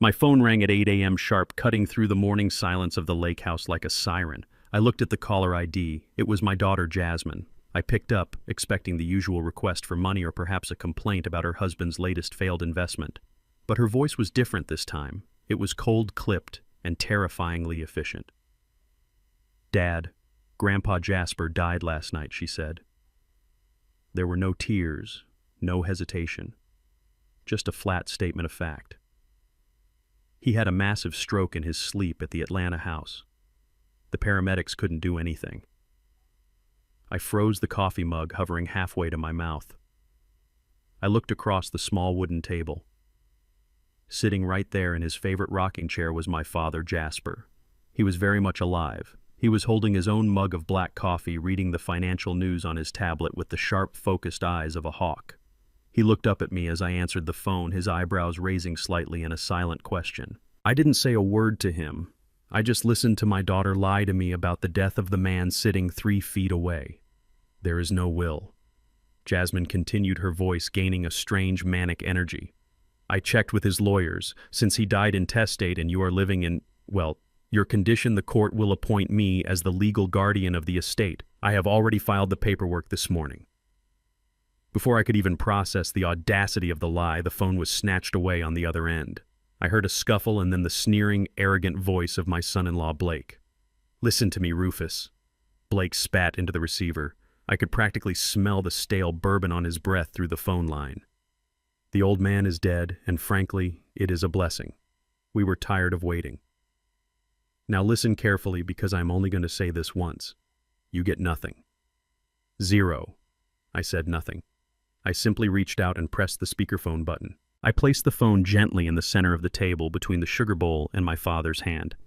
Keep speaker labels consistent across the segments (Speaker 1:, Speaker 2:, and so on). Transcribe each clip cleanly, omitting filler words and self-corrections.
Speaker 1: My phone rang at 8 a.m. sharp, cutting through the morning silence of the lake house like a siren. I looked at the caller ID. It was my daughter, Jasmine. I picked up, expecting the usual request for money or perhaps a complaint about her husband's latest failed investment. But her voice was different this time. It was cold-clipped and terrifyingly efficient. "Dad, Grandpa Jasper died last night," she said. There were no tears, no hesitation, just a flat statement of fact. He had a massive stroke in his sleep at the Atlanta house. The paramedics couldn't do anything. I froze the coffee mug hovering halfway to my mouth. I looked across the small wooden table. Sitting right there in his favorite rocking chair was my father, Jasper. He was very much alive. He was holding his own mug of black coffee, reading the financial news on his tablet with the sharp, focused eyes of a hawk. He looked up at me as I answered the phone, his eyebrows raising slightly in a silent question. I didn't say a word to him. I just listened to my daughter lie to me about the death of the man sitting 3 feet away. There is no will. Jasmine continued, her voice gaining a strange manic energy. I checked with his lawyers. Since he died intestate and you are living in, well, your condition, the court will appoint me as the legal guardian of the estate. I have already filed the paperwork this morning. Before I could even process the audacity of the lie, the phone was snatched away on the other end. I heard a scuffle and then the sneering, arrogant voice of my son-in-law, Blake. "Listen to me, Rufus." Blake spat into the receiver. I could practically smell the stale bourbon on his breath through the phone line. The old man is dead, and frankly, it is a blessing. We were tired of waiting. Now listen carefully, because I'm only going to say this once. You get nothing. Zero. I said nothing. I simply reached out and pressed the speakerphone button. I placed the phone gently in the center of the table between the sugar bowl and my father's hand.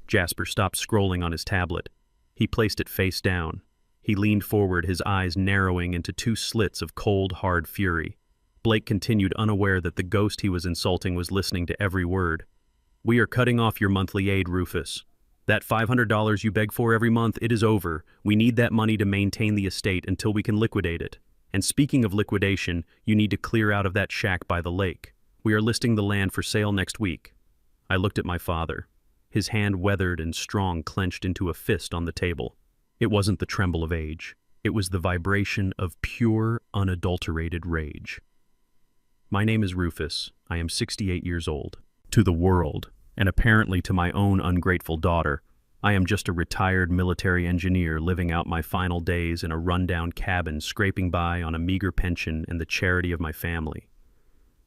Speaker 1: Jasper stopped scrolling on his tablet. He placed it face down. He leaned forward, his eyes narrowing into 2 slits of cold, hard fury. Blake continued, unaware that the ghost he was insulting was listening to every word. "We are cutting off your monthly aid, Rufus. That $500 you beg for every month, it is over. We need that money to maintain the estate until we can liquidate it. And speaking of liquidation, you need to clear out of that shack by the lake. We are listing the land for sale next week." I looked at my father. His hand, weathered and strong, clenched into a fist on the table. It wasn't the tremble of age. It was the vibration of pure, unadulterated rage. "My name is Rufus. I am 68 years old. To the world, and apparently to my own ungrateful daughter, I am just a retired military engineer living out my final days in a rundown cabin, scraping by on a meager pension and the charity of my family.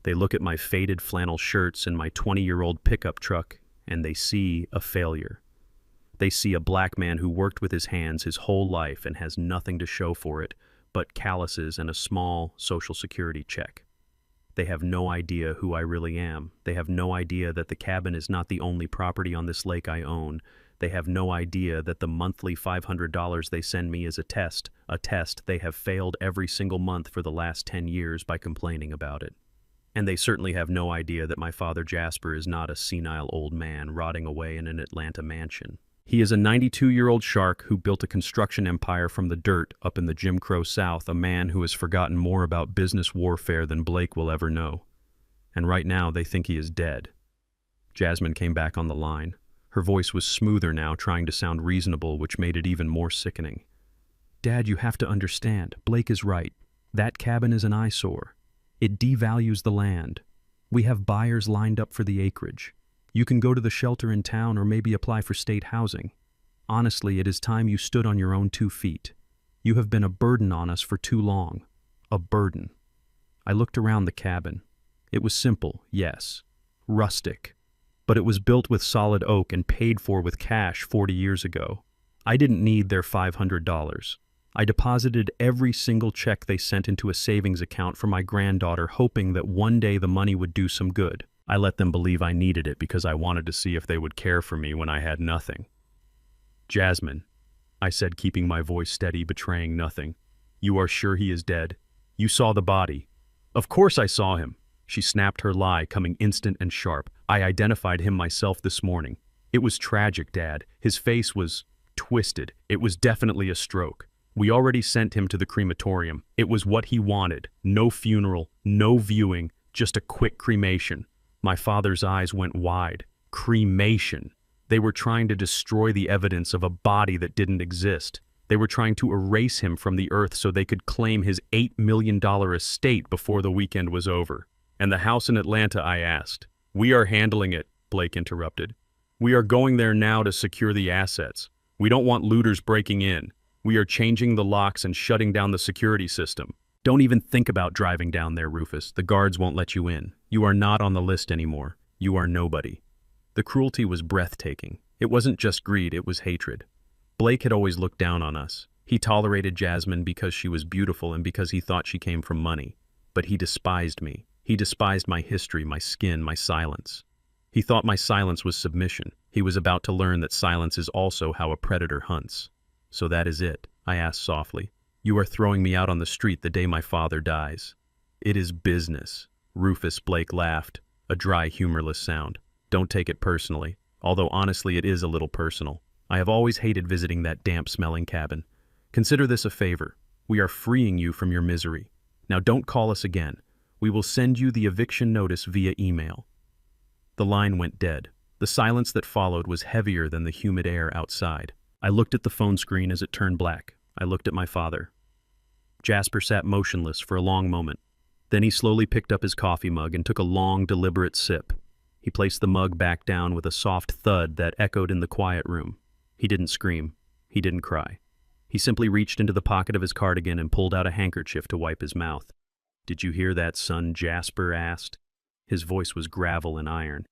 Speaker 1: They look at my faded flannel shirts and my 20-year-old pickup truck, and they see a failure. They see a black man who worked with his hands his whole life and has nothing to show for it but calluses and a small Social Security check. They have no idea who I really am. They have no idea that the cabin is not the only property on this lake I own. They have no idea that the monthly $500 they send me is a test they have failed every single month for the last 10 years by complaining about it. And they certainly have no idea that my father Jasper is not a senile old man rotting away in an Atlanta mansion. He is a 92-year-old shark who built a construction empire from the dirt up in the Jim Crow South, a man who has forgotten more about business warfare than Blake will ever know. And right now they think he is dead. Jasmine came back on the line. Her voice was smoother now, trying to sound reasonable, which made it even more sickening. "Dad, you have to understand. Blake is right. That cabin is an eyesore. It devalues the land. We have buyers lined up for the acreage. You can go to the shelter in town or maybe apply for state housing. Honestly, it is time you stood on your own 2 feet. You have been a burden on us for too long. A burden." I looked around the cabin. It was simple, yes. Rustic. But it was built with solid oak and paid for with cash 40 years ago. I didn't need their $500. I deposited every single check they sent into a savings account for my granddaughter, hoping that one day the money would do some good. I let them believe I needed it because I wanted to see if they would care for me when I had nothing. "Jasmine," I said, keeping my voice steady, betraying nothing. "You are sure he is dead? You saw the body." "Of course I saw him." She snapped, her lie coming instant and sharp. "I identified him myself this morning. It was tragic, Dad. His face was twisted. It was definitely a stroke. We already sent him to the crematorium. It was what he wanted. No funeral, no viewing, just a quick cremation. My father's eyes went wide. Cremation. They were trying to destroy the evidence of a body that didn't exist. They were trying to erase him from the earth so they could claim his $8 million estate before the weekend was over. And the house in Atlanta, I asked. We are handling it, Blake interrupted. We are going there now to secure the assets. We don't want looters breaking in. We are changing the locks and shutting down the security system. Don't even think about driving down there, Rufus. The guards won't let you in. You are not on the list anymore. You are nobody. The cruelty was breathtaking. It wasn't just greed, it was hatred. Blake had always looked down on us. He tolerated Jasmine because she was beautiful and because he thought she came from money. But he despised me. He despised my history, my skin, my silence. He thought my silence was submission. He was about to learn that silence is also how a predator hunts. So that is it, I asked softly. You are throwing me out on the street the day my father dies. It is business. Rufus, Blake laughed, a dry, humorless sound. Don't take it personally, although honestly it is a little personal. I have always hated visiting that damp-smelling cabin. Consider this a favor. We are freeing you from your misery. Now don't call us again. We will send you the eviction notice via email. The line went dead. The silence that followed was heavier than the humid air outside. I looked at the phone screen as it turned black. I looked at my father. Jasper sat motionless for a long moment. Then he slowly picked up his coffee mug and took a long, deliberate sip. He placed the mug back down with a soft thud that echoed in the quiet room. He didn't scream. He didn't cry. He simply reached into the pocket of his cardigan and pulled out a handkerchief to wipe his mouth. "Did you hear that, son?" Jasper asked. His voice was gravel and iron.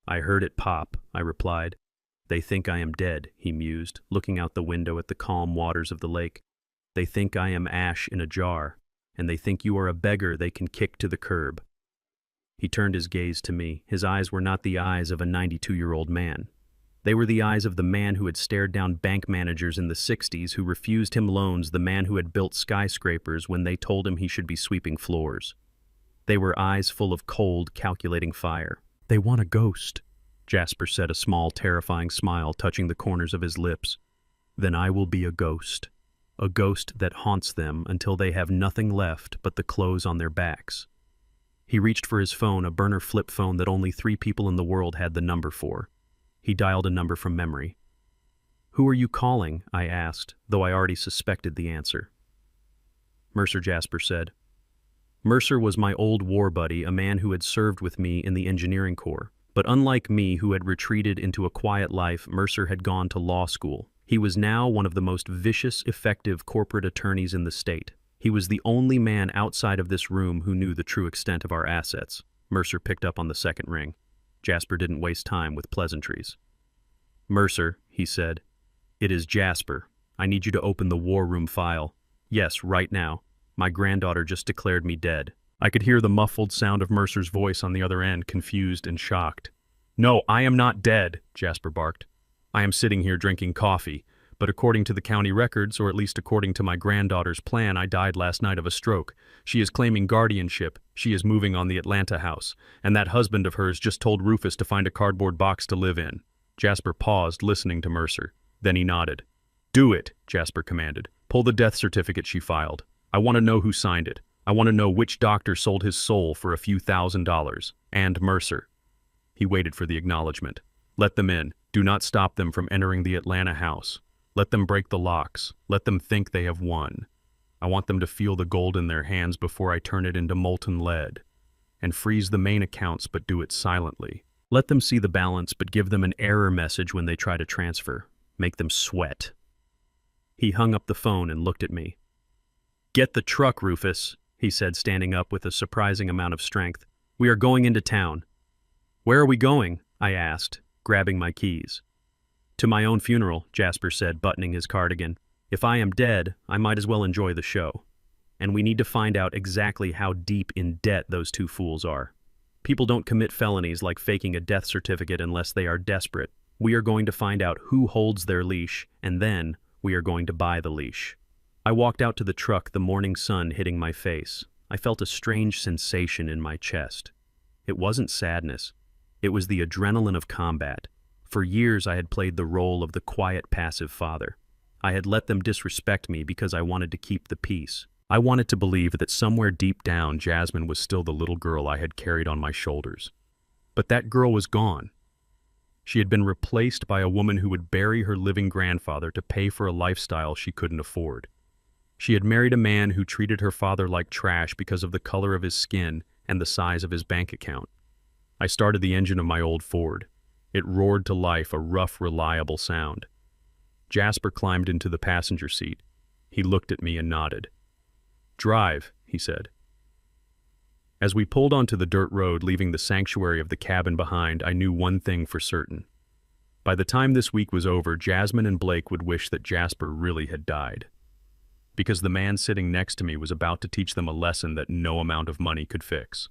Speaker 1: "I heard it pop," I replied. "They think I am dead," he mused, looking out the window at the calm waters of the lake. "They think I am ash in a jar, and they think you are a beggar they can kick to the curb." He turned his gaze to me. His eyes were not the eyes of a 92-year-old man. They were the eyes of the man who had stared down bank managers in the 60s who refused him loans, the man who had built skyscrapers when they told him he should be sweeping floors. They were eyes full of cold, calculating fire. "They want a ghost," Jasper said, a small, terrifying smile touching the corners of his lips. "Then I will be a ghost that haunts them until they have nothing left but the clothes on their backs." He reached for his phone, a burner flip phone that only 3 people in the world had the number for. He dialed a number from memory. "Who are you calling?" I asked, though I already suspected the answer. "Mercer," Jasper said. Mercer was my old war buddy, a man who had served with me in the engineering corps. But unlike me, who had retreated into a quiet life, Mercer had gone to law school. He was now one of the most vicious, effective corporate attorneys in the state. He was the only man outside of this room who knew the true extent of our assets. Mercer picked up on the second ring. Jasper didn't waste time with pleasantries. "Mercer," he said. "It is Jasper. I need you to open the war room file. Yes, right now. My granddaughter just declared me dead." I could hear the muffled sound of Mercer's voice on the other end, confused and shocked. "No, I am not dead," Jasper barked. "I am sitting here drinking coffee, but according to the county records, or at least according to my granddaughter's plan, I died last night of a stroke. She is claiming guardianship. She is moving on the Atlanta house, and that husband of hers just told Rufus to find a cardboard box to live in." Jasper paused, listening to Mercer. Then he nodded. "Do it," Jasper commanded. "Pull the death certificate she filed. I want to know who signed it. I want to know which doctor sold his soul for a few $1,000s. And Mercer." He waited for the acknowledgement. "Let them in. Do not stop them from entering the Atlanta house. Let them break the locks. Let them think they have won. I want them to feel the gold in their hands before I turn it into molten lead. And freeze the main accounts, but do it silently. Let them see the balance, but give them an error message when they try to transfer. Make them sweat." He hung up the phone and looked at me. "Get the truck, Rufus," he said, standing up with a surprising amount of strength. "We are going into town." "Where are we going?" I asked, grabbing my keys. "To my own funeral," Jasper said, buttoning his cardigan. "If I am dead, I might as well enjoy the show. And we need to find out exactly how deep in debt those 2 fools are. People don't commit felonies like faking a death certificate unless they are desperate. We are going to find out who holds their leash, and then we are going to buy the leash." I walked out to the truck, the morning sun hitting my face. I felt a strange sensation in my chest. It wasn't sadness. It was the adrenaline of combat. For years I had played the role of the quiet, passive father. I had let them disrespect me because I wanted to keep the peace. I wanted to believe that somewhere deep down, Jasmine was still the little girl I had carried on my shoulders. But that girl was gone. She had been replaced by a woman who would bury her living grandfather to pay for a lifestyle she couldn't afford. She had married a man who treated her father like trash because of the color of his skin and the size of his bank account. I started the engine of my old Ford. It roared to life, a rough, reliable sound. Jasper climbed into the passenger seat. He looked at me and nodded. "Drive," he said. As we pulled onto the dirt road, leaving the sanctuary of the cabin behind, I knew one thing for certain. By the time this week was over, Jasmine and Blake would wish that Jasper really had died. Because the man sitting next to me was about to teach them a lesson that no amount of money could fix.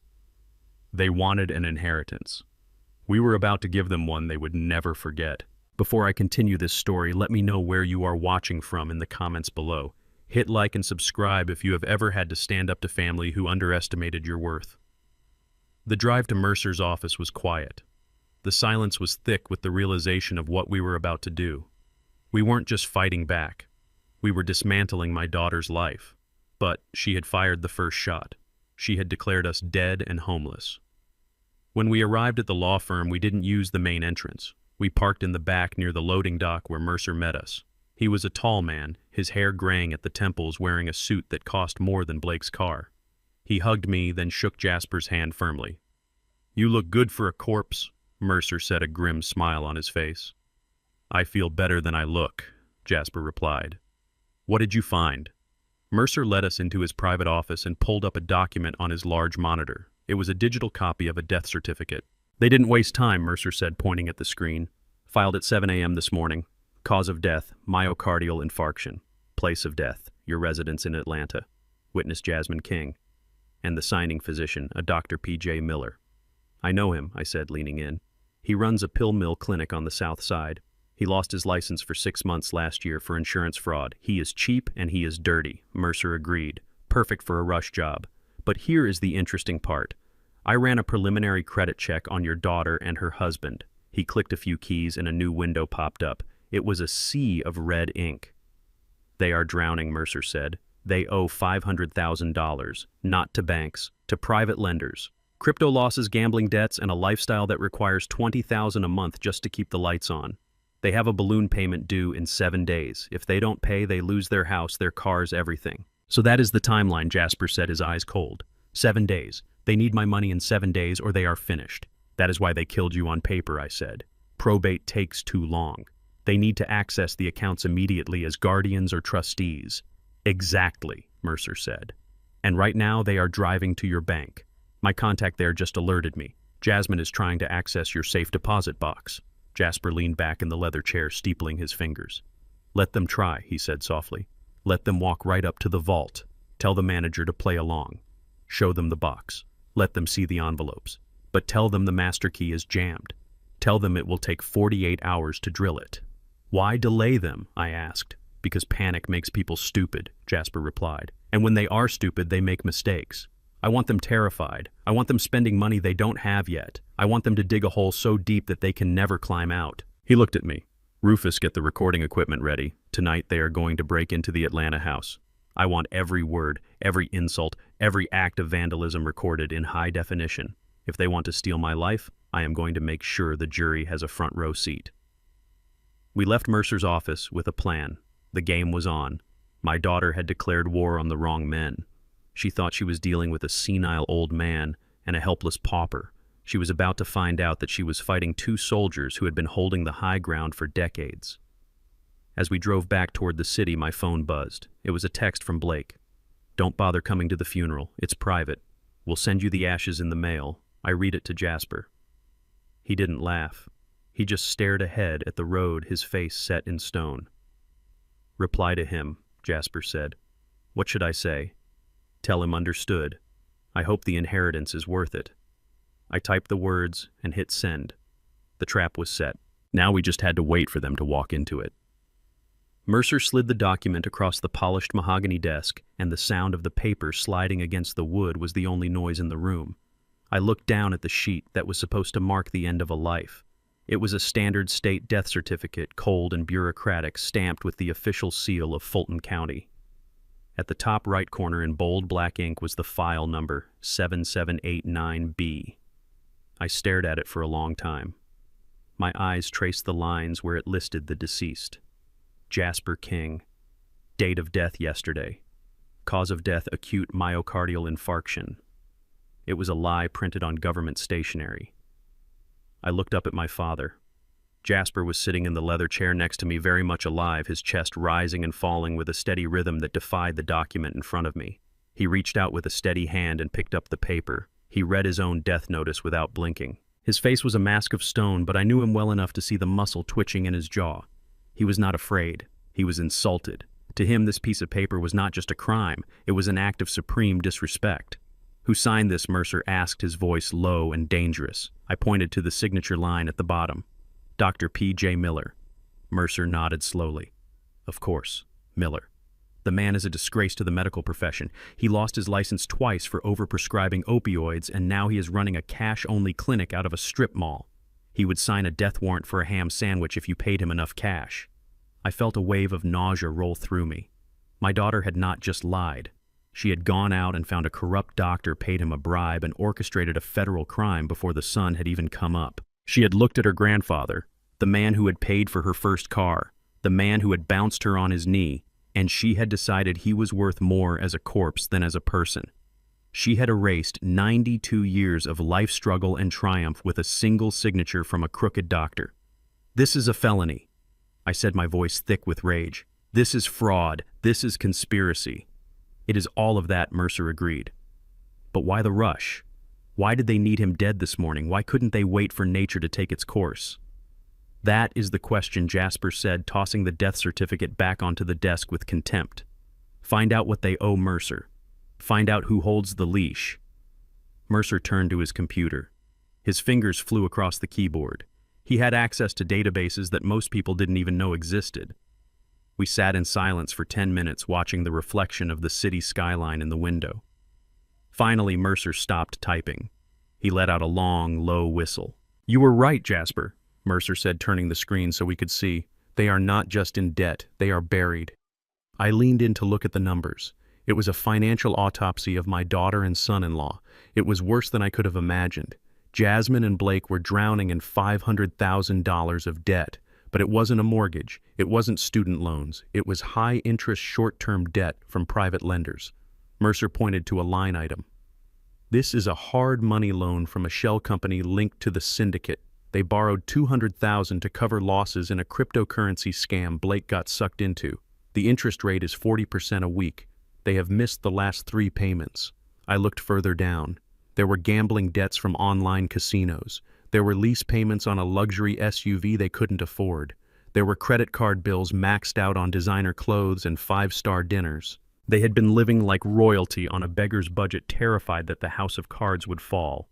Speaker 1: They wanted an inheritance. We were about to give them one they would never forget. Before I continue this story, let me know where you are watching from in the comments below. Hit like and subscribe if you have ever had to stand up to family who underestimated your worth. The drive to Mercer's office was quiet. The silence was thick with the realization of what we were about to do. We weren't just fighting back. We were dismantling my daughter's life. But she had fired the first shot. She had declared us dead and homeless. When we arrived at the law firm, we didn't use the main entrance. We parked in the back near the loading dock where Mercer met us. He was a tall man, his hair graying at the temples, wearing a suit that cost more than Blake's car. He hugged me, then shook Jasper's hand firmly. "You look good for a corpse," Mercer said, a grim smile on his face. "I feel better than I look," Jasper replied. "What did you find?" Mercer led us into his private office and pulled up a document on his large monitor. It was a digital copy of a death certificate. "They didn't waste time," Mercer said, pointing at the screen. "Filed at 7 a.m. this morning. Cause of death, myocardial infarction. Place of death, your residence in Atlanta. Witness Jasmine King. And the signing physician, a Dr. P.J. Miller." "I know him," I said, leaning in. "He runs a pill mill clinic on the south side. He lost his license for 6 months last year for insurance fraud. He is cheap and he is dirty," Mercer agreed. "Perfect for a rush job. But here is the interesting part. I ran a preliminary credit check on your daughter and her husband." He clicked a few keys and a new window popped up. It was a sea of red ink. "They are drowning," Mercer said. "They owe $500,000, not to banks, to private lenders. Crypto losses, gambling debts, and a lifestyle that requires $20,000 a month just to keep the lights on. They have a balloon payment due in 7 days. If they don't pay, they lose their house, their cars, everything." "So that is the timeline," Jasper said, his eyes cold. 7 days. They need my money in 7 days or they are finished. "That is why they killed you on paper," I said. "Probate takes too long. They need to access the accounts immediately as guardians or trustees." "Exactly," Mercer said. "And right now they are driving to your bank. My contact there just alerted me. Jasmine is trying to access your safe deposit box." Jasper leaned back in the leather chair, steepling his fingers. "Let them try," he said softly. "Let them walk right up to the vault. Tell the manager to play along. Show them the box. Let them see the envelopes. But tell them the master key is jammed. Tell them it will take 48 hours to drill it." "Why delay them?" I asked. "Because panic makes people stupid," Jasper replied. "And when they are stupid, they make mistakes. I want them terrified. I want them spending money they don't have yet. I want them to dig a hole so deep that they can never climb out." He looked at me. "Rufus, get the recording equipment ready. Tonight they are going to break into the Atlanta house. I want every word, every insult, every act of vandalism recorded in high definition. If they want to steal my life, I am going to make sure the jury has a front row seat." We left Mercer's office with a plan. The game was on. My daughter had declared war on the wrong men. She thought she was dealing with a senile old man and a helpless pauper. She was about to find out that she was fighting 2 soldiers who had been holding the high ground for decades. As we drove back toward the city, my phone buzzed. It was a text from Blake. "Don't bother coming to the funeral. It's private. We'll send you the ashes in the mail." I read it to Jasper. He didn't laugh. He just stared ahead at the road, his face set in stone. "Reply to him," Jasper said. "What should I say?" "Tell him understood. I hope the inheritance is worth it." I typed the words and hit send. The trap was set. Now we just had to wait for them to walk into it. Mercer slid the document across the polished mahogany desk, and the sound of the paper sliding against the wood was the only noise in the room. I looked down at the sheet that was supposed to mark the end of a life. It was a standard state death certificate, cold and bureaucratic, stamped with the official seal of Fulton County. At the top right corner in bold black ink was the file number 7789B. I stared at it for a long time. My eyes traced the lines where it listed the deceased. Jasper King. Date of death yesterday. Cause of death acute myocardial infarction. It was a lie printed on government stationery. I looked up at my father. Jasper was sitting in the leather chair next to me, very much alive, his chest rising and falling with a steady rhythm that defied the document in front of me. He reached out with a steady hand and picked up the paper. He read his own death notice without blinking. His face was a mask of stone, but I knew him well enough to see the muscle twitching in his jaw. He was not afraid. He was insulted. To him, this piece of paper was not just a crime. It was an act of supreme disrespect. "Who signed this?" Mercer asked, his voice low and dangerous. I pointed to the signature line at the bottom. Dr. P.J. Miller. Mercer nodded slowly. Of course, Miller. The man is a disgrace to the medical profession. He lost his license twice for overprescribing opioids, and now he is running a cash-only clinic out of a strip mall. He would sign a death warrant for a ham sandwich if you paid him enough cash. I felt a wave of nausea roll through me. My daughter had not just lied. She had gone out and found a corrupt doctor, paid him a bribe, and orchestrated a federal crime before the sun had even come up. She had looked at her grandfather, the man who had paid for her first car, the man who had bounced her on his knee, and she had decided he was worth more as a corpse than as a person. She had erased 92 years of life struggle and triumph with a single signature from a crooked doctor. "This is a felony," I said, my voice thick with rage. "This is fraud. This is conspiracy." "It is all of that," Mercer agreed. "But why the rush? Why did they need him dead this morning? Why couldn't they wait for nature to take its course?" "That is the question," Jasper said, tossing the death certificate back onto the desk with contempt. "Find out what they owe Mercer. Find out who holds the leash." Mercer turned to his computer. His fingers flew across the keyboard. He had access to databases that most people didn't even know existed. We sat in silence for 10 minutes, watching the reflection of the city skyline in the window. Finally, Mercer stopped typing. He let out a long, low whistle. "You were right, Jasper," Mercer said, turning the screen so we could see. "They are not just in debt, they are buried." I leaned in to look at the numbers. It was a financial autopsy of my daughter and son-in-law. It was worse than I could have imagined. Jasmine and Blake were drowning in $500,000 of debt, but it wasn't a mortgage, it wasn't student loans, it was high-interest short-term debt from private lenders. Mercer pointed to a line item. "This is a hard money loan from a shell company linked to the syndicate. They borrowed $200,000 to cover losses in a cryptocurrency scam Blake got sucked into. The interest rate is 40% a week. They have missed the last 3 payments." I looked further down. There were gambling debts from online casinos. There were lease payments on a luxury SUV they couldn't afford. There were credit card bills maxed out on designer clothes and 5-star dinners. They had been living like royalty on a beggar's budget, terrified that the house of cards would fall.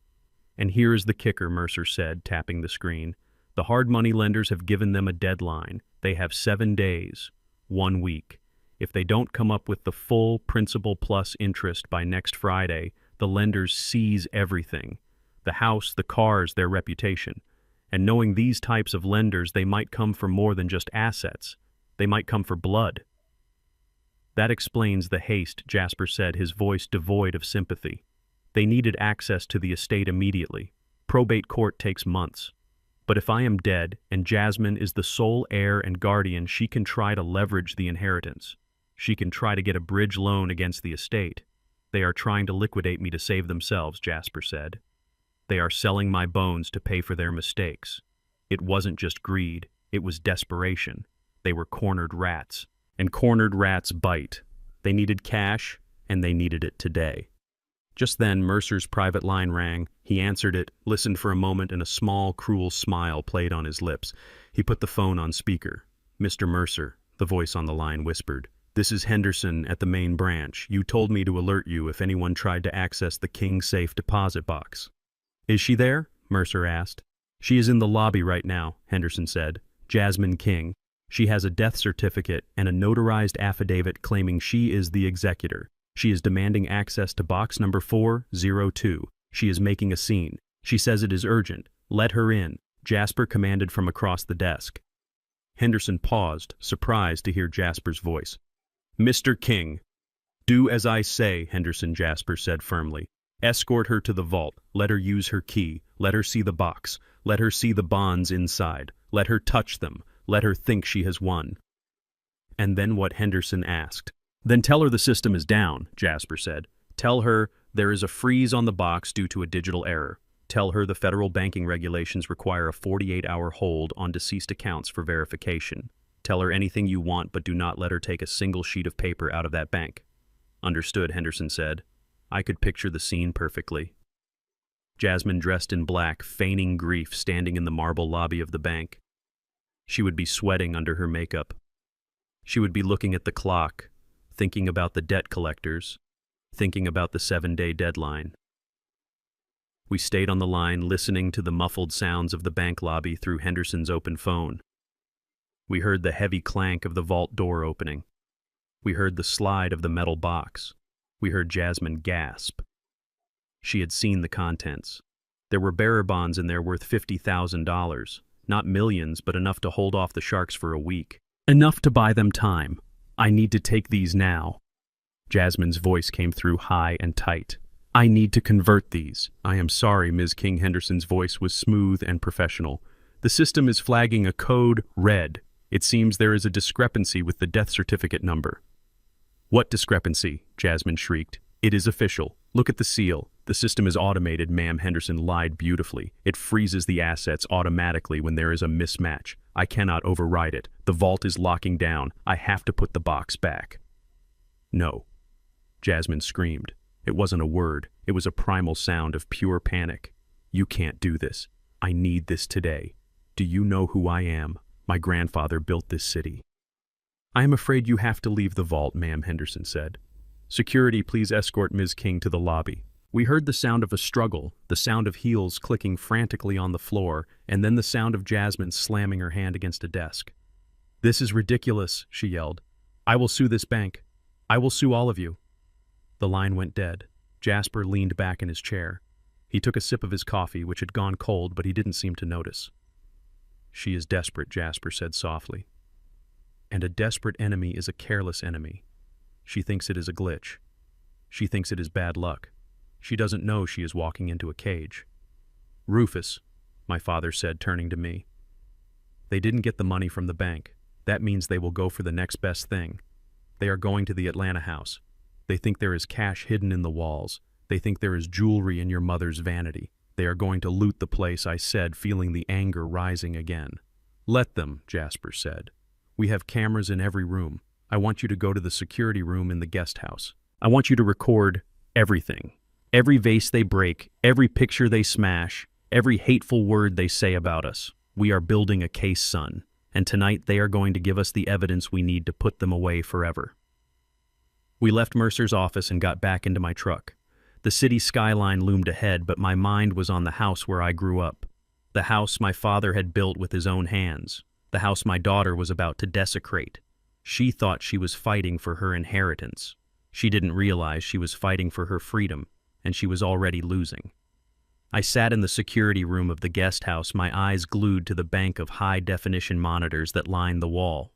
Speaker 1: "And here is the kicker," Mercer said, tapping the screen. "The hard money lenders have given them a deadline. They have 7 days, 1 week. If they don't come up with the full principal plus interest by next Friday, the lenders seize everything. The house, the cars, their reputation. And knowing these types of lenders, they might come for more than just assets. They might come for blood." "That explains the haste," Jasper said, his voice devoid of sympathy. "They needed access to the estate immediately. Probate court takes months. But if I am dead, and Jasmine is the sole heir and guardian, she can try to leverage the inheritance. She can try to get a bridge loan against the estate. They are trying to liquidate me to save themselves," Jasper said. "They are selling my bones to pay for their mistakes. It wasn't just greed, it was desperation. They were cornered rats. And cornered rats bite. They needed cash, and they needed it today." Just then, Mercer's private line rang. He answered it, listened for a moment, and a small, cruel smile played on his lips. He put the phone on speaker. "Mr. Mercer," the voice on the line whispered. "This is Henderson at the main branch. You told me to alert you if anyone tried to access the King safe deposit box." "Is she there?" Mercer asked. "She is in the lobby right now," Henderson said. "Jasmine King. She has a death certificate and a notarized affidavit claiming she is the executor. She is demanding access to box number 402. She is making a scene. She says it is urgent. Let her in," Jasper commanded from across the desk. Henderson paused, surprised to hear Jasper's voice. "Mr. King." "Do as I say," Henderson Jasper said firmly. Escort her to the vault. Let her use her key. Let her see the box. Let her see the bonds inside. Let her touch them. Let her think she has won." And then what Henderson asked. "Then tell her the system is down," Jasper said. "Tell her there is a freeze on the box due to a digital error. Tell her the federal banking regulations require a 48-hour hold on deceased accounts for verification. Tell her anything you want, but do not let her take a single sheet of paper out of that bank." "Understood," Henderson said. I could picture the scene perfectly. Jasmine dressed in black, feigning grief, standing in the marble lobby of the bank. She would be sweating under her makeup. She would be looking at the clock, thinking about the debt collectors, thinking about the 7-day deadline. We stayed on the line, listening to the muffled sounds of the bank lobby through Henderson's open phone. We heard the heavy clank of the vault door opening. We heard the slide of the metal box. We heard Jasmine gasp. She had seen the contents. There were bearer bonds in there worth $50,000. Not millions, but enough to hold off the sharks for a week. Enough to buy them time. "I need to take these now." Jasmine's voice came through high and tight. "I need to convert these." "I am sorry," Ms. King Henderson's voice was smooth and professional. "The system is flagging a code red. It seems there is a discrepancy with the death certificate number." "What discrepancy?" Jasmine shrieked. "It is official. Look at the seal. The system is automated," Ma'am Henderson lied beautifully. "It freezes the assets automatically when there is a mismatch. I cannot override it. The vault is locking down. I have to put the box back." "No." Jasmine screamed. It wasn't a word. It was a primal sound of pure panic. "You can't do this. I need this today. Do you know who I am? My grandfather built this city." "I am afraid you have to leave the vault," Ma'am Henderson said. "Security, please escort Ms. King to the lobby." We heard the sound of a struggle, the sound of heels clicking frantically on the floor, and then the sound of Jasmine slamming her hand against a desk. "This is ridiculous," she yelled. "I will sue this bank. I will sue all of you." The line went dead. Jasper leaned back in his chair. He took a sip of his coffee, which had gone cold, but he didn't seem to notice. "She is desperate," Jasper said softly. "And a desperate enemy is a careless enemy. She thinks it is a glitch. She thinks it is bad luck. She doesn't know she is walking into a cage." "Rufus," my father said, turning to me. "They didn't get the money from the bank. That means they will go for the next best thing. They are going to the Atlanta house. They think there is cash hidden in the walls. They think there is jewelry in your mother's vanity. They are going to loot the place," I said, feeling the anger rising again. "Let them," Jasper said. "We have cameras in every room. I want you to go to the security room in the guest house. I want you to record everything. Every vase they break, every picture they smash, every hateful word they say about us. We are building a case, son, and tonight they are going to give us the evidence we need to put them away forever." We left Mercer's office and got back into my truck. The city skyline loomed ahead, but my mind was on the house where I grew up. The house my father had built with his own hands. The house my daughter was about to desecrate. She thought she was fighting for her inheritance. She didn't realize she was fighting for her freedom, and she was already losing. I sat in the security room of the guest house, my eyes glued to the bank of high-definition monitors that lined the wall.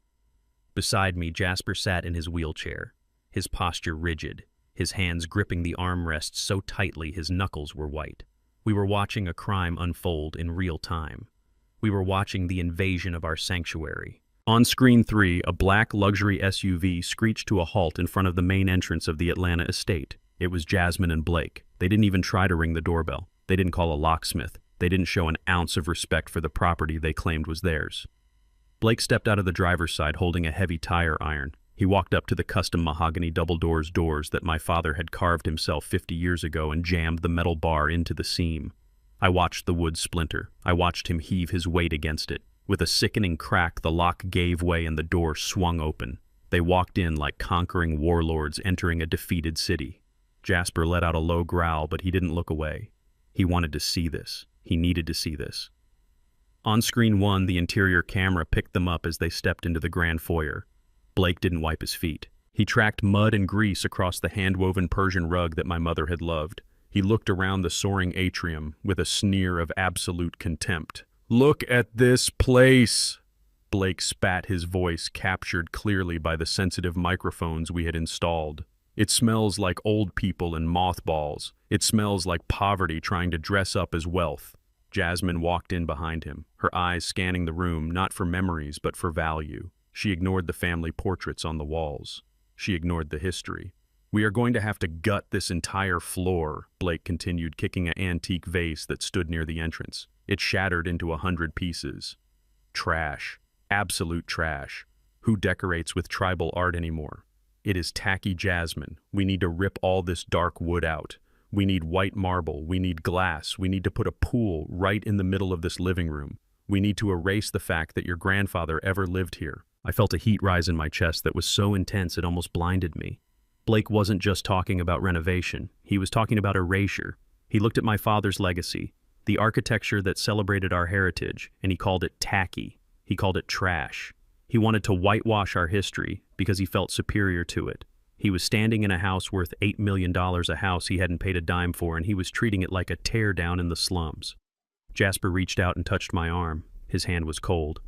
Speaker 1: Beside me, Jasper sat in his wheelchair, his posture rigid, his hands gripping the armrests so tightly his knuckles were white. We were watching a crime unfold in real time. We were watching the invasion of our sanctuary. On screen 3, a black luxury SUV screeched to a halt in front of the main entrance of the Atlanta estate. It was Jasmine and Blake. They didn't even try to ring the doorbell. They didn't call a locksmith. They didn't show an ounce of respect for the property they claimed was theirs. Blake stepped out of the driver's side holding a heavy tire iron. He walked up to the custom mahogany double-doors doors that my father had carved himself 50 years ago and jammed the metal bar into the seam. I watched the wood splinter. I watched him heave his weight against it. With a sickening crack, the lock gave way and the door swung open. They walked in like conquering warlords entering a defeated city. Jasper let out a low growl, but he didn't look away. He wanted to see this. He needed to see this. On screen 1, the interior camera picked them up as they stepped into the grand foyer. Blake didn't wipe his feet. He tracked mud and grease across the hand-woven Persian rug that my mother had loved. He looked around the soaring atrium with a sneer of absolute contempt. "Look at this place!" Blake spat, his voice captured clearly by the sensitive microphones we had installed. It smells like old people and mothballs. It smells like poverty trying to dress up as wealth. Jasmine walked in behind him, her eyes scanning the room not for memories but for value. She ignored the family portraits on the walls. She ignored the history. "We are going to have to gut this entire floor," Blake continued, kicking an antique vase that stood near the entrance. It shattered into 100 pieces. Trash. Absolute trash. Who decorates with tribal art anymore? It is tacky, Jasmine. We need to rip all this dark wood out. We need white marble. We need glass. We need to put a pool right in the middle of this living room. We need to erase the fact that your grandfather ever lived here. I felt a heat rise in my chest that was so intense it almost blinded me. Blake wasn't just talking about renovation. He was talking about erasure. He looked at my father's legacy, the architecture that celebrated our heritage, and he called it tacky. He called it trash. He wanted to whitewash our history because he felt superior to it. He was standing in a house worth $8 million, a house he hadn't paid a dime for, and he was treating it like a tear down in the slums. Jasper reached out and touched my arm. His hand was cold.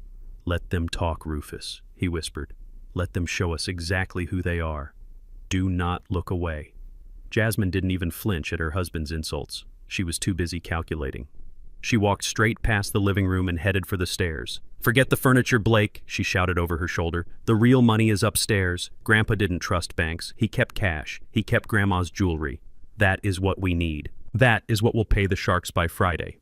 Speaker 1: "Let them talk, Rufus," he whispered. "Let them show us exactly who they are. Do not look away." Jasmine didn't even flinch at her husband's insults. She was too busy calculating. She walked straight past the living room and headed for the stairs. "Forget the furniture, Blake," she shouted over her shoulder. "The real money is upstairs. Grandpa didn't trust banks. He kept cash. He kept Grandma's jewelry. That is what we need. That is what will pay the Sharks by Friday."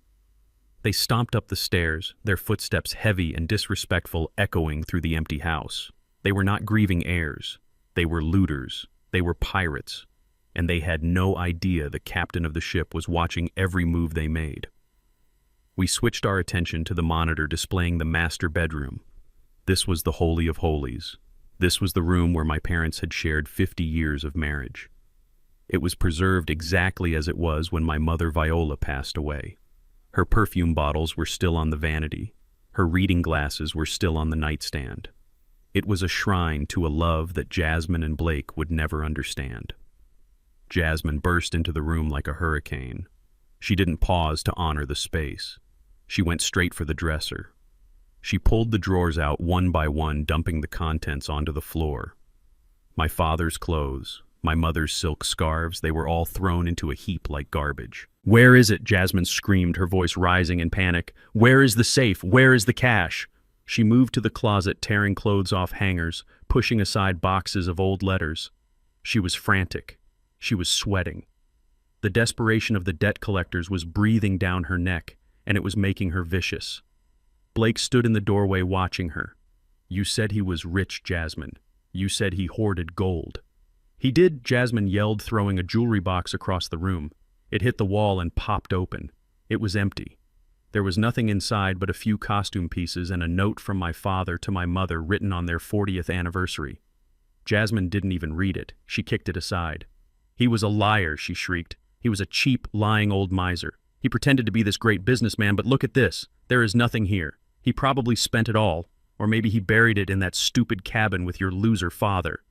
Speaker 1: They stomped up the stairs, their footsteps heavy and disrespectful, echoing through the empty house. They were not grieving heirs. They were looters. They were pirates. And they had no idea the captain of the ship was watching every move they made. We switched our attention to the monitor displaying the master bedroom. This was the Holy of Holies. This was the room where my parents had shared 50 years of marriage. It was preserved exactly as it was when my mother Viola passed away. Her perfume bottles were still on the vanity. Her reading glasses were still on the nightstand. It was a shrine to a love that Jasmine and Blake would never understand. Jasmine burst into the room like a hurricane. She didn't pause to honor the space. She went straight for the dresser. She pulled the drawers out one by one, dumping the contents onto the floor. My father's clothes, my mother's silk scarves, they were all thrown into a heap like garbage. "Where is it?" Jasmine screamed, her voice rising in panic. "Where is the safe? Where is the cash?" She moved to the closet, tearing clothes off hangers, pushing aside boxes of old letters. She was frantic. She was sweating. The desperation of the debt collectors was breathing down her neck, and it was making her vicious. Blake stood in the doorway watching her. "You said he was rich, Jasmine. You said he hoarded gold." "He did," Jasmine yelled, throwing a jewelry box across the room. It hit the wall and popped open. It was empty. There was nothing inside but a few costume pieces and a note from my father to my mother written on their 40th anniversary. Jasmine didn't even read it. She kicked it aside. "He was a liar," she shrieked. "He was a cheap, lying old miser. He pretended to be this great businessman, but look at this. There is nothing here. He probably spent it all, or maybe he buried it in that stupid cabin with your loser father."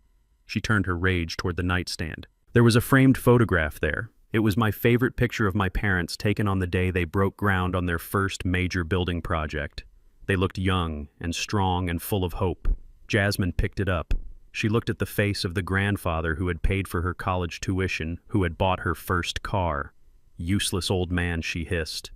Speaker 1: She turned her rage toward the nightstand. There was a framed photograph there. It was my favorite picture of my parents taken on the day they broke ground on their first major building project. They looked young and strong and full of hope. Jasmine picked it up. She looked at the face of the grandfather who had paid for her college tuition, who had bought her first car. "Useless old man," she hissed.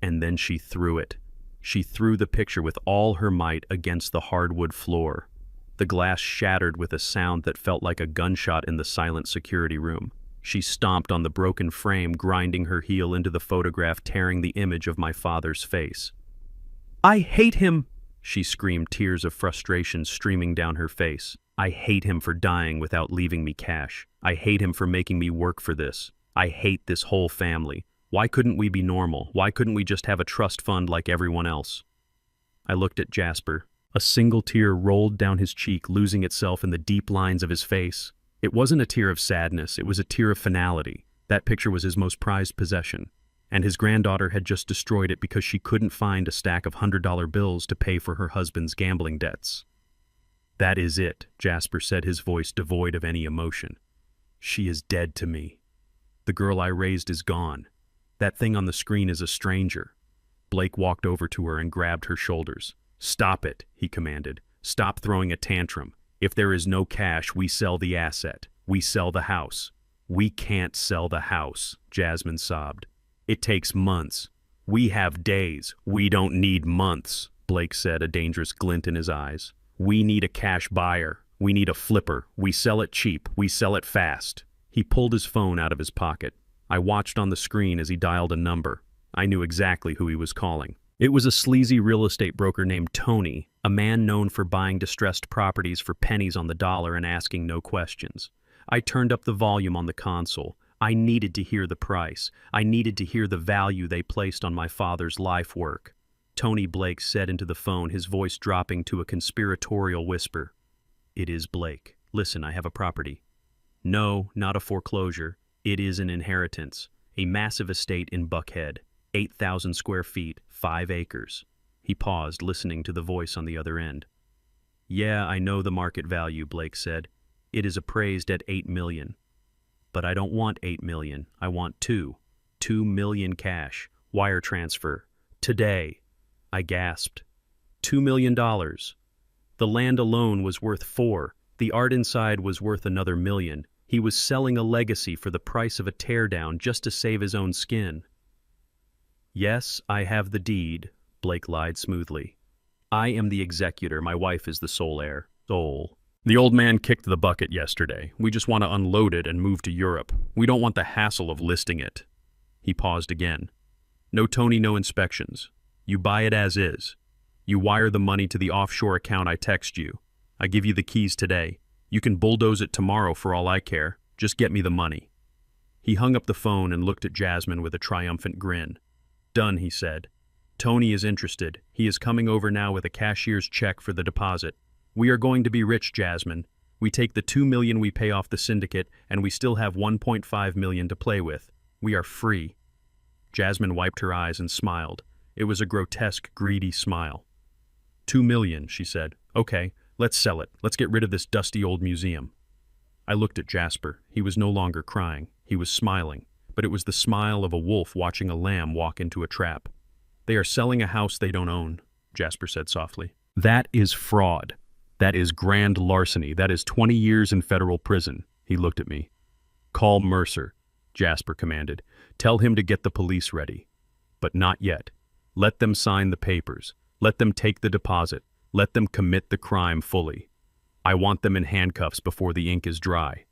Speaker 1: And then she threw it. She threw the picture with all her might against the hardwood floor. The glass shattered with a sound that felt like a gunshot in the silent security room. She stomped on the broken frame, grinding her heel into the photograph, tearing the image of my father's face. "I hate him!" she screamed, tears of frustration streaming down her face. "I hate him for dying without leaving me cash. I hate him for making me work for this. I hate this whole family. Why couldn't we be normal? Why couldn't we just have a trust fund like everyone else?" I looked at Jasper. A single tear rolled down his cheek, losing itself in the deep lines of his face. It wasn't a tear of sadness, it was a tear of finality. That picture was his most prized possession, and his granddaughter had just destroyed it because she couldn't find a stack of $100 bills to pay for her husband's gambling debts. "That is it," Jasper said, his voice devoid of any emotion. "She is dead to me. The girl I raised is gone. That thing on the screen is a stranger." Blake walked over to her and grabbed her shoulders. "Stop it," he commanded. "Stop throwing a tantrum. If there is no cash, we sell the asset. We sell the house. We can't sell the house, Jasmine sobbed. It takes months. We have days. We don't need months, Blake said, a dangerous glint in his eyes. We need a cash buyer. We need a flipper. We sell it cheap. We sell it fast. He pulled his phone out of his pocket. I watched on the screen as he dialed a number. I knew exactly who he was calling. It was a sleazy real estate broker named Tony, a man known for buying distressed properties for pennies on the dollar and asking no questions. I turned up the volume on the console. I needed to hear the price. I needed to hear the value they placed on my father's life work. Tony Blake said into the phone, his voice dropping to a conspiratorial whisper. It is Blake. Listen, I have a property. No, not a foreclosure. It is an inheritance. A massive estate in Buckhead. 8,000 square feet, 5 acres. He paused, listening to the voice on the other end. Yeah, I know the market value, Blake said. It is appraised at $8 million. But I don't want $8 million. I want $2 million cash. Wire transfer. Today. I gasped. $2 million. The land alone was worth $4 million. The art inside was worth another $1 million. He was selling a legacy for the price of a teardown just to save his own skin. Yes, I have the deed, Blake lied smoothly. I am the executor. My wife is the sole heir. The old man kicked the bucket yesterday. We just want to unload it and move to Europe. We don't want the hassle of listing it. He paused again. No Tony, no inspections. You buy it as is. You wire the money to the offshore account I text you. I give you the keys today. You can bulldoze it tomorrow for all I care. Just get me the money. He hung up the phone and looked at Jasmine with a triumphant grin. Done, he said. Tony is interested. He is coming over now with a cashier's check for the deposit. We are going to be rich, Jasmine. We take the $2 million we pay off the syndicate, and we still have $1.5 million to play with. We are free. Jasmine wiped her eyes and smiled. It was a grotesque, greedy smile. $2 million, she said. Okay, let's sell it. Let's get rid of this dusty old museum. I looked at Jasper. He was no longer crying. He was smiling, but it was the smile of a wolf watching a lamb walk into a trap. They are selling a house they don't own, Jasper said softly. That is fraud. That is grand larceny. That is 20 years in federal prison. He looked at me. Call Mercer, Jasper commanded. Tell him to get the police ready. But not yet. Let them sign the papers. Let them take the deposit. Let them commit the crime fully. I want them in handcuffs before the ink is dry.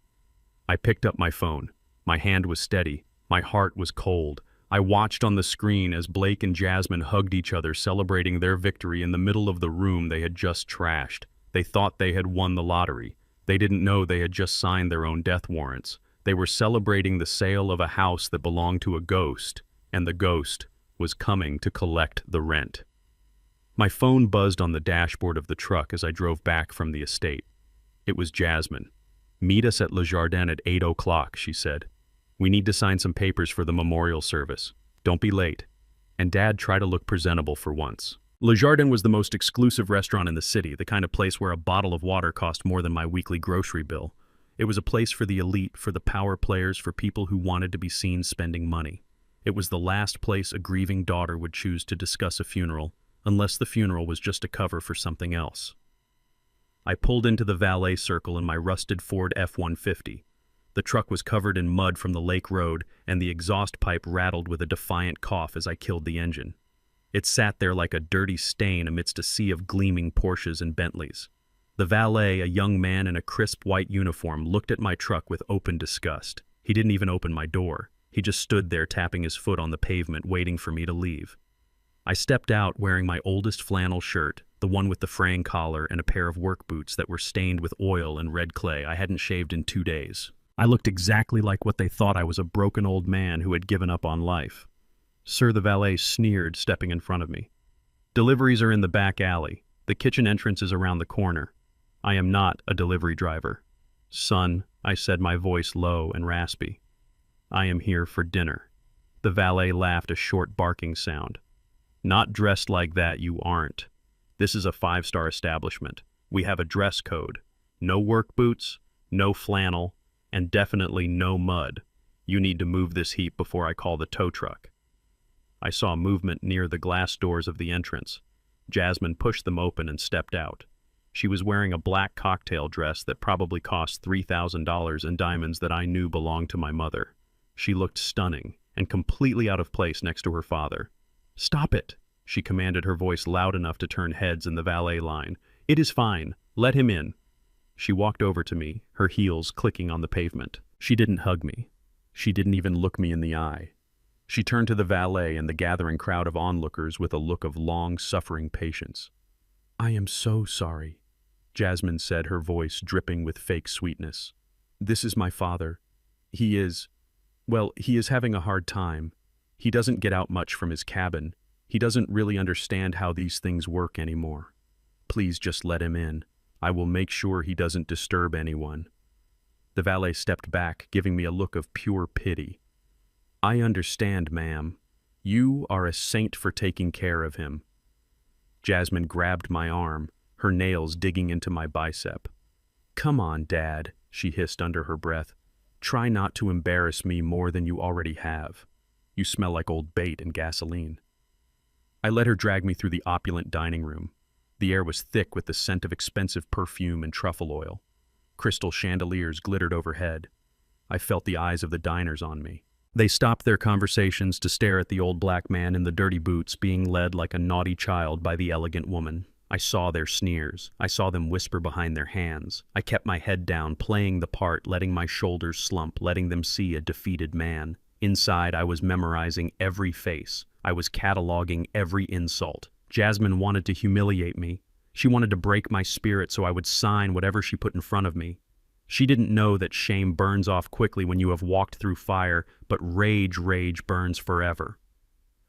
Speaker 1: I picked up my phone. My hand was steady. My heart was cold. I watched on the screen as Blake and Jasmine hugged each other, celebrating their victory in the middle of the room they had just trashed. They thought they had won the lottery. They didn't know they had just signed their own death warrants. They were celebrating the sale of a house that belonged to a ghost, and the ghost was coming to collect the rent. My phone buzzed on the dashboard of the truck as I drove back from the estate. It was Jasmine. Meet us at Le Jardin at 8 o'clock, she said. We need to sign some papers for the memorial service. Don't be late. And Dad, try to look presentable for once. Le Jardin was the most exclusive restaurant in the city, the kind of place where a bottle of water cost more than my weekly grocery bill. It was a place for the elite, for the power players, for people who wanted to be seen spending money. It was the last place a grieving daughter would choose to discuss a funeral, unless the funeral was just a cover for something else. I pulled into the valet circle in my rusted Ford F-150. The truck was covered in mud from the lake road, and the exhaust pipe rattled with a defiant cough as I killed the engine. It sat there like a dirty stain amidst a sea of gleaming Porsches and Bentleys. The valet, a young man in a crisp white uniform, looked at my truck with open disgust. He didn't even open my door. He just stood there tapping his foot on the pavement, waiting for me to leave. I stepped out wearing my oldest flannel shirt, the one with the fraying collar, and a pair of work boots that were stained with oil and red clay. I hadn't shaved in 2 days. I looked exactly like what they thought I was, a broken old man who had given up on life. Sir, the valet sneered, stepping in front of me. Deliveries are in the back alley. The kitchen entrance is around the corner. I am not a delivery driver. Son, I said, my voice low and raspy. I am here for dinner. The valet laughed, a short barking sound. Not dressed like that, you aren't. This is a 5-star establishment. We have a dress code. No work boots, no flannel, and definitely no mud. You need to move this heap before I call the tow truck. I saw movement near the glass doors of the entrance. Jasmine pushed them open and stepped out. She was wearing a black cocktail dress that probably cost $3,000 in diamonds that I knew belonged to my mother. She looked stunning and completely out of place next to her father. "Stop it," she commanded, her voice loud enough to turn heads in the valet line. "It is fine. Let him in." She walked over to me, her heels clicking on the pavement. She didn't hug me. She didn't even look me in the eye. She turned to the valet and the gathering crowd of onlookers with a look of long-suffering patience. "I am so sorry," Jasmine said, her voice dripping with fake sweetness. "This is my father. He is having a hard time. He doesn't get out much from his cabin. He doesn't really understand how these things work anymore. Please just let him in. I will make sure he doesn't disturb anyone." The valet stepped back, giving me a look of pure pity. "I understand, ma'am. You are a saint for taking care of him." Jasmine grabbed my arm, her nails digging into my bicep. "Come on, Dad," she hissed under her breath. "Try not to embarrass me more than you already have. You smell like old bait and gasoline." I let her drag me through the opulent dining room. The air was thick with the scent of expensive perfume and truffle oil. Crystal chandeliers glittered overhead. I felt the eyes of the diners on me. They stopped their conversations to stare at the old black man in the dirty boots being led like a naughty child by the elegant woman. I saw their sneers. I saw them whisper behind their hands. I kept my head down, playing the part, letting my shoulders slump, letting them see a defeated man. Inside, I was memorizing every face. I was cataloging every insult. Jasmine wanted to humiliate me. She wanted to break my spirit so I would sign whatever she put in front of me. She didn't know that shame burns off quickly when you have walked through fire, but rage burns forever.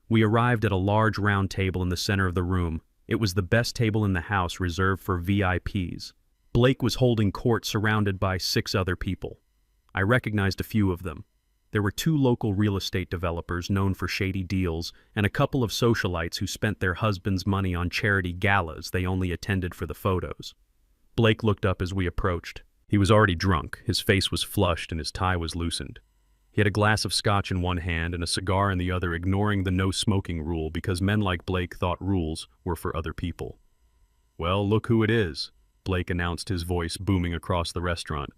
Speaker 1: We arrived at a large round table in the center of the room. It was the best table in the house, reserved for VIPs. Blake was holding court surrounded by 6 other people. I recognized a few of them. There were 2 local real estate developers known for shady deals, and a couple of socialites who spent their husbands' money on charity galas they only attended for the photos. Blake looked up as we approached. He was already drunk, his face was flushed and his tie was loosened. He had a glass of scotch in one hand and a cigar in the other, ignoring the no-smoking rule because men like Blake thought rules were for other people. "Well, look who it is," Blake announced, his voice booming across the restaurant.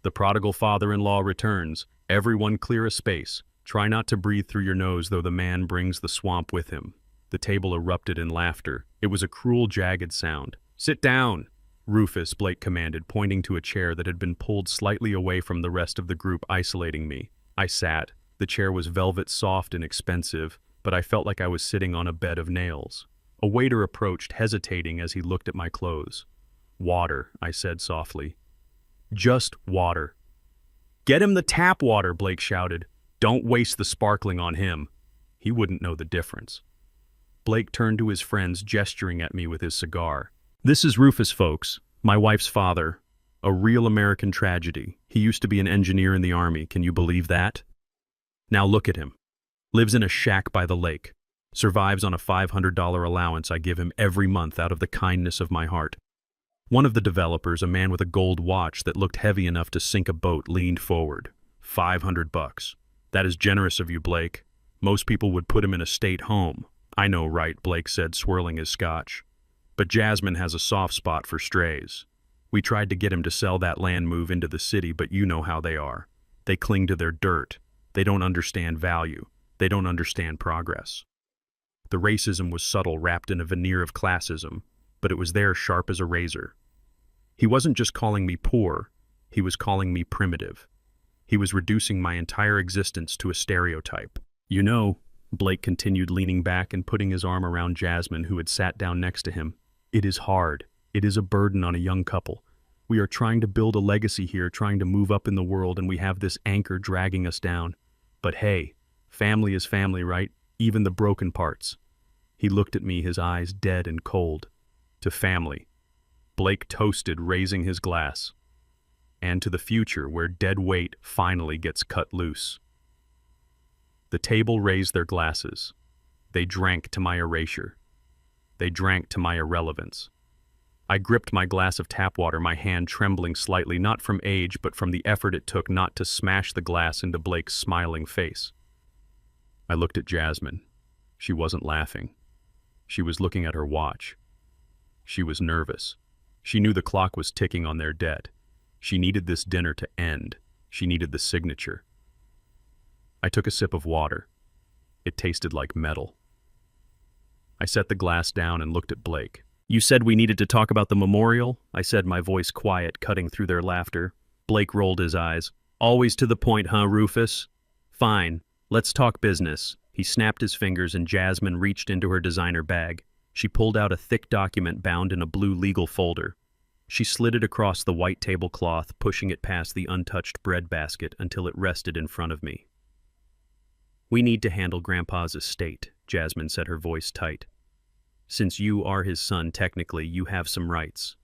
Speaker 1: "The prodigal father-in-law returns. Everyone clear a space. Try not to breathe through your nose, though the man brings the swamp with him." The table erupted in laughter. It was a cruel, jagged sound. "Sit down, Rufus," Blake commanded, pointing to a chair that had been pulled slightly away from the rest of the group, isolating me. I sat. The chair was velvet soft and expensive, but I felt like I was sitting on a bed of nails. A waiter approached, hesitating as he looked at my clothes. "Water," I said softly. "Just water." "Get him the tap water," Blake shouted. "Don't waste the sparkling on him. He wouldn't know the difference." Blake turned to his friends, gesturing at me with his cigar. "This is Rufus, folks, my wife's father. A real American tragedy. He used to be an engineer in the army. Can you believe that? Now look at him. Lives in a shack by the lake. Survives on a $500 allowance I give him every month out of the kindness of my heart." One of the developers, a man with a gold watch that looked heavy enough to sink a boat, leaned forward. $500. That is generous of you, Blake. Most people would put him in a state home. "I know, right," Blake said, swirling his scotch. "But Jasmine has a soft spot for strays. We tried to get him to sell that land, move into the city, but you know how they are. They cling to their dirt. They don't understand value. They don't understand progress." The racism was subtle, wrapped in a veneer of classism, but it was there, sharp as a razor. He wasn't just calling me poor, he was calling me primitive. He was reducing my entire existence to a stereotype. "You know," Blake continued, leaning back and putting his arm around Jasmine, who had sat down next to him, "it is hard. It is a burden on a young couple. We are trying to build a legacy here, trying to move up in the world, and we have this anchor dragging us down. But hey, family is family, right? Even the broken parts." He looked at me, his eyes dead and cold. "To family," Blake toasted, raising his glass. "And to the future, where dead weight finally gets cut loose." The table raised their glasses. They drank to my erasure. They drank to my irrelevance. I gripped my glass of tap water, my hand trembling slightly, not from age, but from the effort it took not to smash the glass into Blake's smiling face. I looked at Jasmine. She wasn't laughing. She was looking at her watch. She was nervous. She knew the clock was ticking on their debt. She needed this dinner to end. She needed the signature. I took a sip of water. It tasted like metal. I set the glass down and looked at Blake. "You said we needed to talk about the memorial?" I said, my voice quiet, cutting through their laughter. Blake rolled his eyes. "Always to the point, huh, Rufus? Fine, let's talk business." He snapped his fingers and Jasmine reached into her designer bag. She pulled out a thick document bound in a blue legal folder. She slid it across the white tablecloth, pushing it past the untouched bread basket until it rested in front of me. "We need to handle Grandpa's estate," Jasmine said, her voice tight. "Since you are his son, technically, you have some rights.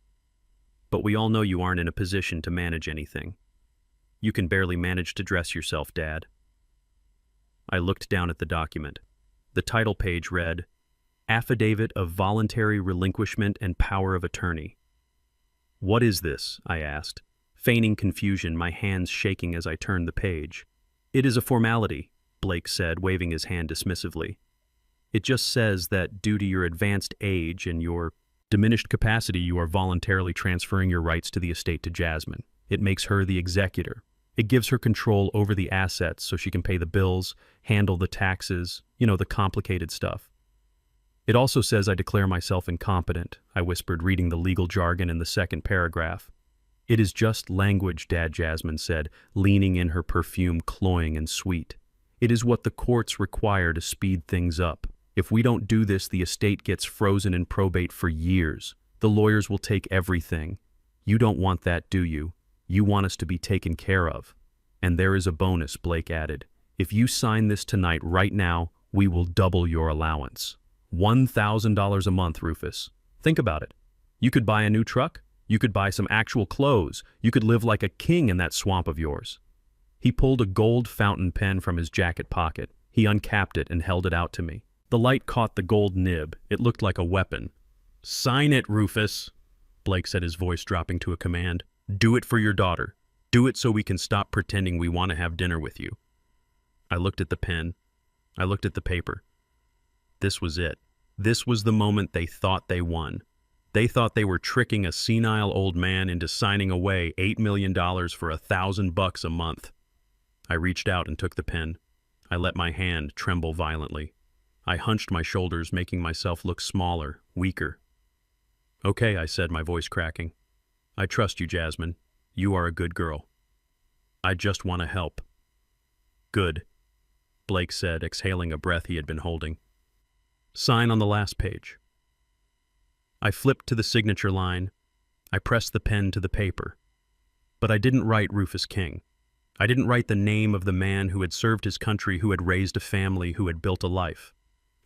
Speaker 1: But we all know you aren't in a position to manage anything. You can barely manage to dress yourself, Dad." I looked down at the document. The title page read, "Affidavit of Voluntary Relinquishment and Power of Attorney." "What is this?" I asked, feigning confusion, my hands shaking as I turned the page. "It is a formality," Blake said, waving his hand dismissively. "It just says that due to your advanced age and your diminished capacity, you are voluntarily transferring your rights to the estate to Jasmine. It makes her the executor. It gives her control over the assets so she can pay the bills, handle the taxes, the complicated stuff. It also says I declare myself incompetent," I whispered, reading the legal jargon in the second paragraph. "It is just language, Dad," Jasmine said, leaning in, her perfume cloying and sweet. "It is what the courts require to speed things up. If we don't do this, the estate gets frozen in probate for years. The lawyers will take everything. You don't want that, do you? You want us to be taken care of. And there is a bonus," Blake added. "If you sign this tonight, right now, we will double your allowance. $1,000 a month, Rufus. Think about it. You could buy a new truck. You could buy some actual clothes. You could live like a king in that swamp of yours." He pulled a gold fountain pen from his jacket pocket. He uncapped it and held it out to me. The light caught the gold nib. It looked like a weapon. "Sign it, Rufus," Blake said, his voice dropping to a command. "Do it for your daughter. Do it so we can stop pretending we want to have dinner with you." I looked at the pen. I looked at the paper. This was it. This was the moment they thought they won. They thought they were tricking a senile old man into signing away $8 million for $1,000 a month. I reached out and took the pen. I let my hand tremble violently. I hunched my shoulders, making myself look smaller, weaker. "Okay," I said, my voice cracking. "I trust you, Jasmine. You are a good girl. I just want to help." "Good," Blake said, exhaling a breath he had been holding. "Sign on the last page." I flipped to the signature line. I pressed the pen to the paper. But I didn't write Rufus King. I didn't write the name of the man who had served his country, who had raised a family, who had built a life.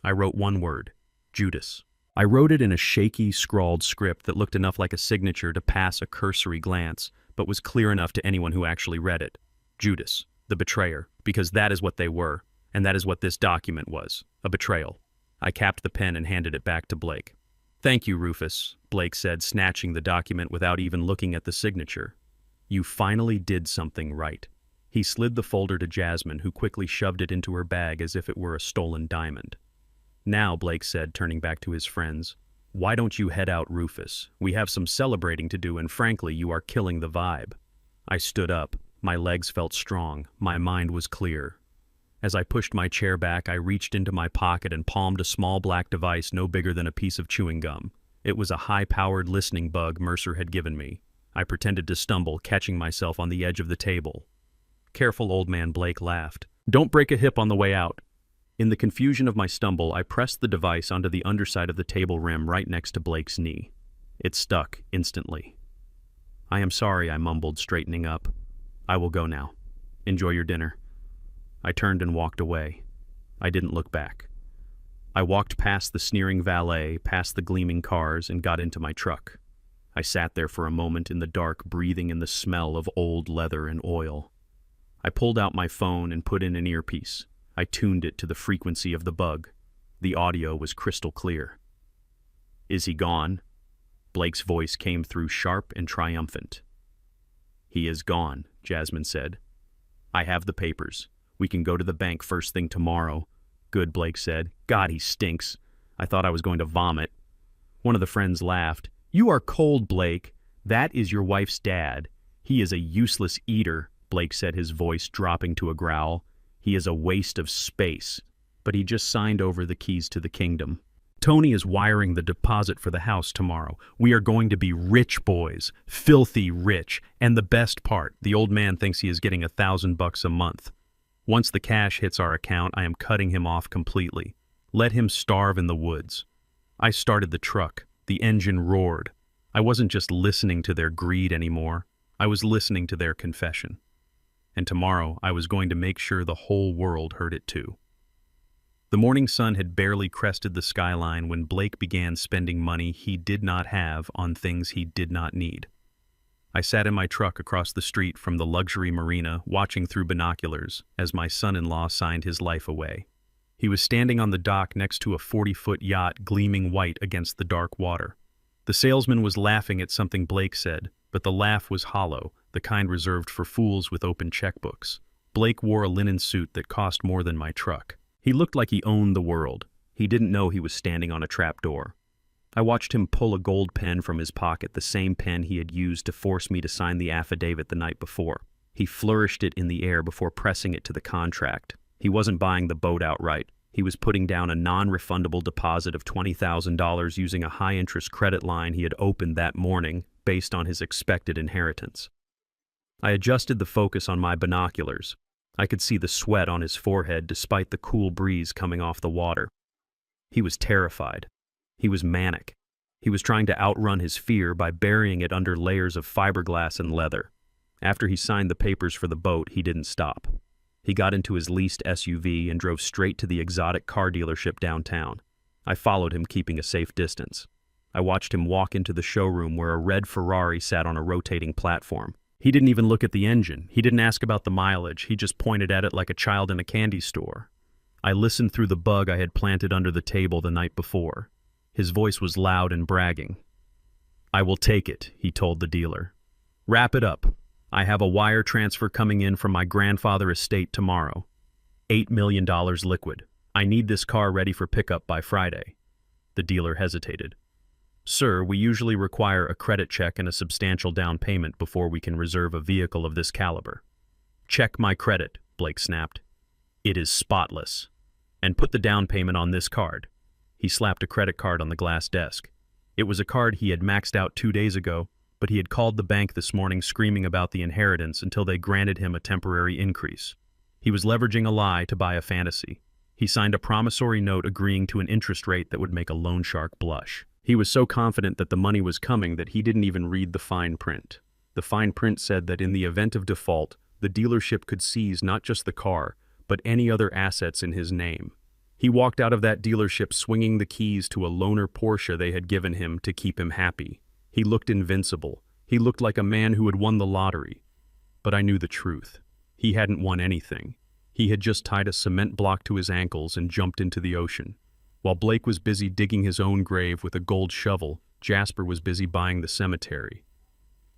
Speaker 1: I wrote one word: Judas. I wrote it in a shaky, scrawled script that looked enough like a signature to pass a cursory glance, but was clear enough to anyone who actually read it. Judas, the betrayer, because that is what they were, and that is what this document was, a betrayal. I capped the pen and handed it back to Blake. "Thank you, Rufus," Blake said, snatching the document without even looking at the signature. "You finally did something right." He slid the folder to Jasmine, who quickly shoved it into her bag as if it were a stolen diamond. "Now," Blake said, turning back to his friends, "why don't you head out, Rufus? We have some celebrating to do, and frankly, you are killing the vibe." I stood up. My legs felt strong. My mind was clear. As I pushed my chair back, I reached into my pocket and palmed a small black device no bigger than a piece of chewing gum. It was a high-powered listening bug Mercer had given me. I pretended to stumble, catching myself on the edge of the table. "Careful, old man," Blake laughed. "Don't break a hip on the way out." In the confusion of my stumble, I pressed the device onto the underside of the table rim right next to Blake's knee. It stuck instantly. "I am sorry," I mumbled, straightening up. "I will go now. Enjoy your dinner." I turned and walked away. I didn't look back. I walked past the sneering valet, past the gleaming cars, and got into my truck. I sat there for a moment in the dark, breathing in the smell of old leather and oil. I pulled out my phone and put in an earpiece. I tuned it to the frequency of the bug. The audio was crystal clear. "Is he gone?" Blake's voice came through sharp and triumphant. "He is gone," Jasmine said. "I have the papers. We can go to the bank first thing tomorrow." "Good," Blake said. "God, he stinks. I thought I was going to vomit." One of the friends laughed. "You are cold, Blake. That is your wife's dad. He is a useless eater," Blake said, his voice dropping to a growl. "He is a waste of space." But he just signed over the keys to the kingdom. "Tony is wiring the deposit for the house tomorrow. We are going to be rich boys, filthy rich, and the best part, the old man thinks he is getting $1,000 a month. Once the cash hits our account, I am cutting him off completely. Let him starve in the woods." I started the truck. The engine roared. I wasn't just listening to their greed anymore. I was listening to their confession. And tomorrow, I was going to make sure the whole world heard it too. The morning sun had barely crested the skyline when Blake began spending money he did not have on things he did not need. I sat in my truck across the street from the luxury marina, watching through binoculars as my son-in-law signed his life away. He was standing on the dock next to a 40-foot yacht gleaming white against the dark water. The salesman was laughing at something Blake said, but the laugh was hollow, the kind reserved for fools with open checkbooks. Blake wore a linen suit that cost more than my truck. He looked like he owned the world. He didn't know he was standing on a trapdoor. I watched him pull a gold pen from his pocket, the same pen he had used to force me to sign the affidavit the night before. He flourished it in the air before pressing it to the contract. He wasn't buying the boat outright. He was putting down a non-refundable deposit of $20,000 using a high-interest credit line he had opened that morning based on his expected inheritance. I adjusted the focus on my binoculars. I could see the sweat on his forehead despite the cool breeze coming off the water. He was terrified. He was manic. He was trying to outrun his fear by burying it under layers of fiberglass and leather. After he signed the papers for the boat, he didn't stop. He got into his leased SUV and drove straight to the exotic car dealership downtown. I followed him, keeping a safe distance. I watched him walk into the showroom where a red Ferrari sat on a rotating platform. He didn't even look at the engine. He didn't ask about the mileage. He just pointed at it like a child in a candy store. I listened through the bug I had planted under the table the night before. His voice was loud and bragging. "I will take it," he told the dealer. "Wrap it up. I have a wire transfer coming in from my grandfather estate tomorrow. $8 million liquid. I need this car ready for pickup by Friday." The dealer hesitated. "Sir, we usually require a credit check and a substantial down payment before we can reserve a vehicle of this caliber." "Check my credit," Blake snapped. "It is spotless. And put the down payment on this card." He slapped a credit card on the glass desk. It was a card he had maxed out 2 days ago, but he had called the bank this morning screaming about the inheritance until they granted him a temporary increase. He was leveraging a lie to buy a fantasy. He signed a promissory note agreeing to an interest rate that would make a loan shark blush. He was so confident that the money was coming that he didn't even read the fine print. The fine print said that in the event of default, the dealership could seize not just the car, but any other assets in his name. He walked out of that dealership swinging the keys to a loaner Porsche they had given him to keep him happy. He looked invincible. He looked like a man who had won the lottery. But I knew the truth. He hadn't won anything. He had just tied a cement block to his ankles and jumped into the ocean. While Blake was busy digging his own grave with a gold shovel, Jasper was busy buying the cemetery.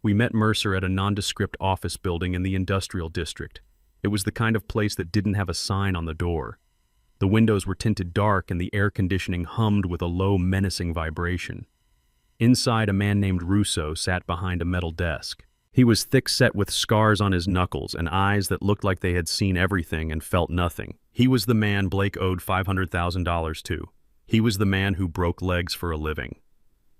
Speaker 1: We met Mercer at a nondescript office building in the industrial district. It was the kind of place that didn't have a sign on the door. The windows were tinted dark and the air conditioning hummed with a low, menacing vibration. Inside, a man named Russo sat behind a metal desk. He was thick-set with scars on his knuckles and eyes that looked like they had seen everything and felt nothing. He was the man Blake owed $500,000 to. He was the man who broke legs for a living.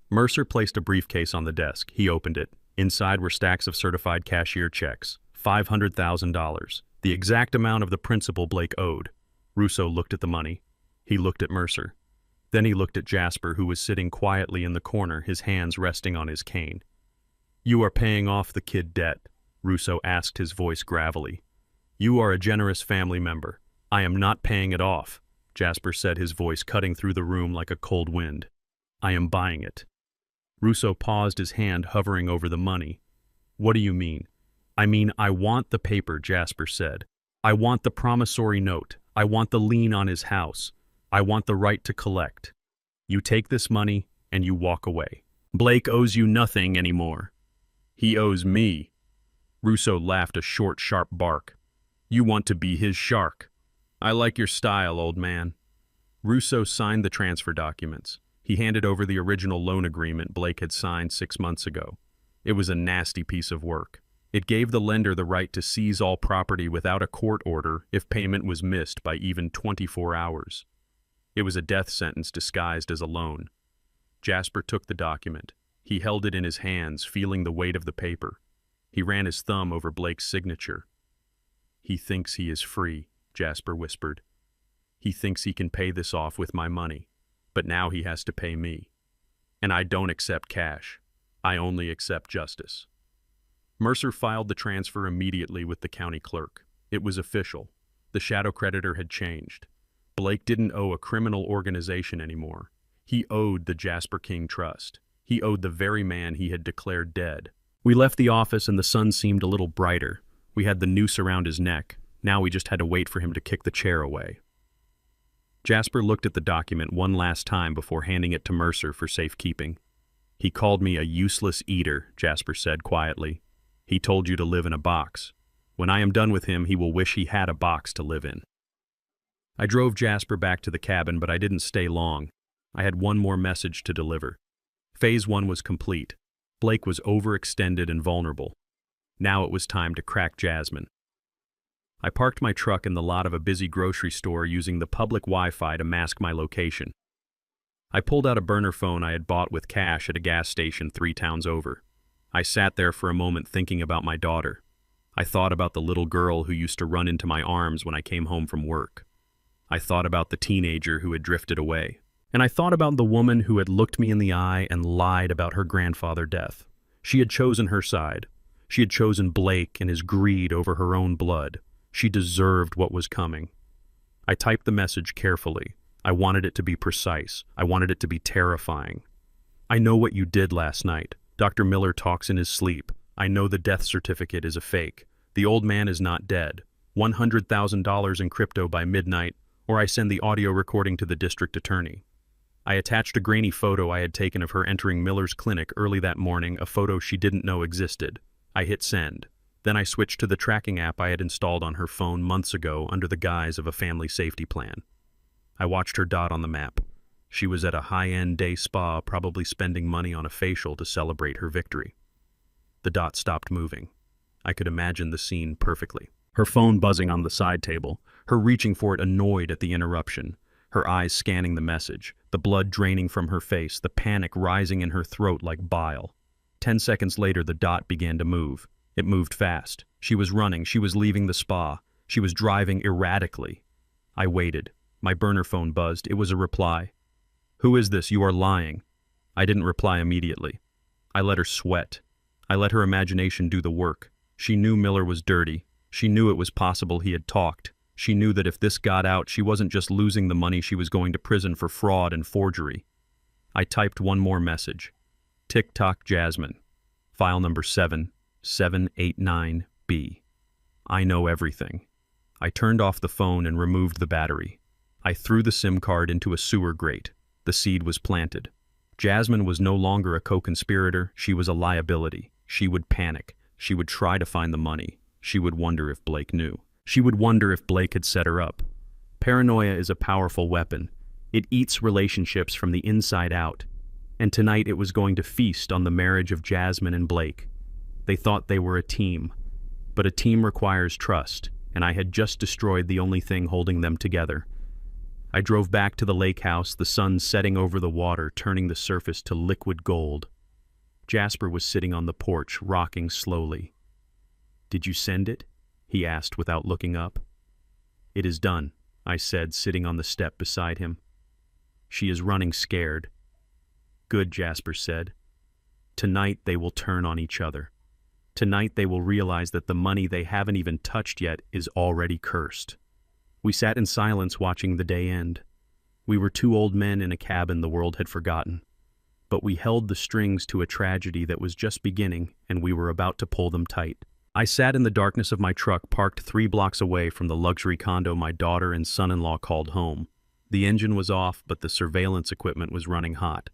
Speaker 1: Mercer placed a briefcase on the desk. He opened it. Inside were stacks of certified cashier checks. $500,000. The exact amount of the principal Blake owed. Russo looked at the money. He looked at Mercer. Then he looked at Jasper, who was sitting quietly in the corner, his hands resting on his cane. "You are paying off the kid debt," Russo asked, his voice gravelly. "You are a generous family member. I am not paying it off," Jasper said, his voice cutting through the room like a cold wind. "I am buying it." Russo paused, his hand hovering over the money. "What do you mean?" "I mean, I want the paper," Jasper said. "I want the promissory note. I want the lien on his house. I want the right to collect. You take this money and you walk away. Blake owes you nothing anymore. He owes me." Russo laughed a short, sharp bark. "You want to be his shark. I like your style, old man." Russo signed the transfer documents. He handed over the original loan agreement Blake had signed 6 months ago. It was a nasty piece of work. It gave the lender the right to seize all property without a court order if payment was missed by even 24 hours. It was a death sentence disguised as a loan. Jasper took the document. He held it in his hands, feeling the weight of the paper. He ran his thumb over Blake's signature. "He thinks he is free," Jasper whispered. "He thinks he can pay this off with my money, but now he has to pay me. And I don't accept cash. I only accept justice." Mercer filed the transfer immediately with the county clerk. It was official. The shadow creditor had changed. Blake didn't owe a criminal organization anymore. He owed the Jasper King Trust. He owed the very man he had declared dead. We left the office and the sun seemed a little brighter. We had the noose around his neck. Now we just had to wait for him to kick the chair away. Jasper looked at the document one last time before handing it to Mercer for safekeeping. "He called me a useless eater," Jasper said quietly. "He told you to live in a box. When I am done with him, he will wish he had a box to live in." I drove Jasper back to the cabin, but I didn't stay long. I had one more message to deliver. Phase 1 was complete. Blake was overextended and vulnerable. Now it was time to crack Jasmine. I parked my truck in the lot of a busy grocery store using the public Wi-Fi to mask my location. I pulled out a burner phone I had bought with cash at a gas station 3 towns over. I sat there for a moment thinking about my daughter. I thought about the little girl who used to run into my arms when I came home from work. I thought about the teenager who had drifted away. And I thought about the woman who had looked me in the eye and lied about her grandfather's death. She had chosen her side. She had chosen Blake and his greed over her own blood. She deserved what was coming. I typed the message carefully. I wanted it to be precise. I wanted it to be terrifying. "I know what you did last night. Dr. Miller talks in his sleep. I know the death certificate is a fake. The old man is not dead. $100,000 in crypto by midnight, or I send the audio recording to the district attorney." I attached a grainy photo I had taken of her entering Miller's clinic early that morning, a photo she didn't know existed. I hit send. Then I switched to the tracking app I had installed on her phone months ago under the guise of a family safety plan. I watched her dot on the map. She was at a high-end day spa, probably spending money on a facial to celebrate her victory. The dot stopped moving. I could imagine the scene perfectly. Her phone buzzing on the side table, her reaching for it annoyed at the interruption, her eyes scanning the message, the blood draining from her face, the panic rising in her throat like bile. 10 seconds later, the dot began to move. It moved fast. She was running. She was leaving the spa. She was driving erratically. I waited. My burner phone buzzed. It was a reply. "Who is this? You are lying." I didn't reply immediately. I let her sweat. I let her imagination do the work. She knew Miller was dirty. She knew it was possible he had talked. She knew that if this got out, she wasn't just losing the money, she was going to prison for fraud and forgery. I typed one more message. "TikTok Jasmine. File number 7789B. I know everything." I turned off the phone and removed the battery. I threw the SIM card into a sewer grate. The seed was planted. Jasmine was no longer a co-conspirator. She was a liability. She would panic. She would try to find the money. She would wonder if Blake knew. She would wonder if Blake had set her up. Paranoia is a powerful weapon. It eats relationships from the inside out. And tonight it was going to feast on the marriage of Jasmine and Blake. They thought they were a team. But a team requires trust, and I had just destroyed the only thing holding them together. I drove back to the lake house, the sun setting over the water, turning the surface to liquid gold. Jasper was sitting on the porch, rocking slowly. "Did you send it?" he asked without looking up. "It is done," I said, sitting on the step beside him. "She is running scared." "Good," Jasper said. "Tonight they will turn on each other. Tonight they will realize that the money they haven't even touched yet is already cursed." We sat in silence watching the day end. We were 2 old men in a cabin the world had forgotten. But we held the strings to a tragedy that was just beginning, and we were about to pull them tight. I sat in the darkness of my truck parked 3 blocks away from the luxury condo my daughter and son-in-law called home. The engine was off, but the surveillance equipment was running hot.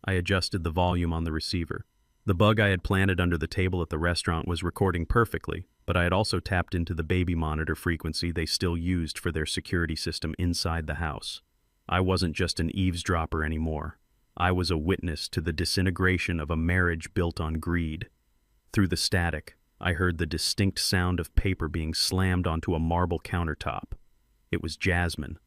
Speaker 1: I adjusted the volume on the receiver. The bug I had planted under the table at the restaurant was recording perfectly, but I had also tapped into the baby monitor frequency they still used for their security system inside the house. I wasn't just an eavesdropper anymore. I was a witness to the disintegration of a marriage built on greed. Through the static, I heard the distinct sound of paper being slammed onto a marble countertop. It was Jasmine.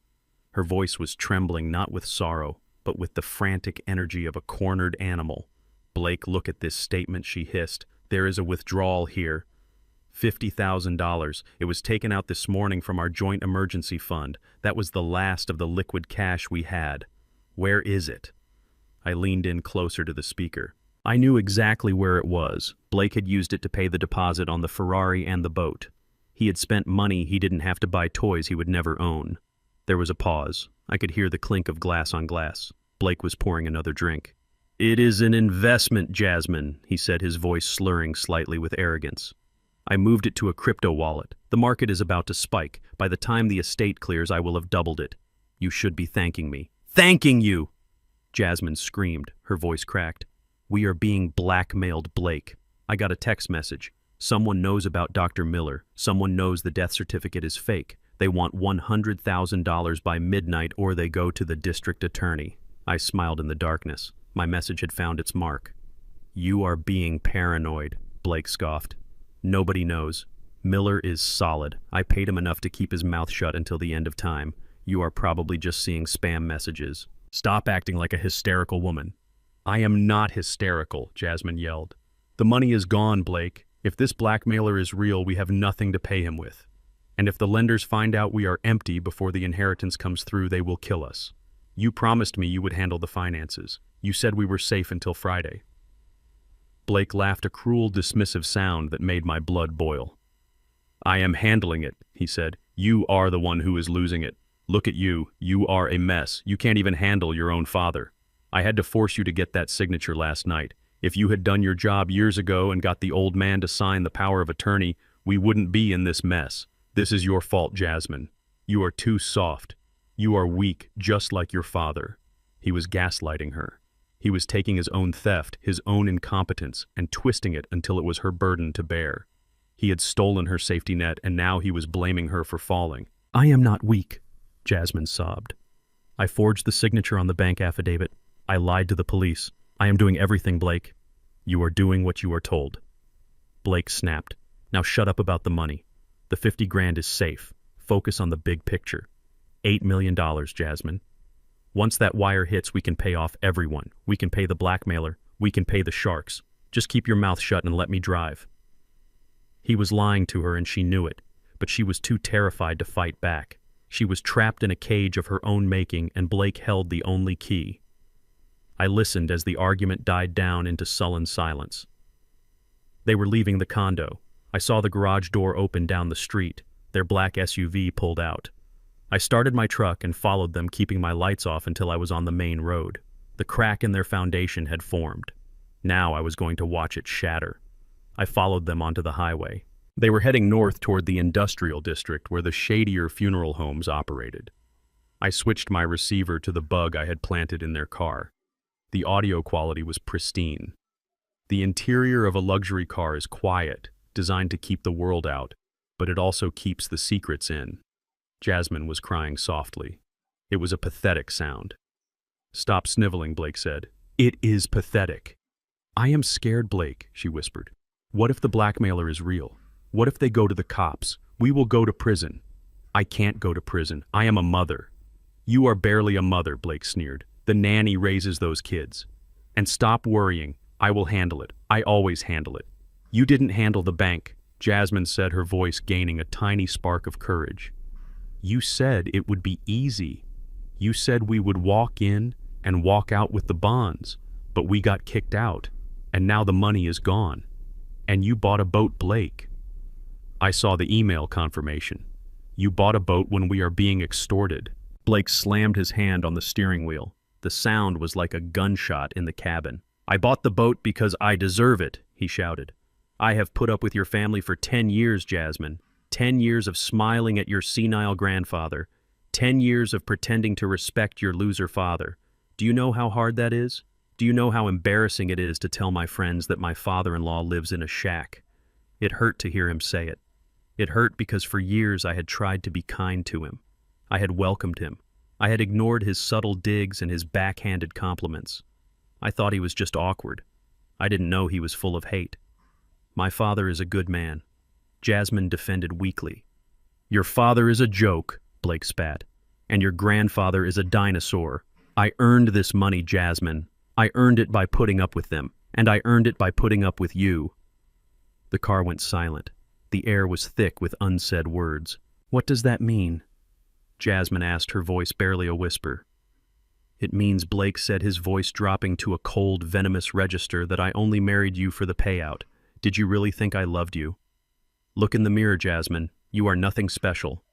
Speaker 1: Her voice was trembling not with sorrow, but with the frantic energy of a cornered animal. "Blake, look at this statement," she hissed. "There is a withdrawal here. $50,000. It was taken out this morning from our joint emergency fund. That was the last of the liquid cash we had. Where is it?" I leaned in closer to the speaker. I knew exactly where it was. Blake had used it to pay the deposit on the Ferrari and the boat. He had spent money he didn't have to buy toys he would never own. There was a pause. I could hear the clink of glass on glass. Blake was pouring another drink. "It is an investment, Jasmine," he said, his voice slurring slightly with arrogance. "I moved it to a crypto wallet. The market is about to spike. By the time the estate clears, I will have doubled it. You should be thanking me." "Thanking you!" Jasmine screamed, her voice cracked. "We are being blackmailed, Blake. I got a text message. Someone knows about Dr. Miller. Someone knows the death certificate is fake. They want $100,000 by midnight or they go to the district attorney." I smiled in the darkness. My message had found its mark. "You are being paranoid," Blake scoffed. "Nobody knows. Miller is solid. I paid him enough to keep his mouth shut until the end of time. You are probably just seeing spam messages. Stop acting like a hysterical woman." "I am not hysterical," Jasmine yelled. "The money is gone, Blake. If this blackmailer is real, we have nothing to pay him with. And if the lenders find out we are empty before the inheritance comes through, they will kill us. You promised me you would handle the finances. You said we were safe until Friday." Blake laughed, a cruel, dismissive sound that made my blood boil. "I am handling it," he said. "You are the one who is losing it. Look at you. You are a mess. You can't even handle your own father. I had to force you to get that signature last night. If you had done your job years ago and got the old man to sign the power of attorney, we wouldn't be in this mess. This is your fault, Jasmine. You are too soft. You are weak, just like your father." He was gaslighting her. He was taking his own theft, his own incompetence, and twisting it until it was her burden to bear. He had stolen her safety net, and now he was blaming her for falling. "I am not weak," Jasmine sobbed. "I forged the signature on the bank affidavit. I lied to the police. I am doing everything, Blake." "You are doing what you are told." Blake snapped. "Now shut up about the money. The 50 grand is safe. Focus on the big picture. $8 million, Jasmine. Once that wire hits, we can pay off everyone. We can pay the blackmailer. We can pay the sharks. Just keep your mouth shut and let me drive." He was lying to her and she knew it, but she was too terrified to fight back. She was trapped in a cage of her own making, and Blake held the only key. I listened as the argument died down into sullen silence. They were leaving the condo. I saw the garage door open down the street. Their black SUV pulled out. I started my truck and followed them, keeping my lights off until I was on the main road. The crack in their foundation had formed. Now I was going to watch it shatter. I followed them onto the highway. They were heading north toward the industrial district where the shadier funeral homes operated. I switched my receiver to the bug I had planted in their car. The audio quality was pristine. The interior of a luxury car is quiet, designed to keep the world out, but it also keeps the secrets in. Jasmine was crying softly. It was a pathetic sound. "Stop sniveling," Blake said. "It is pathetic." "I am scared, Blake," she whispered. "What if the blackmailer is real? What if they go to the cops? We will go to prison." "I can't go to prison. I am a mother." "You are barely a mother," Blake sneered. "The nanny raises those kids. And stop worrying. I will handle it. I always handle it." "You didn't handle the bank," Jasmine said, her voice gaining a tiny spark of courage. "You said it would be easy. You said we would walk in and walk out with the bonds, but we got kicked out, and now the money is gone. And you bought a boat, Blake." "I saw the email confirmation. You bought a boat when we are being extorted." Blake slammed his hand on the steering wheel. The sound was like a gunshot in the cabin. "I bought the boat because I deserve it," he shouted. "I have put up with your family for 10 years, Jasmine. 10 years of smiling at your senile grandfather. 10 years of pretending to respect your loser father. Do you know how hard that is? Do you know how embarrassing it is to tell my friends that my father-in-law lives in a shack?" It hurt to hear him say it. It hurt because for years I had tried to be kind to him. I had welcomed him. I had ignored his subtle digs and his backhanded compliments. I thought he was just awkward. I didn't know he was full of hate. My father is a good man. Jasmine defended weakly. Your father is a joke, Blake spat. And your grandfather is a dinosaur. I earned this money, Jasmine. I earned it by putting up with them. And I earned it by putting up with you. The car went silent. The air was thick with unsaid words. What does that mean? Jasmine asked, her voice barely a whisper. It means, Blake said, his voice dropping to a cold, venomous register, that I only married you for the payout. Did you really think I loved you? Look in the mirror, Jasmine. You are nothing special.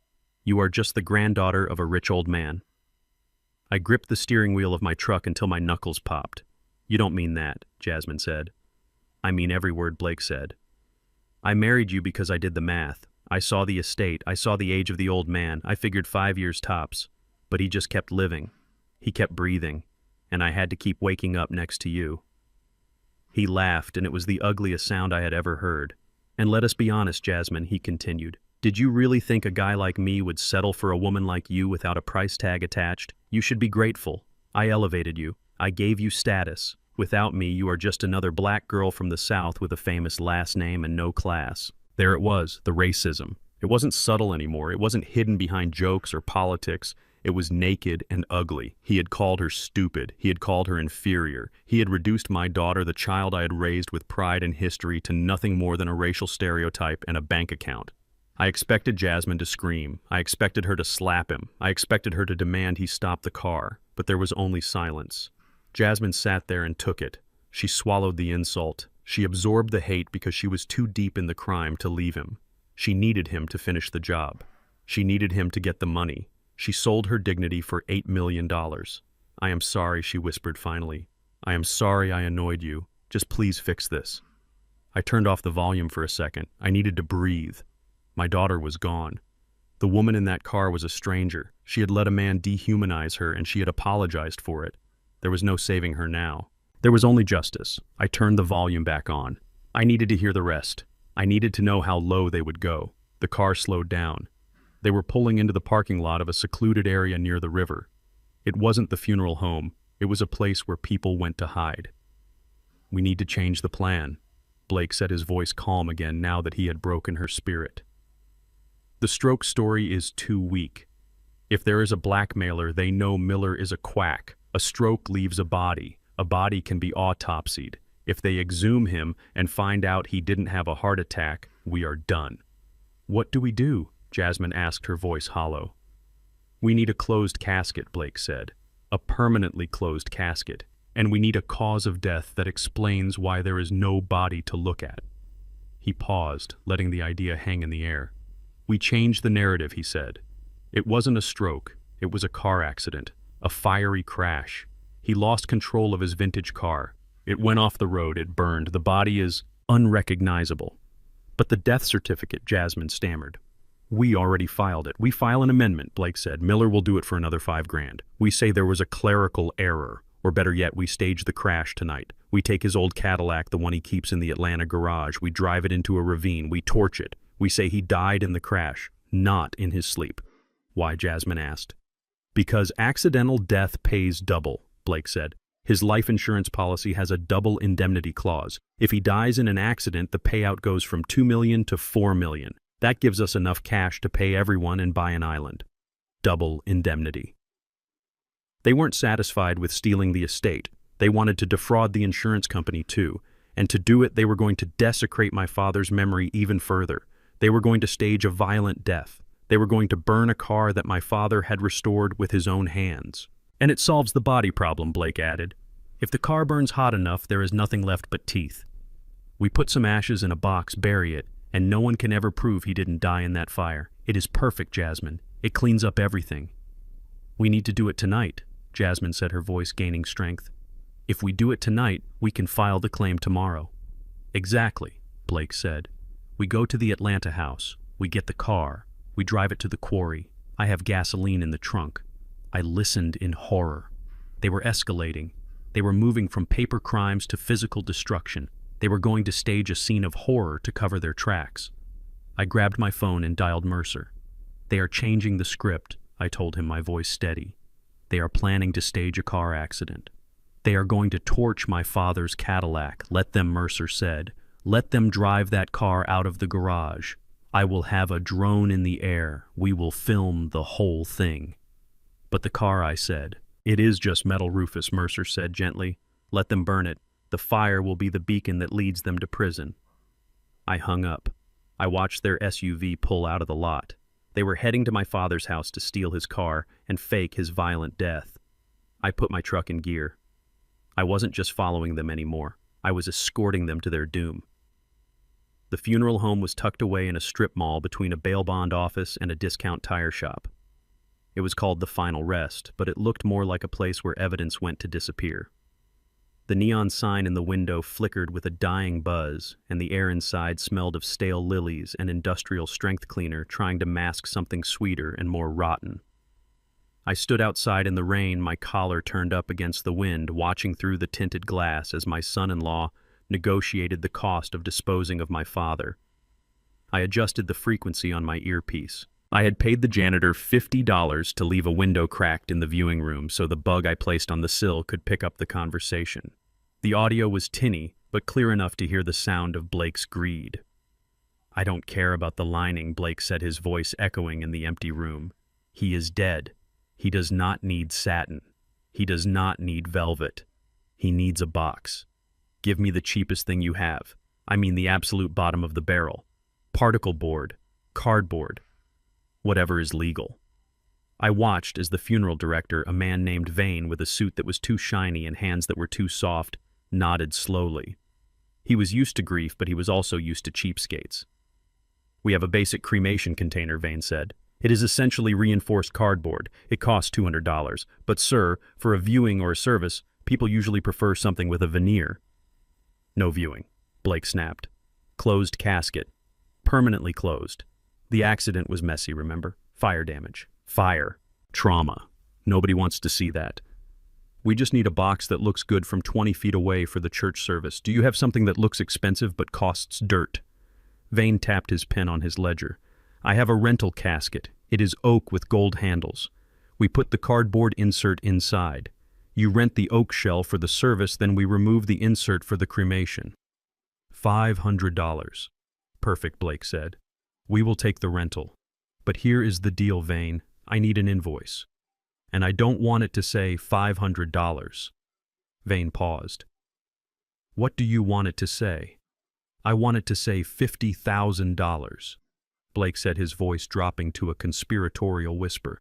Speaker 1: You are just the granddaughter of a rich old man. I gripped the steering wheel of my truck until my knuckles popped. You don't mean that, Jasmine said. I mean every word, Blake said. I married you because I did the math. I saw the estate. I saw the age of the old man. I figured 5 years tops. But he just kept living. He kept breathing. And I had to keep waking up next to you. He laughed, and it was the ugliest sound I had ever heard. And let us be honest, Jasmine, he continued. Did you really think a guy like me would settle for a woman like you without a price tag attached? You should be grateful. I elevated you. I gave you status. Without me, you are just another black girl from the South with a famous last name and no class. There it was, the racism. It wasn't subtle anymore. It wasn't hidden behind jokes or politics. It was naked and ugly. He had called her stupid. He had called her inferior. He had reduced my daughter, the child I had raised with pride and history, to nothing more than a racial stereotype and a bank account. I expected Jasmine to scream. I expected her to slap him. I expected her to demand he stop the car. But there was only silence. Jasmine sat there and took it. She swallowed the insult. She absorbed the hate because she was too deep in the crime to leave him. She needed him to finish the job. She needed him to get the money. She sold her dignity for $8 million. I am sorry, she whispered finally. I am sorry I annoyed you. Just please fix this. I turned off the volume for a second. I needed to breathe. My daughter was gone. The woman in that car was a stranger. She had let a man dehumanize her, and she had apologized for it. There was no saving her now. There was only justice. I turned the volume back on. I needed to hear the rest. I needed to know how low they would go. The car slowed down. They were pulling into the parking lot of a secluded area near the river. It wasn't the funeral home. It was a place where people went to hide. We need to change the plan. Blake said, his voice calm again now that he had broken her spirit. The stroke story is too weak. If there is a blackmailer, they know Miller is a quack. A stroke leaves a body. A body can be autopsied. If they exhume him and find out he didn't have a heart attack, we are done. What do we do? Jasmine asked, her voice hollow. We need a closed casket, Blake said. A permanently closed casket. And we need a cause of death that explains why there is no body to look at. He paused, letting the idea hang in the air. We changed the narrative, he said. It wasn't a stroke. It was a car accident. A fiery crash. He lost control of his vintage car. It went off the road. It burned. The body is unrecognizable. But the death certificate, Jasmine stammered. We already filed it. We file an amendment, Blake said. Miller will do it for another $5,000. We say there was a clerical error. Or better yet, we stage the crash tonight. We take his old Cadillac, the one he keeps in the Atlanta garage. We drive it into a ravine. We torch it. We say he died in the crash, not in his sleep. Why? Jasmine asked. Because accidental death pays double, Blake said. His life insurance policy has a double indemnity clause. If he dies in an accident, the payout goes from $2 million to $4 million. That gives us enough cash to pay everyone and buy an island. Double indemnity. They weren't satisfied with stealing the estate. They wanted to defraud the insurance company too. And to do it, they were going to desecrate my father's memory even further. They were going to stage a violent death. They were going to burn a car that my father had restored with his own hands. And it solves the body problem, Blake added. If the car burns hot enough, there is nothing left but teeth. We put some ashes in a box, bury it, and no one can ever prove he didn't die in that fire. It is perfect, Jasmine. It cleans up everything. We need to do it tonight, Jasmine said, her voice gaining strength. If we do it tonight, we can file the claim tomorrow. Exactly, Blake said. We go to the Atlanta house. We get the car. We drive it to the quarry. I have gasoline in the trunk. I listened in horror. They were escalating. They were moving from paper crimes to physical destruction. They were going to stage a scene of horror to cover their tracks. I grabbed my phone and dialed Mercer. They are changing the script, I told him, my voice steady. They are planning to stage a car accident. They are going to torch my father's Cadillac. Let them, Mercer said. Let them drive that car out of the garage. I will have a drone in the air. We will film the whole thing. But the car, I said. It is just metal, Rufus, Mercer said gently. Let them burn it. The fire will be the beacon that leads them to prison. I hung up. I watched their SUV pull out of the lot. They were heading to my father's house to steal his car and fake his violent death. I put my truck in gear. I wasn't just following them anymore. I was escorting them to their doom. The funeral home was tucked away in a strip mall between a bail bond office and a discount tire shop. It was called The Final Rest, but it looked more like a place where evidence went to disappear. The neon sign in the window flickered with a dying buzz, and the air inside smelled of stale lilies and industrial strength cleaner trying to mask something sweeter and more rotten. I stood outside in the rain, my collar turned up against the wind, watching through the tinted glass as my son-in-law negotiated the cost of disposing of my father. I adjusted the frequency on my earpiece. I had paid the janitor $50 to leave a window cracked in the viewing room so the bug I placed on the sill could pick up the conversation. The audio was tinny, but clear enough to hear the sound of Blake's greed. I don't care about the lining, Blake said, his voice echoing in the empty room. He is dead. He does not need satin. He does not need velvet. He needs a box. Give me the cheapest thing you have. I mean the absolute bottom of the barrel. Particle board, cardboard, whatever is legal. I watched as the funeral director, a man named Vane with a suit that was too shiny and hands that were too soft, nodded slowly. He was used to grief, but he was also used to cheapskates. We have a basic cremation container, Vane said. It is essentially reinforced cardboard. It costs $200. But sir, for a viewing or a service, people usually prefer something with a veneer. No viewing, Blake snapped. Closed casket. Permanently closed. The accident was messy, remember? Fire damage. Fire. Trauma. Nobody wants to see that. We just need a box that looks good from 20 feet away for the church service. Do you have something that looks expensive but costs dirt? Vane tapped his pen on his ledger. I have a rental casket. It is oak with gold handles. We put the cardboard insert inside. You rent the oak shell for the service, then we remove the insert for the cremation. $500. Perfect, Blake said. We will take the rental. But here is the deal, Vane. I need an invoice. And I don't want it to say $500. Vane paused. What do you want it to say? I want it to say $50,000. Blake said, his voice dropping to a conspiratorial whisper.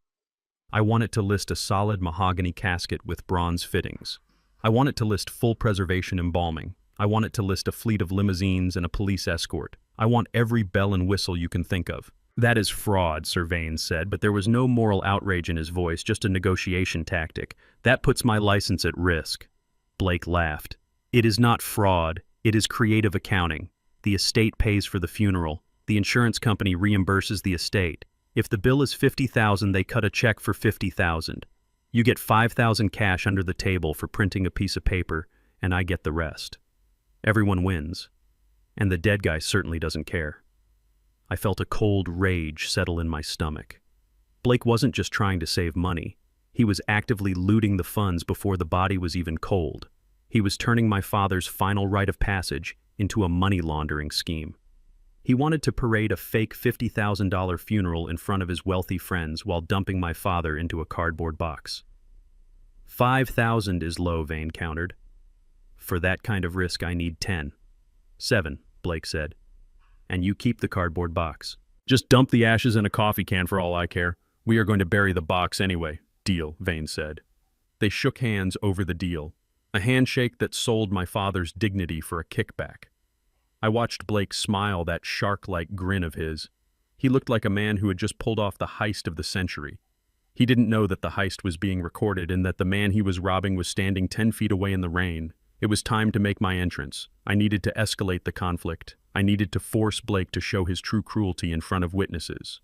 Speaker 1: I want it to list a solid mahogany casket with bronze fittings. I want it to list full preservation embalming. I want it to list a fleet of limousines and a police escort. I want every bell and whistle you can think of. That is fraud, Sir Vane said, but there was no moral outrage in his voice, just a negotiation tactic. That puts my license at risk. Blake laughed. It is not fraud. It is creative accounting. The estate pays for the funeral. The insurance company reimburses the estate. If the bill is $50,000, they cut a check for $50,000. You get $5,000 cash under the table for printing a piece of paper, and I get the rest. Everyone wins. And the dead guy certainly doesn't care. I felt a cold rage settle in my stomach. Blake wasn't just trying to save money. He was actively looting the funds before the body was even cold. He was turning my father's final rite of passage into a money laundering scheme. He wanted to parade a fake $50,000 funeral in front of his wealthy friends while dumping my father into a cardboard box. $5,000 is low, Vane countered. For that kind of risk, I need 10. 7, Blake said. And you keep the cardboard box. Just dump the ashes in a coffee can for all I care. We are going to bury the box anyway. Deal, Vane said. They shook hands over the deal, a handshake that sold my father's dignity for a kickback. I watched Blake smile, that shark-like grin of his. He looked like a man who had just pulled off the heist of the century. He didn't know that the heist was being recorded and that the man he was robbing was standing 10 feet away in the rain. It was time to make my entrance. I needed to escalate the conflict. I needed to force Blake to show his true cruelty in front of witnesses.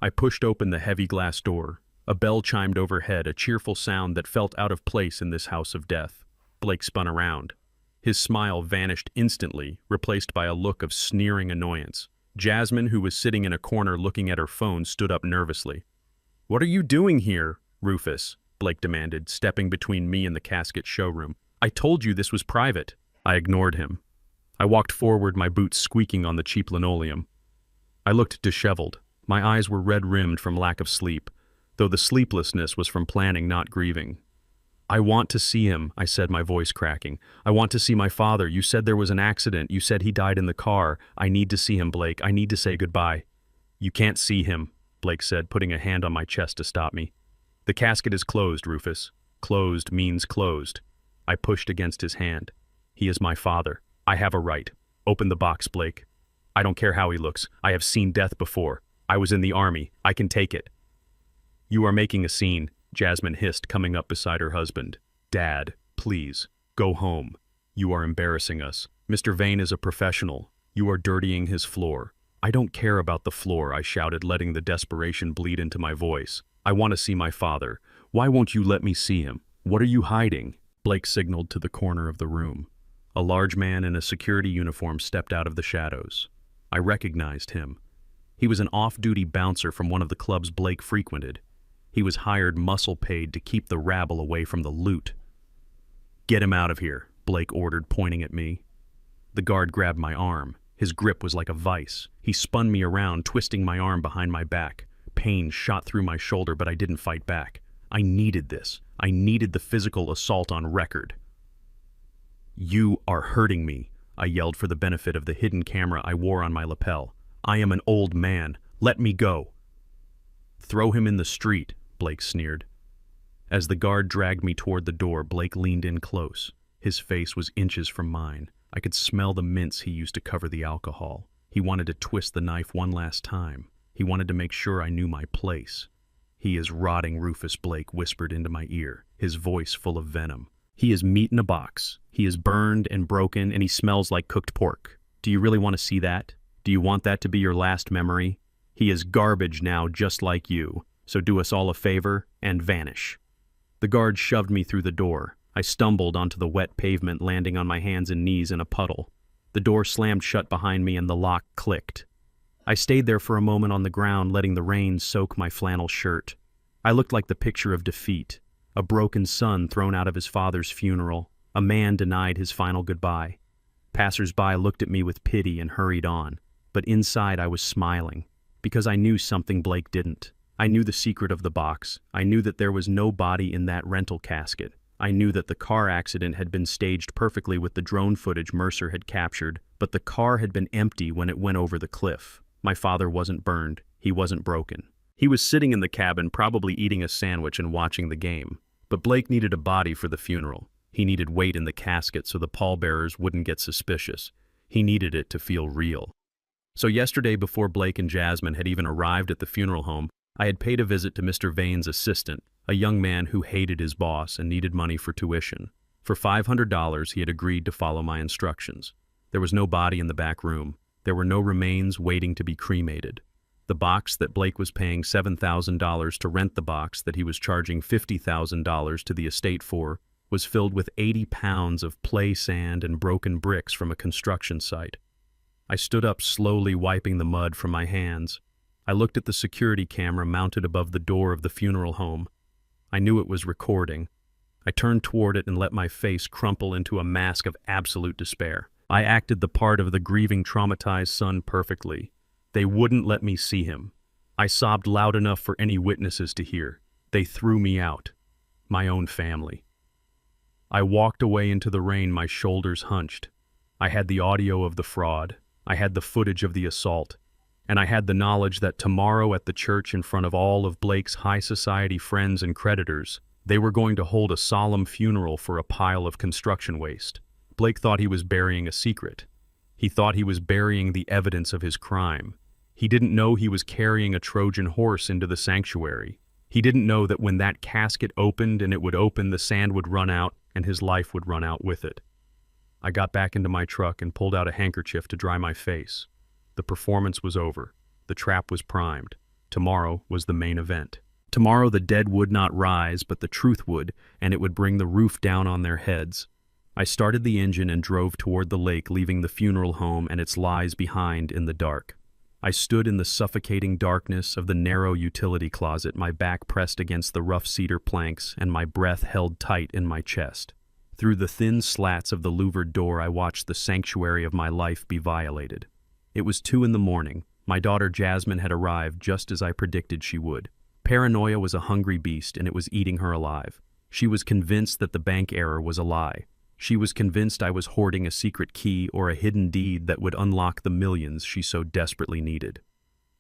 Speaker 1: I pushed open the heavy glass door. A bell chimed overhead, a cheerful sound that felt out of place in this house of death. Blake spun around. His smile vanished instantly, replaced by a look of sneering annoyance. Jasmine, who was sitting in a corner looking at her phone, stood up nervously. "What are you doing here, Rufus?" Blake demanded, stepping between me and the casket showroom. I told you this was private. I ignored him. I walked forward, my boots squeaking on the cheap linoleum. I looked disheveled. My eyes were red-rimmed from lack of sleep, though the sleeplessness was from planning, not grieving. I want to see him, I said, my voice cracking. I want to see my father. You said there was an accident. You said he died in the car. I need to see him, Blake. I need to say goodbye. You can't see him, Blake said, putting a hand on my chest to stop me. The casket is closed, Rufus. Closed means closed. I pushed against his hand. He is my father. I have a right. Open the box, Blake. I don't care how he looks. I have seen death before. I was in the army. I can take it. You are making a scene, Jasmine hissed, coming up beside her husband. Dad, please, go home. You are embarrassing us. Mr. Vane is a professional. You are dirtying his floor. I don't care about the floor, I shouted, letting the desperation bleed into my voice. I want to see my father. Why won't you let me see him? What are you hiding? Blake signaled to the corner of the room. A large man in a security uniform stepped out of the shadows. I recognized him. He was an off-duty bouncer from one of the clubs Blake frequented. He was hired muscle-paid to keep the rabble away from the loot. Get him out of here, Blake ordered, pointing at me. The guard grabbed my arm. His grip was like a vice. He spun me around, twisting my arm behind my back. Pain shot through my shoulder, but I didn't fight back. I needed this. I needed the physical assault on record. You are hurting me, I yelled for the benefit of the hidden camera I wore on my lapel. I am an old man. Let me go. Throw him in the street, Blake sneered. As the guard dragged me toward the door, Blake leaned in close. His face was inches from mine. I could smell the mints he used to cover the alcohol. He wanted to twist the knife one last time. He wanted to make sure I knew my place. He is rotting, Rufus, Blake whispered into my ear, his voice full of venom. He is meat in a box. He is burned and broken, and he smells like cooked pork. Do you really want to see that? Do you want that to be your last memory? He is garbage now, just like you. So do us all a favor and vanish. The guard shoved me through the door. I stumbled onto the wet pavement, landing on my hands and knees in a puddle. The door slammed shut behind me and the lock clicked. I stayed there for a moment on the ground, letting the rain soak my flannel shirt. I looked like the picture of defeat. A broken son thrown out of his father's funeral. A man denied his final goodbye. Passers-by looked at me with pity and hurried on. But inside I was smiling, because I knew something Blake didn't. I knew the secret of the box. I knew that there was no body in that rental casket. I knew that the car accident had been staged perfectly with the drone footage Mercer had captured, but the car had been empty when it went over the cliff. My father wasn't burned. He wasn't broken. He was sitting in the cabin, probably eating a sandwich and watching the game. But Blake needed a body for the funeral. He needed weight in the casket so the pallbearers wouldn't get suspicious. He needed it to feel real. So yesterday, before Blake and Jasmine had even arrived at the funeral home, I had paid a visit to Mr. Vane's assistant, a young man who hated his boss and needed money for tuition. For $500, he had agreed to follow my instructions. There was no body in the back room. There were no remains waiting to be cremated. The box that Blake was paying $7,000 to rent, the box that he was charging $50,000 to the estate for, was filled with 80 pounds of play sand and broken bricks from a construction site. I stood up, slowly wiping the mud from my hands. I looked at the security camera mounted above the door of the funeral home. I knew it was recording. I turned toward it and let my face crumple into a mask of absolute despair. I acted the part of the grieving, traumatized son perfectly. They wouldn't let me see him. I sobbed loud enough for any witnesses to hear. They threw me out. My own family. I walked away into the rain, my shoulders hunched. I had the audio of the fraud. I had the footage of the assault. And I had the knowledge that tomorrow at the church, in front of all of Blake's high society friends and creditors, they were going to hold a solemn funeral for a pile of construction waste. Blake thought he was burying a secret. He thought he was burying the evidence of his crime. He didn't know he was carrying a Trojan horse into the sanctuary. He didn't know that when that casket opened and it would open, the sand would run out and his life would run out with it. I got back into my truck and pulled out a handkerchief to dry my face. The performance was over. The trap was primed. Tomorrow was the main event. Tomorrow the dead would not rise, but the truth would, and it would bring the roof down on their heads. I started the engine and drove toward the lake, leaving the funeral home and its lies behind in the dark. I stood in the suffocating darkness of the narrow utility closet, my back pressed against the rough cedar planks and my breath held tight in my chest. Through the thin slats of the louvered door, I watched the sanctuary of my life be violated. It was 2 in the morning. My daughter Jasmine had arrived just as I predicted she would. Paranoia was a hungry beast, and it was eating her alive. She was convinced that the bank error was a lie. She was convinced I was hoarding a secret key or a hidden deed that would unlock the millions she so desperately needed.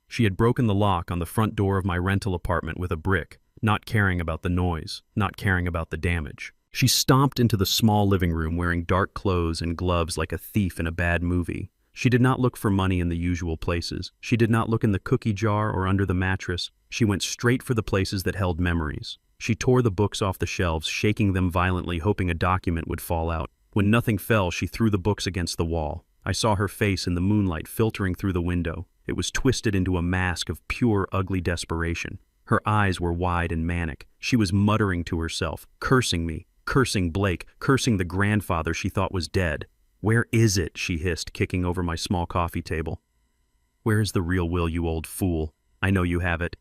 Speaker 1: She had broken the lock on the front door of my rental apartment with a brick, not caring about the noise, not caring about the damage. She stomped into the small living room wearing dark clothes and gloves like a thief in a bad movie. She did not look for money in the usual places. She did not look in the cookie jar or under the mattress. She went straight for the places that held memories. She tore the books off the shelves, shaking them violently, hoping a document would fall out. When nothing fell, she threw the books against the wall. I saw her face in the moonlight filtering through the window. It was twisted into a mask of pure, ugly desperation. Her eyes were wide and manic. She was muttering to herself, cursing me, cursing Blake, cursing the grandfather she thought was dead. "Where is it?" she hissed, kicking over my small coffee table. "Where is the real will, you old fool? I know you have it.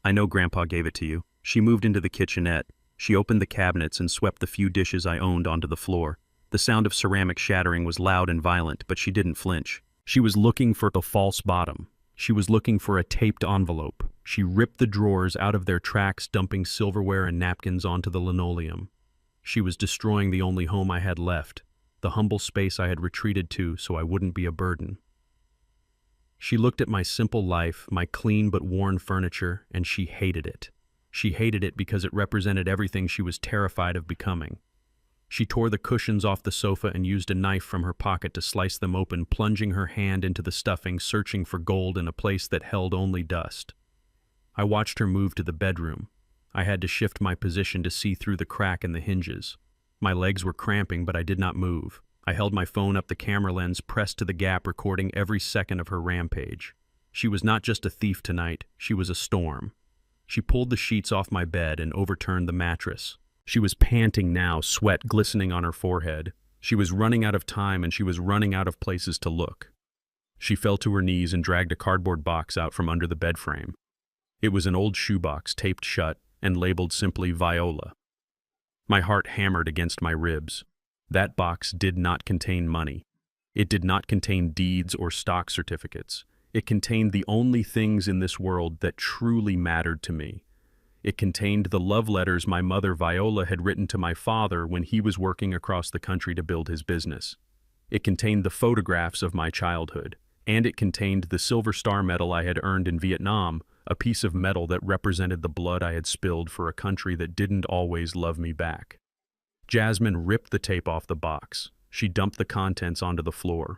Speaker 1: I know Grandpa gave it to you." She moved into the kitchenette. She opened the cabinets and swept the few dishes I owned onto the floor. The sound of ceramic shattering was loud and violent, but she didn't flinch. She was looking for the false bottom. She was looking for a taped envelope. She ripped the drawers out of their tracks, dumping silverware and napkins onto the linoleum. She was destroying the only home I had left, the humble space I had retreated to so I wouldn't be a burden. She looked at my simple life, my clean but worn furniture, and she hated it. She hated it because it represented everything she was terrified of becoming. She tore the cushions off the sofa and used a knife from her pocket to slice them open, plunging her hand into the stuffing, searching for gold in a place that held only dust. I watched her move to the bedroom. I had to shift my position to see through the crack in the hinges. My legs were cramping, but I did not move. I held my phone up the camera lens, pressed to the gap, recording every second of her rampage. She was not just a thief tonight, she was a storm. She pulled the sheets off my bed and overturned the mattress. She was panting now, sweat glistening on her forehead. She was running out of time, and she was running out of places to look. She fell to her knees and dragged a cardboard box out from under the bed frame. It was an old shoebox taped shut and labeled simply Viola. My heart hammered against my ribs. That box did not contain money. It did not contain deeds or stock certificates. It contained the only things in this world that truly mattered to me. It contained the love letters my mother Viola had written to my father when he was working across the country to build his business. It contained the photographs of my childhood, and it contained the Silver Star medal I had earned in Vietnam, a piece of metal that represented the blood I had spilled for a country that didn't always love me back. Jasmine ripped the tape off the box. She dumped the contents onto the floor.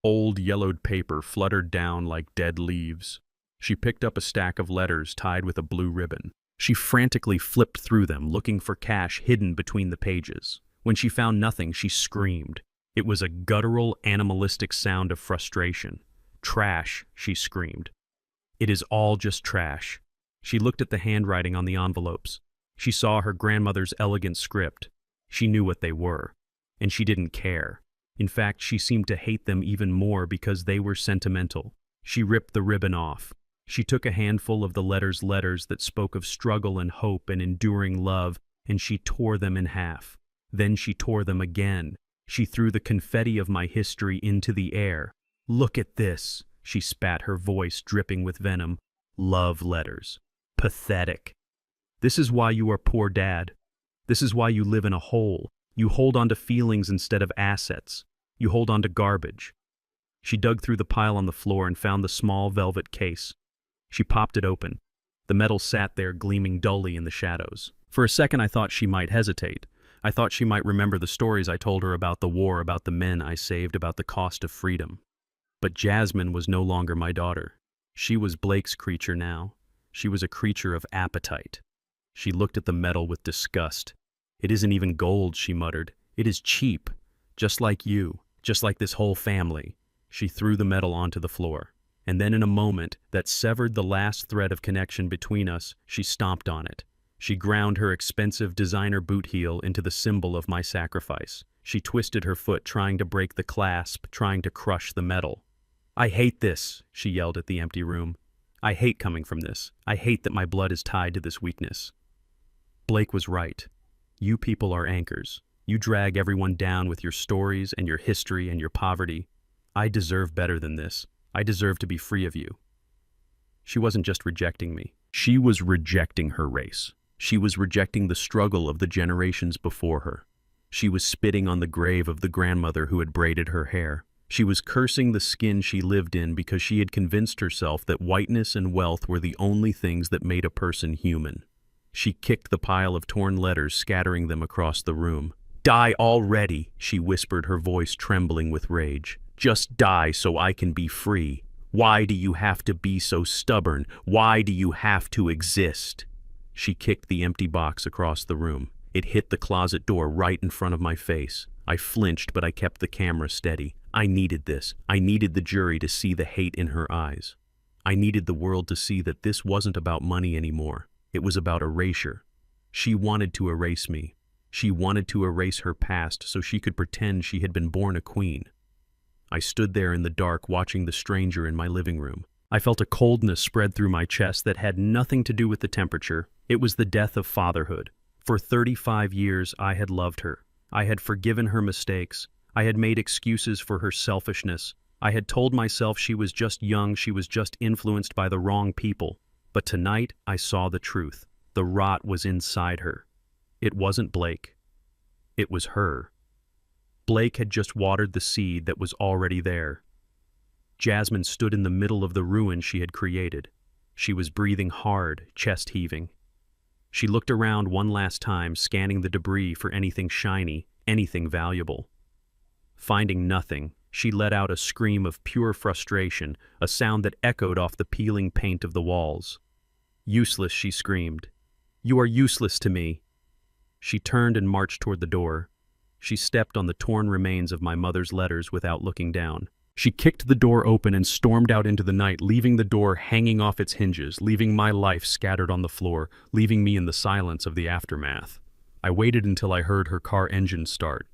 Speaker 1: Old yellowed paper fluttered down like dead leaves. She picked up a stack of letters tied with a blue ribbon. She frantically flipped through them, looking for cash hidden between the pages. When she found nothing, she screamed. It was a guttural, animalistic sound of frustration. "Trash," she screamed. "It is all just trash." She looked at the handwriting on the envelopes. She saw her grandmother's elegant script. She knew what they were, and she didn't care. In fact, she seemed to hate them even more because they were sentimental. She ripped the ribbon off. She took a handful of the letters that spoke of struggle and hope and enduring love, and she tore them in half. Then she tore them again. She threw the confetti of my history into the air. "Look at this," she spat, her voice dripping with venom. "Love letters. Pathetic. This is why you are poor, Dad. This is why you live in a hole. You hold on to feelings instead of assets. You hold on to garbage." She dug through the pile on the floor and found the small velvet case. She popped it open. The metal sat there gleaming dully in the shadows. For a second I thought she might hesitate. I thought she might remember the stories I told her about the war, about the men I saved, about the cost of freedom. But Jasmine was no longer my daughter. She was Blake's creature now. She was a creature of appetite. She looked at the metal with disgust. "It isn't even gold," she muttered. "It is cheap. Just like you. Just like this whole family." She threw the metal onto the floor. And then in a moment that severed the last thread of connection between us, she stomped on it. She ground her expensive designer boot heel into the symbol of my sacrifice. She twisted her foot, trying to break the clasp, trying to crush the metal. "I hate this," she yelled at the empty room. "I hate coming from this. I hate that my blood is tied to this weakness." Blake was right. You people are anchors. You drag everyone down with your stories and your history and your poverty. I deserve better than this. I deserve to be free of you." She wasn't just rejecting me. She was rejecting her race. She was rejecting the struggle of the generations before her. She was spitting on the grave of the grandmother who had braided her hair. She was cursing the skin she lived in because she had convinced herself that whiteness and wealth were the only things that made a person human. She kicked the pile of torn letters, scattering them across the room. "Die already," she whispered, her voice trembling with rage. "Just die so I can be free. Why do you have to be so stubborn? Why do you have to exist?" She kicked the empty box across the room. It hit the closet door right in front of my face. I flinched, but I kept the camera steady. I needed this. I needed the jury to see the hate in her eyes. I needed the world to see that this wasn't about money anymore. It was about erasure. She wanted to erase me. She wanted to erase her past so she could pretend she had been born a queen. I stood there in the dark watching the stranger in my living room. I felt a coldness spread through my chest that had nothing to do with the temperature. It was the death of fatherhood. For 35 years, I had loved her. I had forgiven her mistakes. I had made excuses for her selfishness. I had told myself she was just young, she was just influenced by the wrong people. But tonight, I saw the truth. The rot was inside her. It wasn't Blake. It was her. Blake had just watered the seed that was already there. Jasmine stood in the middle of the ruin she had created. She was breathing hard, chest heaving. She looked around one last time, scanning the debris for anything shiny, anything valuable. Finding nothing, she let out a scream of pure frustration, a sound that echoed off the peeling paint of the walls. "Useless," she screamed. "You are useless to me." She turned and marched toward the door. She stepped on the torn remains of my mother's letters without looking down. She kicked the door open and stormed out into the night, leaving the door hanging off its hinges, leaving my life scattered on the floor, leaving me in the silence of the aftermath. I waited until I heard her car engine start.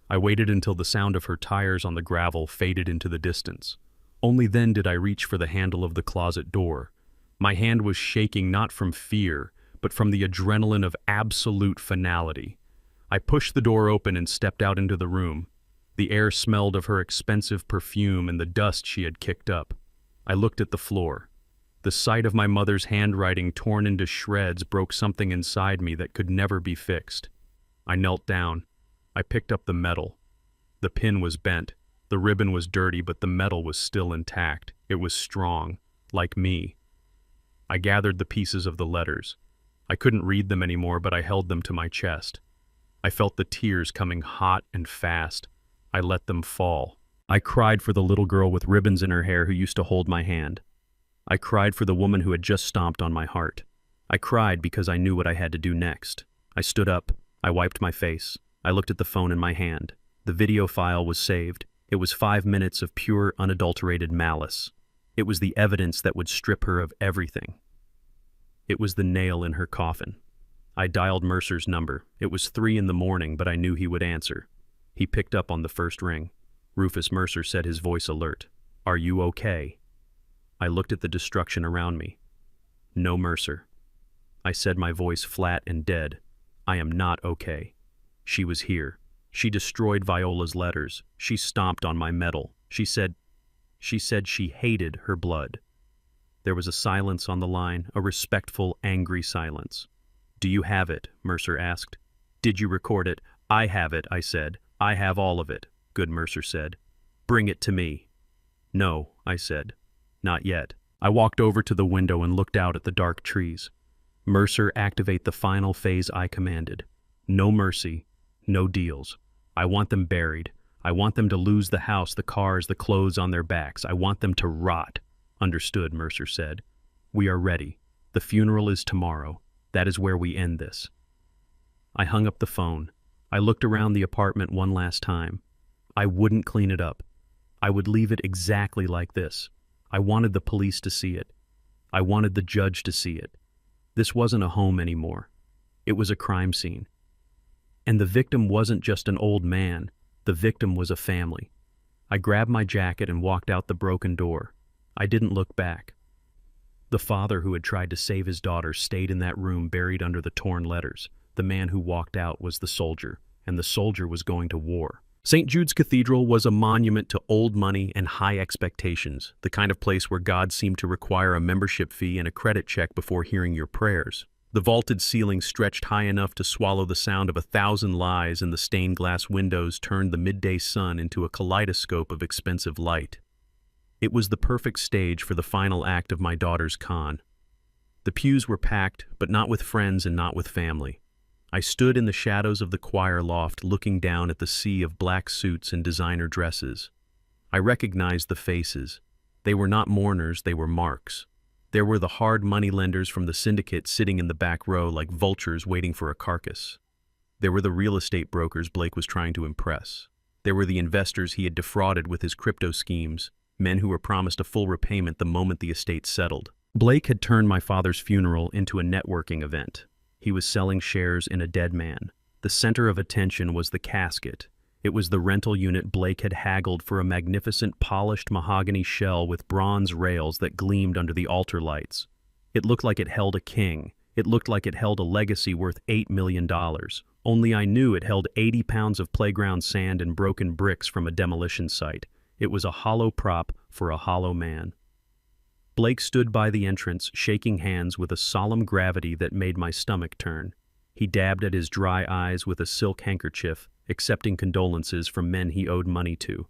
Speaker 1: I waited until the sound of her tires on the gravel faded into the distance. Only then did I reach for the handle of the closet door. My hand was shaking not from fear, but from the adrenaline of absolute finality. I pushed the door open and stepped out into the room. The air smelled of her expensive perfume and the dust she had kicked up. I looked at the floor. The sight of my mother's handwriting torn into shreds broke something inside me that could never be fixed. I knelt down. I picked up the metal. The pin was bent. The ribbon was dirty, but the metal was still intact. It was strong, like me. I gathered the pieces of the letters. I couldn't read them anymore, but I held them to my chest. I felt the tears coming hot and fast. I let them fall. I cried for the little girl with ribbons in her hair who used to hold my hand. I cried for the woman who had just stomped on my heart. I cried because I knew what I had to do next. I stood up. I wiped my face. I looked at the phone in my hand. The video file was saved. It was 5 minutes of pure, unadulterated malice. It was the evidence that would strip her of everything. It was the nail in her coffin. I dialed Mercer's number. It was 3 a.m, but I knew he would answer. He picked up on the first ring. Rufus Mercer said, his voice alert. "Are you okay?" I looked at the destruction around me. "No, Mercer." I said, my voice flat and dead. "I am not okay." She was here. She destroyed Viola's letters. She stomped on my metal. She said she hated her blood. There was a silence on the line, a respectful, angry silence. "Do you have it?" Mercer asked. "Did you record it?" "I have it," I said. "I have all of it," good Mercer said. "Bring it to me." "No," I said. "Not yet." I walked over to the window and looked out at the dark trees. "Mercer, activate the final phase I commanded. No mercy, no deals. I want them buried. I want them to lose the house, the cars, the clothes on their backs. I want them to rot." "Understood," Mercer said. "We are ready. The funeral is tomorrow. That is where we end this." I hung up the phone. I looked around the apartment one last time. I wouldn't clean it up. I would leave it exactly like this. I wanted the police to see it. I wanted the judge to see it. This wasn't a home anymore. It was a crime scene. And the victim wasn't just an old man. The victim was a family. I grabbed my jacket and walked out the broken door. I didn't look back. The father who had tried to save his daughter stayed in that room buried under the torn letters. The man who walked out was the soldier. and the soldier was going to war. St. Jude's Cathedral was a monument to old money and high expectations, the kind of place where God seemed to require a membership fee and a credit check before hearing your prayers. The vaulted ceiling stretched high enough to swallow the sound of 1,000 lies, and the stained glass windows turned the midday sun into a kaleidoscope of expensive light. It was the perfect stage for the final act of my daughter's con. The pews were packed, but not with friends and not with family. I stood in the shadows of the choir loft looking down at the sea of black suits and designer dresses. I recognized the faces. They were not mourners, they were marks. There were the hard money lenders from the syndicate sitting in the back row like vultures waiting for a carcass. There were the real estate brokers Blake was trying to impress. There were the investors he had defrauded with his crypto schemes, men who were promised a full repayment the moment the estate settled. Blake had turned my father's funeral into a networking event. He was selling shares in a dead man. The center of attention was the casket. It was the rental unit Blake had haggled for, a magnificent polished mahogany shell with bronze rails that gleamed under the altar lights. It looked like it held a king. It looked like it held a legacy worth $8 million. Only I knew it held 80 pounds of playground sand and broken bricks from a demolition site. It was a hollow prop for a hollow man. Blake stood by the entrance, shaking hands with a solemn gravity that made my stomach turn. He dabbed at his dry eyes with a silk handkerchief, accepting condolences from men he owed money to.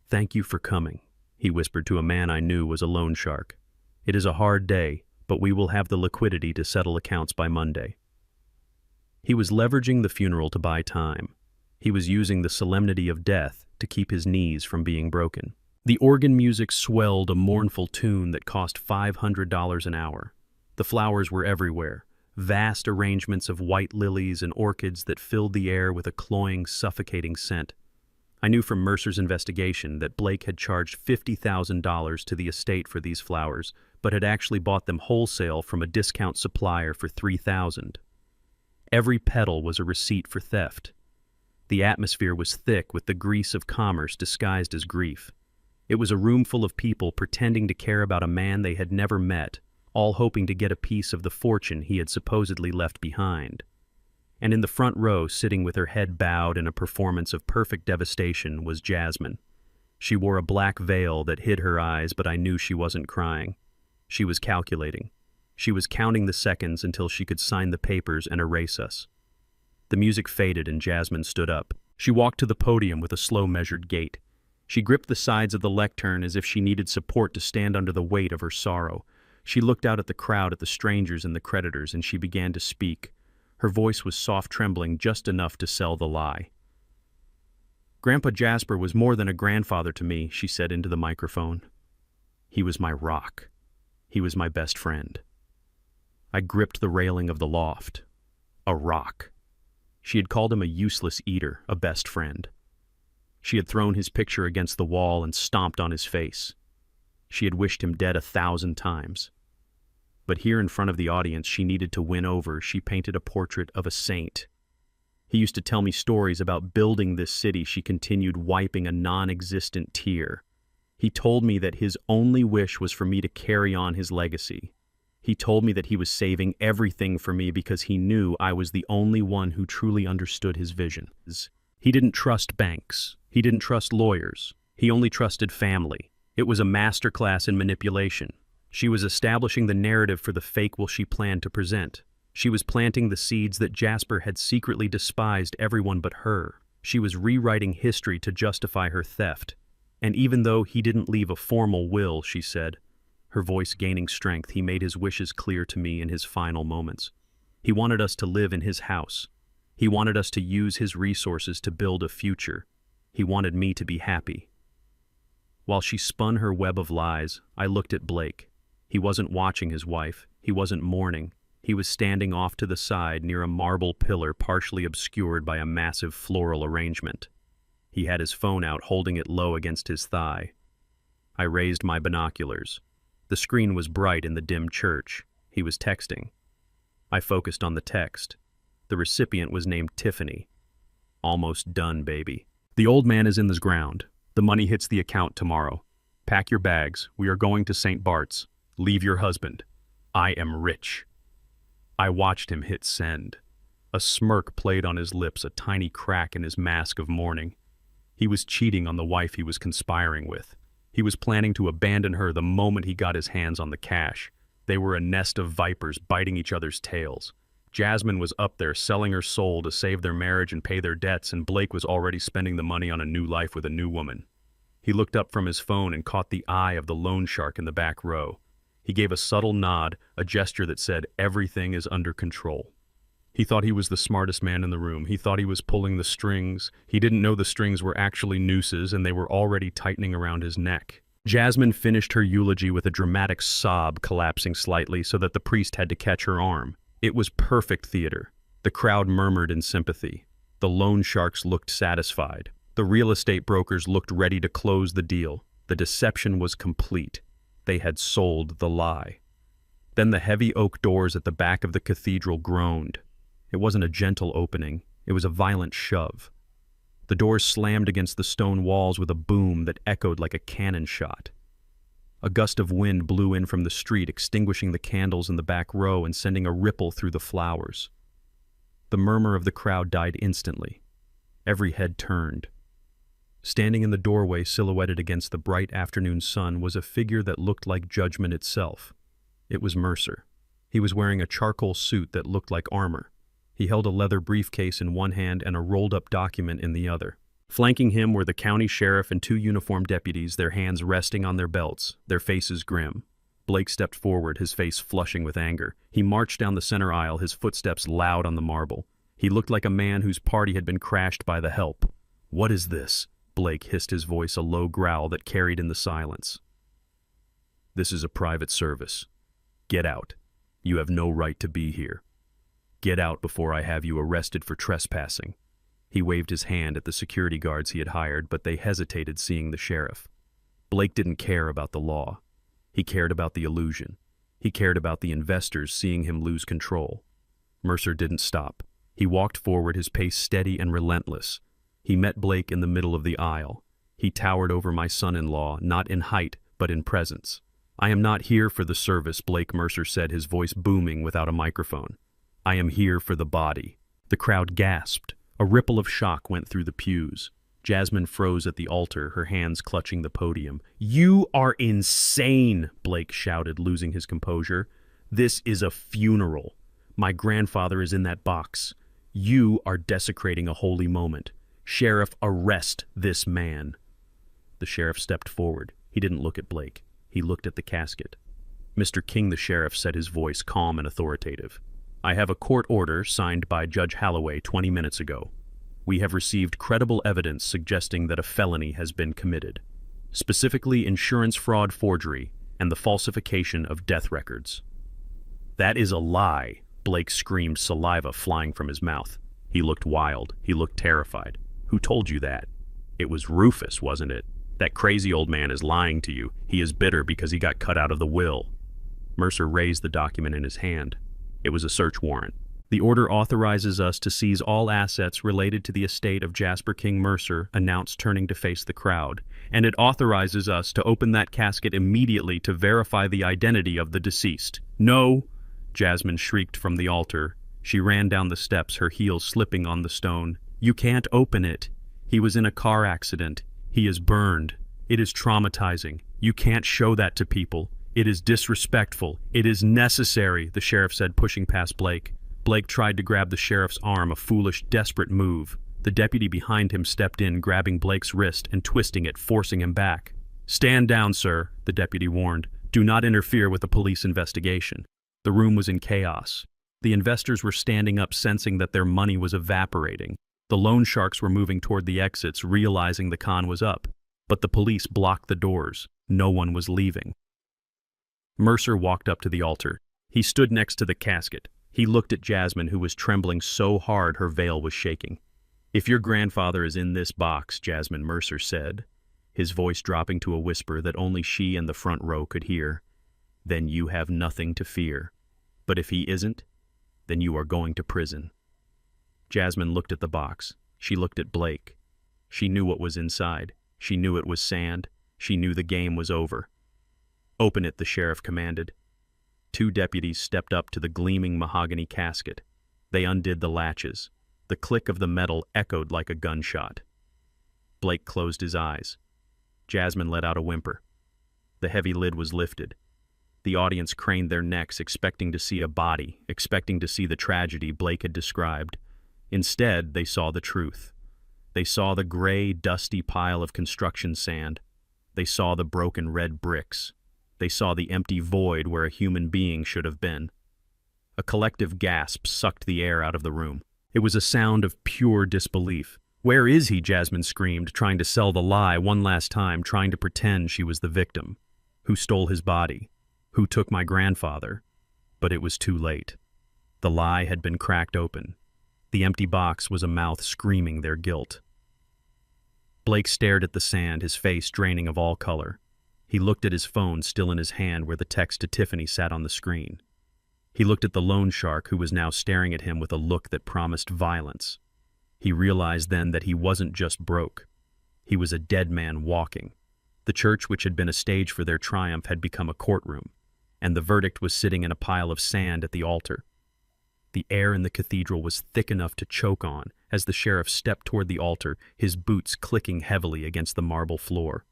Speaker 1: "Thank you for coming," he whispered to a man I knew was a loan shark. "It is a hard day, but we will have the liquidity to settle accounts by Monday." He was leveraging the funeral to buy time. He was using the solemnity of death to keep his knees from being broken. The organ music swelled a mournful tune that cost $500 an hour. The flowers were everywhere, vast arrangements of white lilies and orchids that filled the air with a cloying, suffocating scent. I knew from Mercer's investigation that Blake had charged $50,000 to the estate for these flowers, but had actually bought them wholesale from a discount supplier for $3,000. Every petal was a receipt for theft. The atmosphere was thick with the grease of commerce disguised as grief. It was a room full of people pretending to care about a man they had never met, all hoping to get a piece of the fortune he had supposedly left behind. And in the front row, sitting with her head bowed in a performance of perfect devastation, was Jasmine. She wore a black veil that hid her eyes, but I knew she wasn't crying. She was calculating. She was counting the seconds until she could sign the papers and erase us. The music faded and Jasmine stood up. She walked to the podium with a slow, measured gait. She gripped the sides of the lectern as if she needed support to stand under the weight of her sorrow. She looked out at the crowd, at the strangers and the creditors, and she began to speak. Her voice was soft trembling, just enough to sell the lie. "Grandpa Jasper was more than a grandfather to me," she said into the microphone. "He was my rock. He was my best friend." I gripped the railing of the loft. A rock. She had called him a useless eater, a best friend. She had thrown his picture against the wall and stomped on his face. She had wished him dead 1,000 times. But here in front of the audience she needed to win over, she painted a portrait of a saint. "He used to tell me stories about building this city," she continued, wiping a non-existent tear. "He told me that his only wish was for me to carry on his legacy. He told me that he was saving everything for me because he knew I was the only one who truly understood his vision. He didn't trust banks. He didn't trust lawyers. He only trusted family. It was a masterclass in manipulation. She was establishing the narrative for the fake will she planned to present. She was planting the seeds that Jasper had secretly despised everyone but her. She was rewriting history to justify her theft. And even though he didn't leave a formal will," she said, her voice gaining strength, "he made his wishes clear to me in his final moments. He wanted us to live in his house. He wanted us to use his resources to build a future. He wanted me to be happy." While she spun her web of lies, I looked at Blake. He wasn't watching his wife. He wasn't mourning. He was standing off to the side near a marble pillar partially obscured by a massive floral arrangement. He had his phone out, holding it low against his thigh. I raised my binoculars. The screen was bright in the dim church. He was texting. I focused on the text. The recipient was named Tiffany. "Almost done, baby. The old man is in the ground. The money hits the account tomorrow. Pack your bags. We are going to St. Bart's. Leave your husband. I am rich." I watched him hit send. A smirk played on his lips, a tiny crack in his mask of mourning. He was cheating on the wife he was conspiring with. He was planning to abandon her the moment he got his hands on the cash. They were a nest of vipers biting each other's tails. Jasmine was up there selling her soul to save their marriage and pay their debts, and Blake was already spending the money on a new life with a new woman. He looked up from his phone and caught the eye of the loan shark in the back row. He gave a subtle nod, a gesture that said, "Everything is under control." He thought he was the smartest man in the room. He thought he was pulling the strings. He didn't know the strings were actually nooses, and they were already tightening around his neck. Jasmine finished her eulogy with a dramatic sob collapsing slightly so that the priest had to catch her arm. It was perfect theater. The crowd murmured in sympathy. The loan sharks looked satisfied. The real estate brokers looked ready to close the deal. The deception was complete. They had sold the lie. Then the heavy oak doors at the back of the cathedral groaned. It wasn't a gentle opening. It was a violent shove. The doors slammed against the stone walls with a boom that echoed like a cannon shot. A gust of wind blew in from the street, extinguishing the candles in the back row and sending a ripple through the flowers. The murmur of the crowd died instantly. Every head turned. Standing in the doorway, silhouetted against the bright afternoon sun, was a figure that looked like judgment itself. It was Mercer. He was wearing a charcoal suit that looked like armor. He held a leather briefcase in one hand and a rolled-up document in the other. Flanking him were the county sheriff and two uniformed deputies, their hands resting on their belts, their faces grim. Blake stepped forward, his face flushing with anger. He marched down the center aisle, his footsteps loud on the marble. He looked like a man whose party had been crashed by the help. "What is this?" Blake hissed, his voice a low growl that carried in the silence. "This is a private service. Get out. You have no right to be here. Get out before I have you arrested for trespassing." He waved his hand at the security guards he had hired, but they hesitated seeing the sheriff. Blake didn't care about the law. He cared about the illusion. He cared about the investors seeing him lose control. Mercer didn't stop. He walked forward, his pace steady and relentless. He met Blake in the middle of the aisle. He towered over my son-in-law, not in height, but in presence. "I am not here for the service," Blake Mercer said, his voice booming without a microphone. "I am here for the body." The crowd gasped. A ripple of shock went through the pews. Jasmine froze at the altar, her hands clutching the podium. "You are insane," Blake shouted, losing his composure. "This is a funeral. My grandfather is in that box. You are desecrating a holy moment. Sheriff, arrest this man." The sheriff stepped forward. He didn't look at Blake. He looked at the casket. "Mr. King," the sheriff said, his voice calm and authoritative. "I have a court order signed by Judge Halloway 20 minutes ago. We have received credible evidence suggesting that a felony has been committed, specifically insurance fraud forgery and the falsification of death records." "That is a lie," Blake screamed, saliva flying from his mouth. He looked wild. He looked terrified. "Who told you that? It was Rufus, wasn't it? That crazy old man is lying to you. He is bitter because he got cut out of the will." Mercer raised the document in his hand. It was a search warrant. "The order authorizes us to seize all assets related to the estate of Jasper King Mercer," announced, turning to face the crowd. "And it authorizes us to open that casket immediately to verify the identity of the deceased." "No!" Jasmine shrieked from the altar. She ran down the steps, her heels slipping on the stone. "You can't open it. He was in a car accident. He is burned. It is traumatizing. You can't show that to people. It is disrespectful. It is necessary," the sheriff said, pushing past Blake. Blake tried to grab the sheriff's arm, a foolish, desperate move. The deputy behind him stepped in, grabbing Blake's wrist and twisting it, forcing him back. "Stand down, sir," the deputy warned. "Do not interfere with the police investigation." The room was in chaos. The investors were standing up, sensing that their money was evaporating. The loan sharks were moving toward the exits, realizing the con was up. But the police blocked the doors. No one was leaving. Mercer walked up to the altar. He stood next to the casket. He looked at Jasmine, who was trembling so hard her veil was shaking. "If your grandfather is in this box," Jasmine Mercer said, his voice dropping to a whisper that only she and the front row could hear, "then you have nothing to fear. But if he isn't, then you are going to prison." Jasmine looked at the box. She looked at Blake. She knew what was inside. She knew it was sand. She knew the game was over. "Open it," the sheriff commanded. Two deputies stepped up to the gleaming mahogany casket. They undid the latches. The click of the metal echoed like a gunshot. Blake closed his eyes. Jasmine let out a whimper. The heavy lid was lifted. The audience craned their necks, expecting to see a body, expecting to see the tragedy Blake had described. Instead, they saw the truth. They saw the gray, dusty pile of construction sand. They saw the broken red bricks. They saw the empty void where a human being should have been. A collective gasp sucked the air out of the room. It was a sound of pure disbelief. "Where is he?" Jasmine screamed, trying to sell the lie one last time, trying to pretend she was the victim. Who stole his body? Who took my grandfather? But it was too late. The lie had been cracked open. The empty box was a mouth screaming their guilt. Blake stared at the sand, his face draining of all color. He looked at his phone still in his hand where the text to Tiffany sat on the screen. He looked at the loan shark who was now staring at him with a look that promised violence. He realized then that he wasn't just broke. He was a dead man walking. The church, which had been a stage for their triumph, had become a courtroom, and the verdict was sitting in a pile of sand at the altar. The air in the cathedral was thick enough to choke on as the sheriff stepped toward the altar, his boots clicking heavily against the marble floor.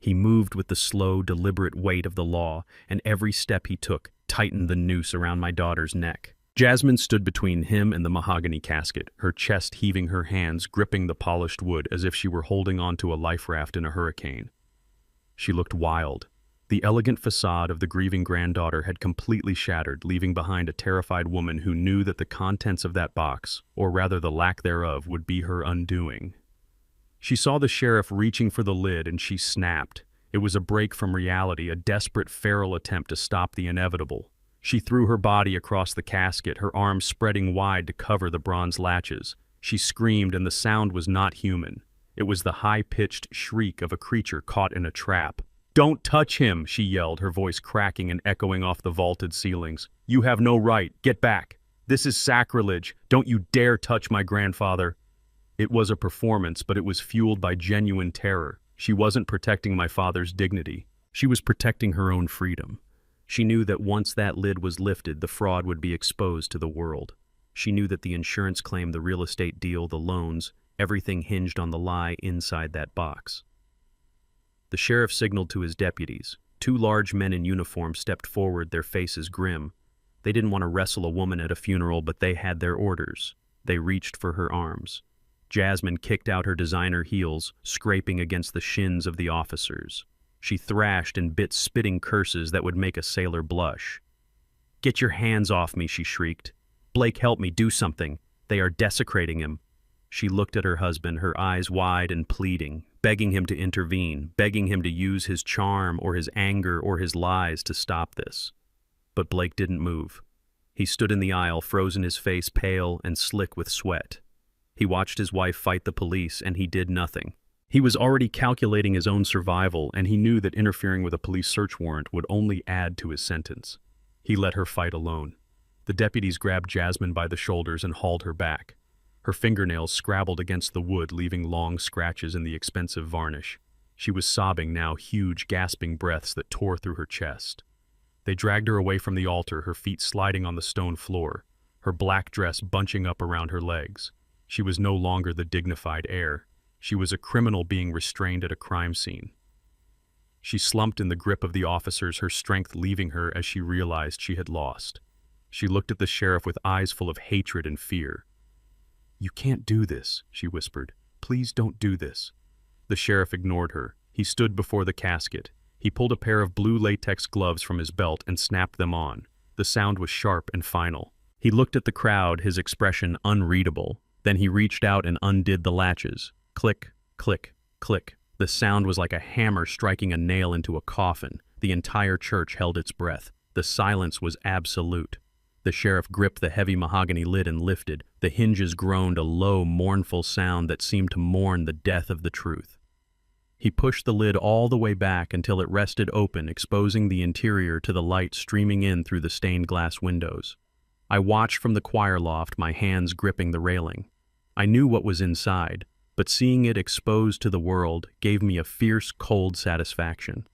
Speaker 1: He moved with the slow, deliberate weight of the law, and every step he took tightened the noose around my daughter's neck. Jasmine stood between him and the mahogany casket, her chest heaving, her hands gripping the polished wood as if she were holding onto a life raft in a hurricane. She looked wild. The elegant facade of the grieving granddaughter had completely shattered, leaving behind a terrified woman who knew that the contents of that box, or rather the lack thereof, would be her undoing. She saw the sheriff reaching for the lid and she snapped. It was a break from reality, a desperate feral attempt to stop the inevitable. She threw her body across the casket, her arms spreading wide to cover the bronze latches. She screamed, and the sound was not human. It was the high-pitched shriek of a creature caught in a trap. "Don't touch him!" she yelled, her voice cracking and echoing off the vaulted ceilings. "You have no right. Get back. This is sacrilege. Don't you dare touch my grandfather." It was a performance, but it was fueled by genuine terror. She wasn't protecting my father's dignity. She was protecting her own freedom. She knew that once that lid was lifted, the fraud would be exposed to the world. She knew that the insurance claim, the real estate deal, the loans, everything hinged on the lie inside that box. The sheriff signaled to his deputies. Two large men in uniform stepped forward, their faces grim. They didn't want to wrestle a woman at a funeral, but they had their orders. They reached for her arms. Jasmine kicked out her designer heels, scraping against the shins of the officers. She thrashed and bit spitting curses that would make a sailor blush. "Get your hands off me," she shrieked. "Blake, help me, do something. They are desecrating him." She looked at her husband, her eyes wide and pleading, begging him to intervene, begging him to use his charm or his anger or his lies to stop this. But Blake didn't move. He stood in the aisle, frozen, his face pale and slick with sweat. He watched his wife fight the police, and he did nothing. He was already calculating his own survival, and he knew that interfering with a police search warrant would only add to his sentence. He let her fight alone. The deputies grabbed Jasmine by the shoulders and hauled her back. Her fingernails scrabbled against the wood, leaving long scratches in the expensive varnish. She was sobbing now, huge, gasping breaths that tore through her chest. They dragged her away from the altar, her feet sliding on the stone floor, her black dress bunching up around her legs. She was no longer the dignified heir. She was a criminal being restrained at a crime scene. She slumped in the grip of the officers, her strength leaving her as she realized she had lost. She looked at the sheriff with eyes full of hatred and fear. "You can't do this," she whispered. "Please don't do this." The sheriff ignored her. He stood before the casket. He pulled a pair of blue latex gloves from his belt and snapped them on. The sound was sharp and final. He looked at the crowd, his expression unreadable. Then he reached out and undid the latches. Click, click, click. The sound was like a hammer striking a nail into a coffin. The entire church held its breath. The silence was absolute. The sheriff gripped the heavy mahogany lid and lifted. The hinges groaned, a low, mournful sound that seemed to mourn the death of the truth. He pushed the lid all the way back until it rested open, exposing the interior to the light streaming in through the stained glass windows. I watched from the choir loft, my hands gripping the railing. I knew what was inside, but seeing it exposed to the world gave me a fierce, cold satisfaction.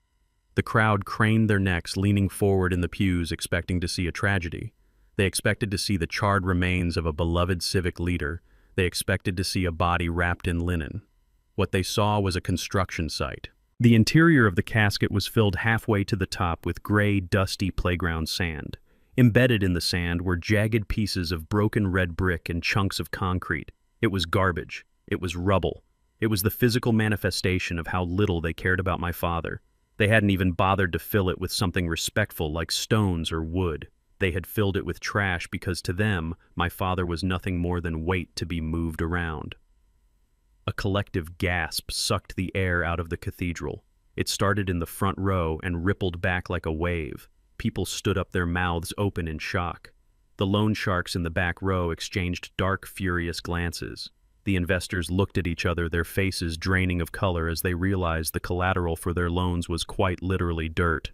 Speaker 1: The crowd craned their necks, leaning forward in the pews, expecting to see a tragedy. They expected to see the charred remains of a beloved civic leader. They expected to see a body wrapped in linen. What they saw was a construction site. The interior of the casket was filled halfway to the top with gray, dusty playground sand. Embedded in the sand were jagged pieces of broken red brick and chunks of concrete. It was garbage. It was rubble. It was the physical manifestation of how little they cared about my father. They hadn't even bothered to fill it with something respectful like stones or wood. They had filled it with trash because to them, my father was nothing more than weight to be moved around. A collective gasp sucked the air out of the cathedral. It started in the front row and rippled back like a wave. People stood up, their mouths open in shock. The loan sharks in the back row exchanged dark, furious glances. The investors looked at each other, their faces draining of color as they realized the collateral for their loans was quite literally dirt.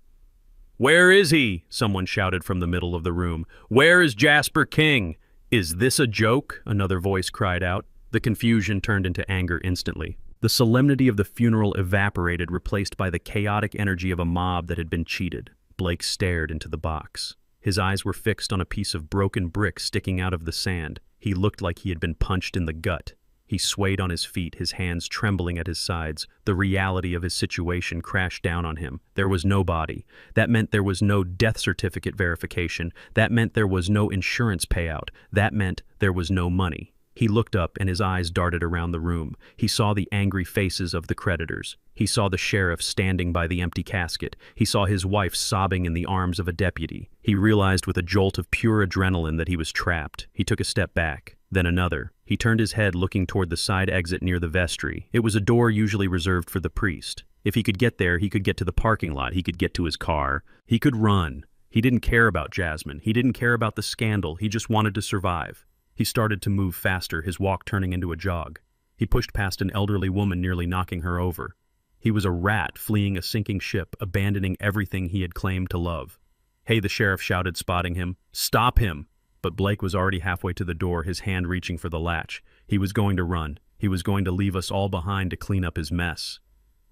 Speaker 1: "Where is he?" someone shouted from the middle of the room. "Where is Jasper King?" "Is this a joke?" another voice cried out. The confusion turned into anger instantly. The solemnity of the funeral evaporated, replaced by the chaotic energy of a mob that had been cheated. Blake stared into the box. His eyes were fixed on a piece of broken brick sticking out of the sand. He looked like he had been punched in the gut. He swayed on his feet, his hands trembling at his sides. The reality of his situation crashed down on him. There was no body. That meant there was no death certificate verification. That meant there was no insurance payout. That meant there was no money. He looked up and his eyes darted around the room. He saw the angry faces of the creditors. He saw the sheriff standing by the empty casket. He saw his wife sobbing in the arms of a deputy. He realized with a jolt of pure adrenaline that he was trapped. He took a step back, then another. He turned his head, looking toward the side exit near the vestry. It was a door usually reserved for the priest. If he could get there, he could get to the parking lot. He could get to his car. He could run. He didn't care about Jasmine. He didn't care about the scandal. He just wanted to survive. He started to move faster, his walk turning into a jog. He pushed past an elderly woman, nearly knocking her over. He was a rat fleeing a sinking ship, abandoning everything he had claimed to love. "Hey," the sheriff shouted, spotting him. "Stop him!" But Blake was already halfway to the door, his hand reaching for the latch. He was going to run. He was going to leave us all behind to clean up his mess.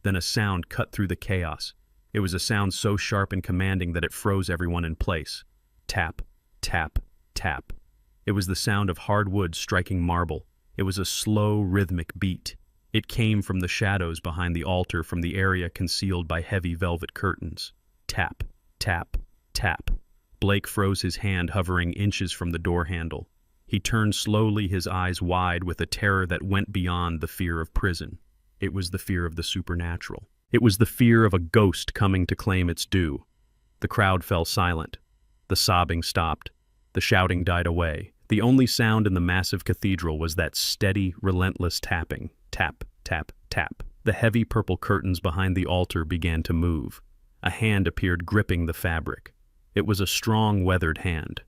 Speaker 1: Then a sound cut through the chaos. It was a sound so sharp and commanding that it froze everyone in place. Tap, tap, tap. It was the sound of hard wood striking marble. It was a slow, rhythmic beat. It came from the shadows behind the altar, from the area concealed by heavy velvet curtains. Tap, tap, tap. Blake froze his hand, hovering inches from the door handle. He turned slowly, his eyes wide with a terror that went beyond the fear of prison. It was the fear of the supernatural. It was the fear of a ghost coming to claim its due. The crowd fell silent. The sobbing stopped. The shouting died away. The only sound in the massive cathedral was that steady, relentless tapping. Tap, tap, tap. The heavy purple curtains behind the altar began to move. A hand appeared gripping the fabric. It was a strong, weathered hand.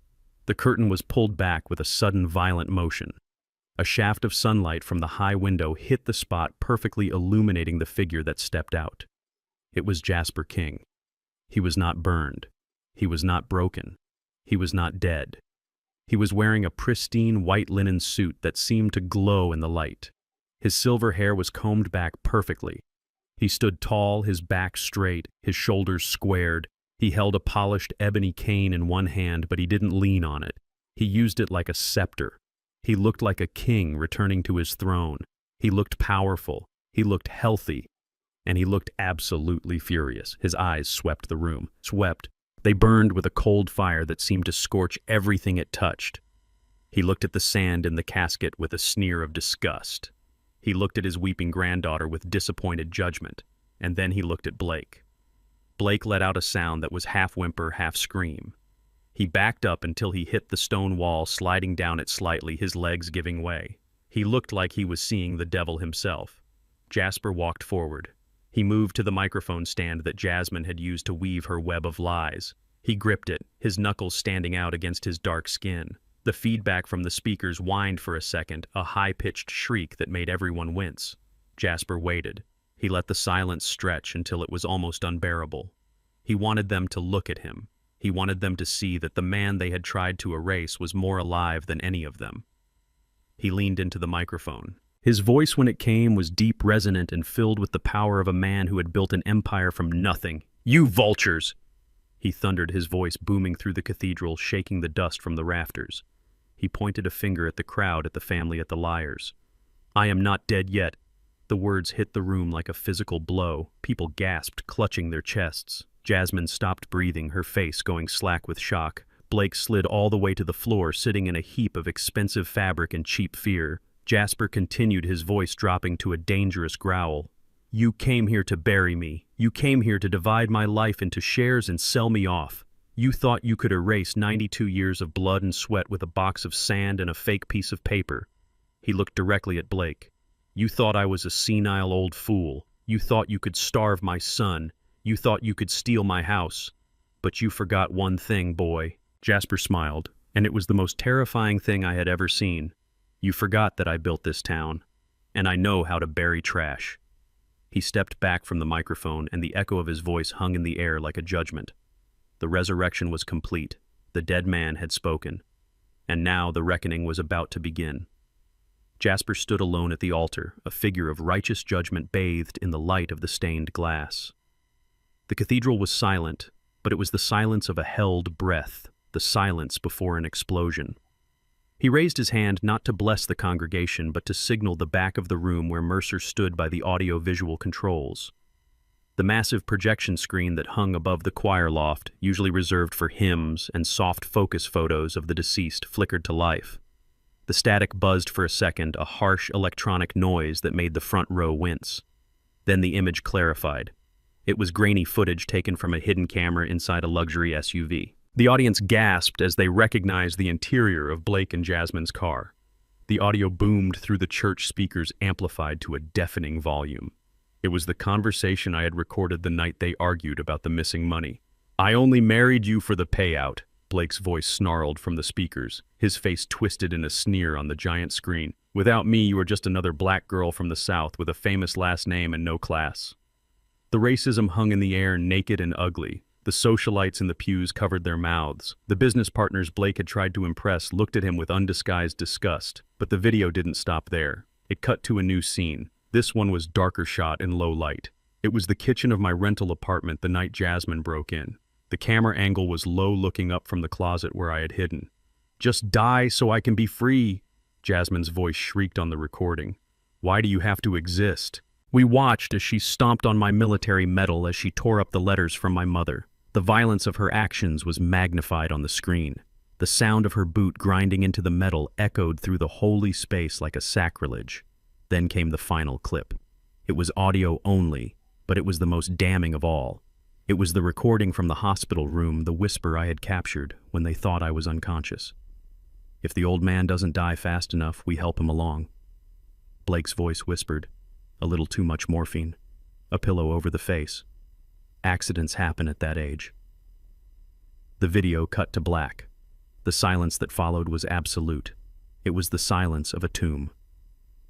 Speaker 1: The curtain was pulled back with a sudden, violent motion. A shaft of sunlight from the high window hit the spot, perfectly illuminating the figure that stepped out. It was Jasper King. He was not burned. He was not broken. He was not dead. He was wearing a pristine white linen suit that seemed to glow in the light. His silver hair was combed back perfectly. He stood tall, his back straight, his shoulders squared. He held a polished ebony cane in one hand, but he didn't lean on it. He used it like a scepter. He looked like a king returning to his throne. He looked powerful. He looked healthy. And he looked absolutely furious. His eyes swept the room. Swept. They burned with a cold fire that seemed to scorch everything it touched. He looked at the sand in the casket with a sneer of disgust. He looked at his weeping granddaughter with disappointed judgment. And then he looked at Blake. Blake let out a sound that was half whimper, half scream. He backed up until he hit the stone wall, sliding down it slightly, his legs giving way. He looked like he was seeing the devil himself. Jasper walked forward. He moved to the microphone stand that Jasmine had used to weave her web of lies. He gripped it, his knuckles standing out against his dark skin. The feedback from the speakers whined for a second, a high-pitched shriek that made everyone wince. Jasper waited. He let the silence stretch until it was almost unbearable. He wanted them to look at him. He wanted them to see that the man they had tried to erase was more alive than any of them. He leaned into the microphone. His voice, when it came, was deep, resonant, and filled with the power of a man who had built an empire from nothing. "You vultures! he thundered, his voice booming through the cathedral, shaking the dust from the rafters. He pointed a finger at the crowd, at the family, at the liars. "I am not dead yet." The words hit the room like a physical blow. People gasped, clutching their chests. Jasmine stopped breathing, her face going slack with shock. Blake slid all the way to the floor, sitting in a heap of expensive fabric and cheap fear. Jasper continued, his voice dropping to a dangerous growl. "You came here to bury me. You came here to divide my life into shares and sell me off. You thought you could erase 92 years of blood and sweat with a box of sand and a fake piece of paper." He looked directly at Blake. "You thought I was a senile old fool. You thought you could starve my son. You thought you could steal my house. But you forgot one thing, boy." Jasper smiled, and it was the most terrifying thing I had ever seen. "You forgot that I built this town, and I know how to bury trash." He stepped back from the microphone, and the echo of his voice hung in the air like a judgment. The resurrection was complete. The dead man had spoken. And now the reckoning was about to begin. Jasper stood alone at the altar, a figure of righteous judgment bathed in the light of the stained glass. The cathedral was silent, but it was the silence of a held breath, the silence before an explosion. He raised his hand not to bless the congregation, but to signal the back of the room where Mercer stood by the audio-visual controls. The massive projection screen that hung above the choir loft, usually reserved for hymns and soft focus photos of the deceased, flickered to life. The static buzzed for a second, a harsh electronic noise that made the front row wince. Then the image clarified. It was grainy footage taken from a hidden camera inside a luxury SUV. The audience gasped as they recognized the interior of Blake and Jasmine's car. The audio boomed through the church speakers, amplified to a deafening volume. It was the conversation I had recorded the night they argued about the missing money. "I only married you for the payout," Blake's voice snarled from the speakers, his face twisted in a sneer on the giant screen. "Without me, you are just another black girl from the South with a famous last name and no class." The racism hung in the air, naked and ugly. The socialites in the pews covered their mouths. The business partners Blake had tried to impress looked at him with undisguised disgust. But the video didn't stop there. It cut to a new scene. This one was darker shot in low light. It was the kitchen of my rental apartment the night Jasmine broke in. The camera angle was low, looking up from the closet where I had hidden. "Just die so I can be free," Jasmine's voice shrieked on the recording. "Why do you have to exist?" We watched as she stomped on my military medal, as she tore up the letters from my mother. The violence of her actions was magnified on the screen. The sound of her boot grinding into the metal echoed through the holy space like a sacrilege. Then came the final clip. It was audio only, but it was the most damning of all. It was the recording from the hospital room, the whisper I had captured when they thought I was unconscious. "If the old man doesn't die fast enough, we help him along." Blake's voice whispered, "A little too much morphine. A pillow over the face. Accidents happen at that age." The video cut to black. The silence that followed was absolute. It was the silence of a tomb.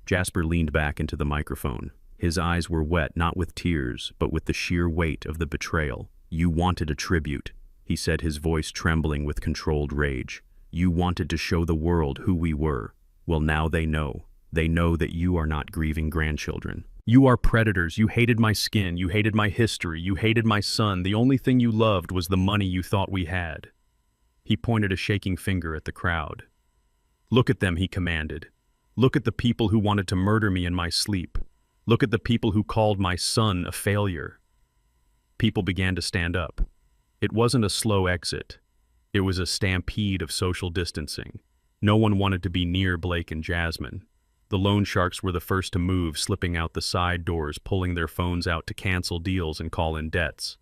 Speaker 1: Jasper leaned back into the microphone. His eyes were wet, not with tears, but with the sheer weight of the betrayal. "You wanted a tribute," he said, his voice trembling with controlled rage. "You wanted to show the world who we were. Well, now they know. They know that you are not grieving grandchildren. You are predators. You hated my skin. You hated my history. You hated my son. The only thing you loved was the money you thought we had." He pointed a shaking finger at the crowd. "Look at them," he commanded. "Look at the people who wanted to murder me in my sleep. Look at the people who called my son a failure." People began to stand up. It wasn't a slow exit. It was a stampede of social distancing. No one wanted to be near Blake and Jasmine. The loan sharks were the first to move, slipping out the side doors, pulling their phones out to cancel deals and call in debts.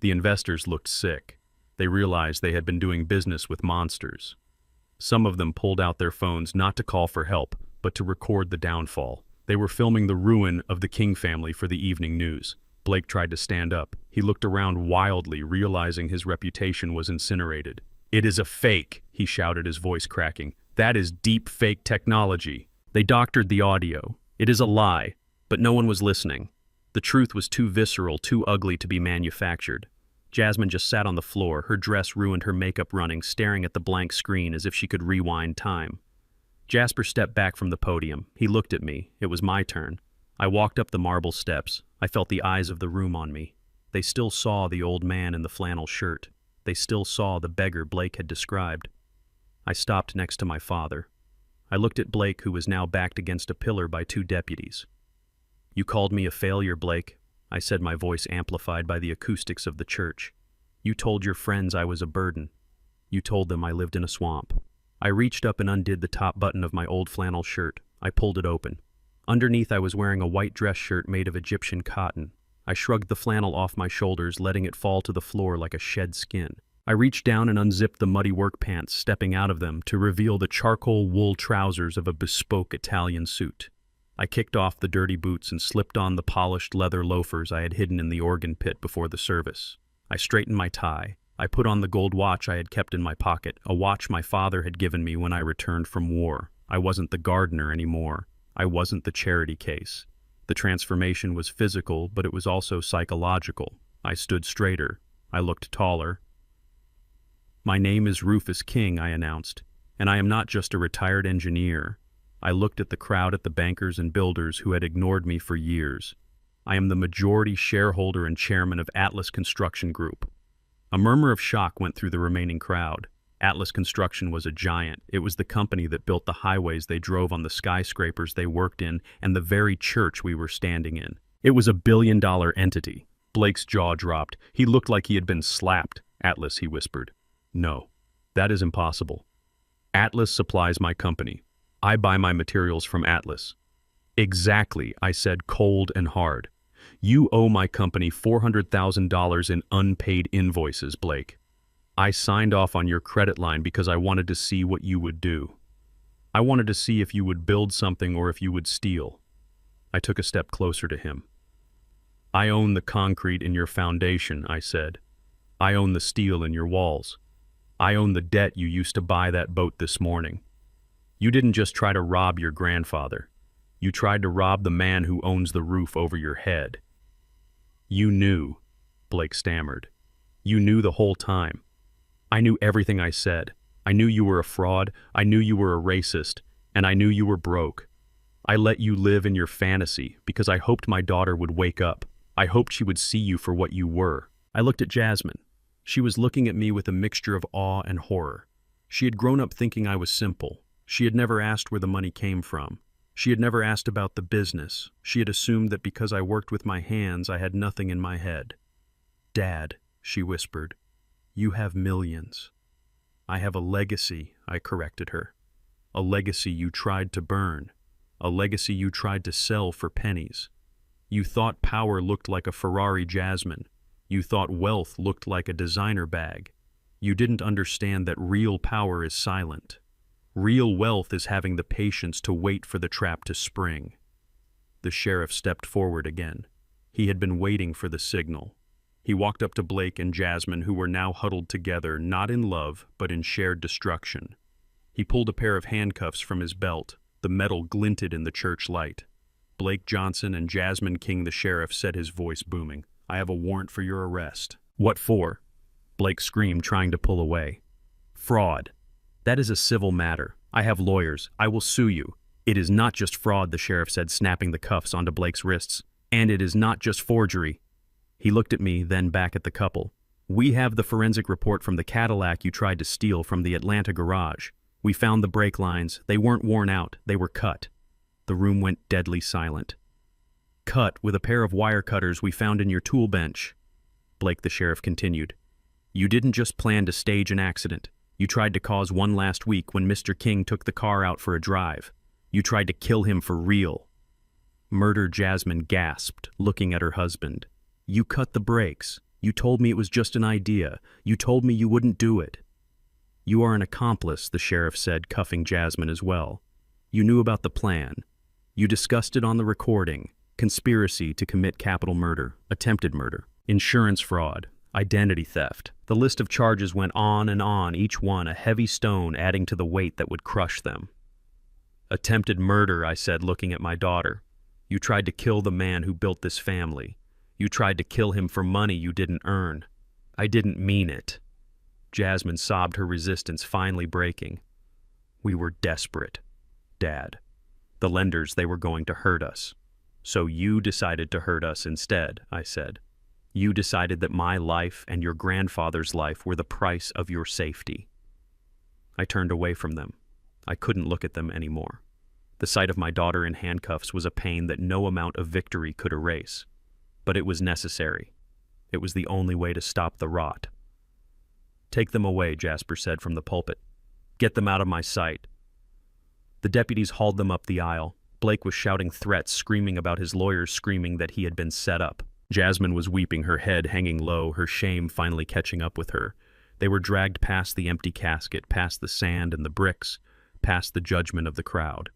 Speaker 1: The investors looked sick. They realized they had been doing business with monsters. Some of them pulled out their phones not to call for help, but to record the downfall. They were filming the ruin of the King family for the evening news. Blake tried to stand up. He looked around wildly, realizing his reputation was incinerated. "It is a fake," he shouted, his voice cracking. "That is deep fake technology. They doctored the audio. It is a lie." But no one was listening. The truth was too visceral, too ugly to be manufactured. Jasmine just sat on the floor, her dress ruined, her makeup running, staring at the blank screen as if she could rewind time. Jasper stepped back from the podium. He looked at me. It was my turn. I walked up the marble steps. I felt the eyes of the room on me. They still saw the old man in the flannel shirt. They still saw the beggar Blake had described. I stopped next to my father. I looked at Blake, who was now backed against a pillar by two deputies. "You called me a failure, Blake," I said, my voice amplified by the acoustics of the church. "You told your friends I was a burden. You told them I lived in a swamp." I reached up and undid the top button of my old flannel shirt. I pulled it open. Underneath, I was wearing a white dress shirt made of Egyptian cotton. I shrugged the flannel off my shoulders, letting it fall to the floor like a shed skin. I reached down and unzipped the muddy work pants, stepping out of them to reveal the charcoal wool trousers of a bespoke Italian suit. I kicked off the dirty boots and slipped on the polished leather loafers I had hidden in the organ pit before the service. I straightened my tie. I put on the gold watch I had kept in my pocket, a watch my father had given me when I returned from war. I wasn't the gardener anymore. I wasn't the charity case. The transformation was physical, but it was also psychological. I stood straighter. I looked taller. "My name is Rufus King," I announced, "and I am not just a retired engineer." I looked at the crowd at the bankers and builders who had ignored me for years. "I am the majority shareholder and chairman of Atlas Construction Group." A murmur of shock went through the remaining crowd. Atlas Construction was a giant. It was the company that built the highways they drove on, the skyscrapers they worked in, and the very church we were standing in. It was a billion-dollar entity. Blake's jaw dropped. He looked like he had been slapped. "Atlas," he whispered. "No, that is impossible. Atlas supplies my company. I buy my materials from Atlas." "Exactly," I said, cold and hard. "You owe my company $400,000 in unpaid invoices, Blake. I signed off on your credit line because I wanted to see what you would do. I wanted to see if you would build something or if you would steal." I took a step closer to him. "I own the concrete in your foundation," I said. "I own the steel in your walls. I own the debt you used to buy that boat this morning. You didn't just try to rob your grandfather. You tried to rob the man who owns the roof over your head." "You knew," Blake stammered. "You knew the whole time." "I knew everything," I said. "I knew you were a fraud, I knew you were a racist, and I knew you were broke. I let you live in your fantasy because I hoped my daughter would wake up. I hoped she would see you for what you were." I looked at Jasmine. She was looking at me with a mixture of awe and horror. She had grown up thinking I was simple. She had never asked where the money came from. She had never asked about the business. She had assumed that because I worked with my hands, I had nothing in my head. "Dad," she whispered, "you have millions." "I have a legacy," I corrected her. "A legacy you tried to burn. A legacy you tried to sell for pennies. You thought power looked like a Ferrari, Jasmine. You thought wealth looked like a designer bag. You didn't understand that real power is silent. Real wealth is having the patience to wait for the trap to spring." The sheriff stepped forward again. He had been waiting for the signal. He walked up to Blake and Jasmine, who were now huddled together, not in love, but in shared destruction. He pulled a pair of handcuffs from his belt. The metal glinted in the church light. "Blake Johnson and Jasmine King," the sheriff said, his voice booming. "I have a warrant for your arrest." "What for?" Blake screamed, trying to pull away. "Fraud. That is a civil matter. I have lawyers. I will sue you." "It is not just fraud," the sheriff said, snapping the cuffs onto Blake's wrists. "And it is not just forgery." He looked at me, then back at the couple. "We have the forensic report from the Cadillac you tried to steal from the Atlanta garage. We found the brake lines. They weren't worn out. They were cut." The room went deadly silent. "Cut with a pair of wire cutters we found in your tool bench," Blake the sheriff continued. "You didn't just plan to stage an accident. You tried to cause one last week when Mr. King took the car out for a drive. You tried to kill him for real." Murder Jasmine gasped, looking at her husband. "You cut the brakes. You told me it was just an idea. You told me you wouldn't do it." "You are an accomplice," the sheriff said, cuffing Jasmine as well. "You knew about the plan. You discussed it on the recording. Conspiracy to commit capital murder, attempted murder, insurance fraud, identity theft." The list of charges went on and on, each one a heavy stone adding to the weight that would crush them. "Attempted murder," I said, looking at my daughter. "You tried to kill the man who built this family. You tried to kill him for money you didn't earn." "I didn't mean it." Jasmine sobbed, her resistance finally breaking. "We were desperate, Dad. The lenders, they were going to hurt us. So you decided to hurt us instead," I said. You decided that my life and your grandfather's life were the price of your safety. I turned away from them. I couldn't look at them anymore. The sight of my daughter in handcuffs was a pain that no amount of victory could erase. But it was necessary. It was the only way to stop the rot. "Take them away," Jasper said from the pulpit. "Get them out of my sight." The deputies hauled them up the aisle. Blake was shouting threats, screaming about his lawyers, screaming that he had been set up. Jasmine was weeping, her head hanging low, her shame finally catching up with her. They were dragged past the empty casket, past the sand and the bricks, past the judgment of the crowd.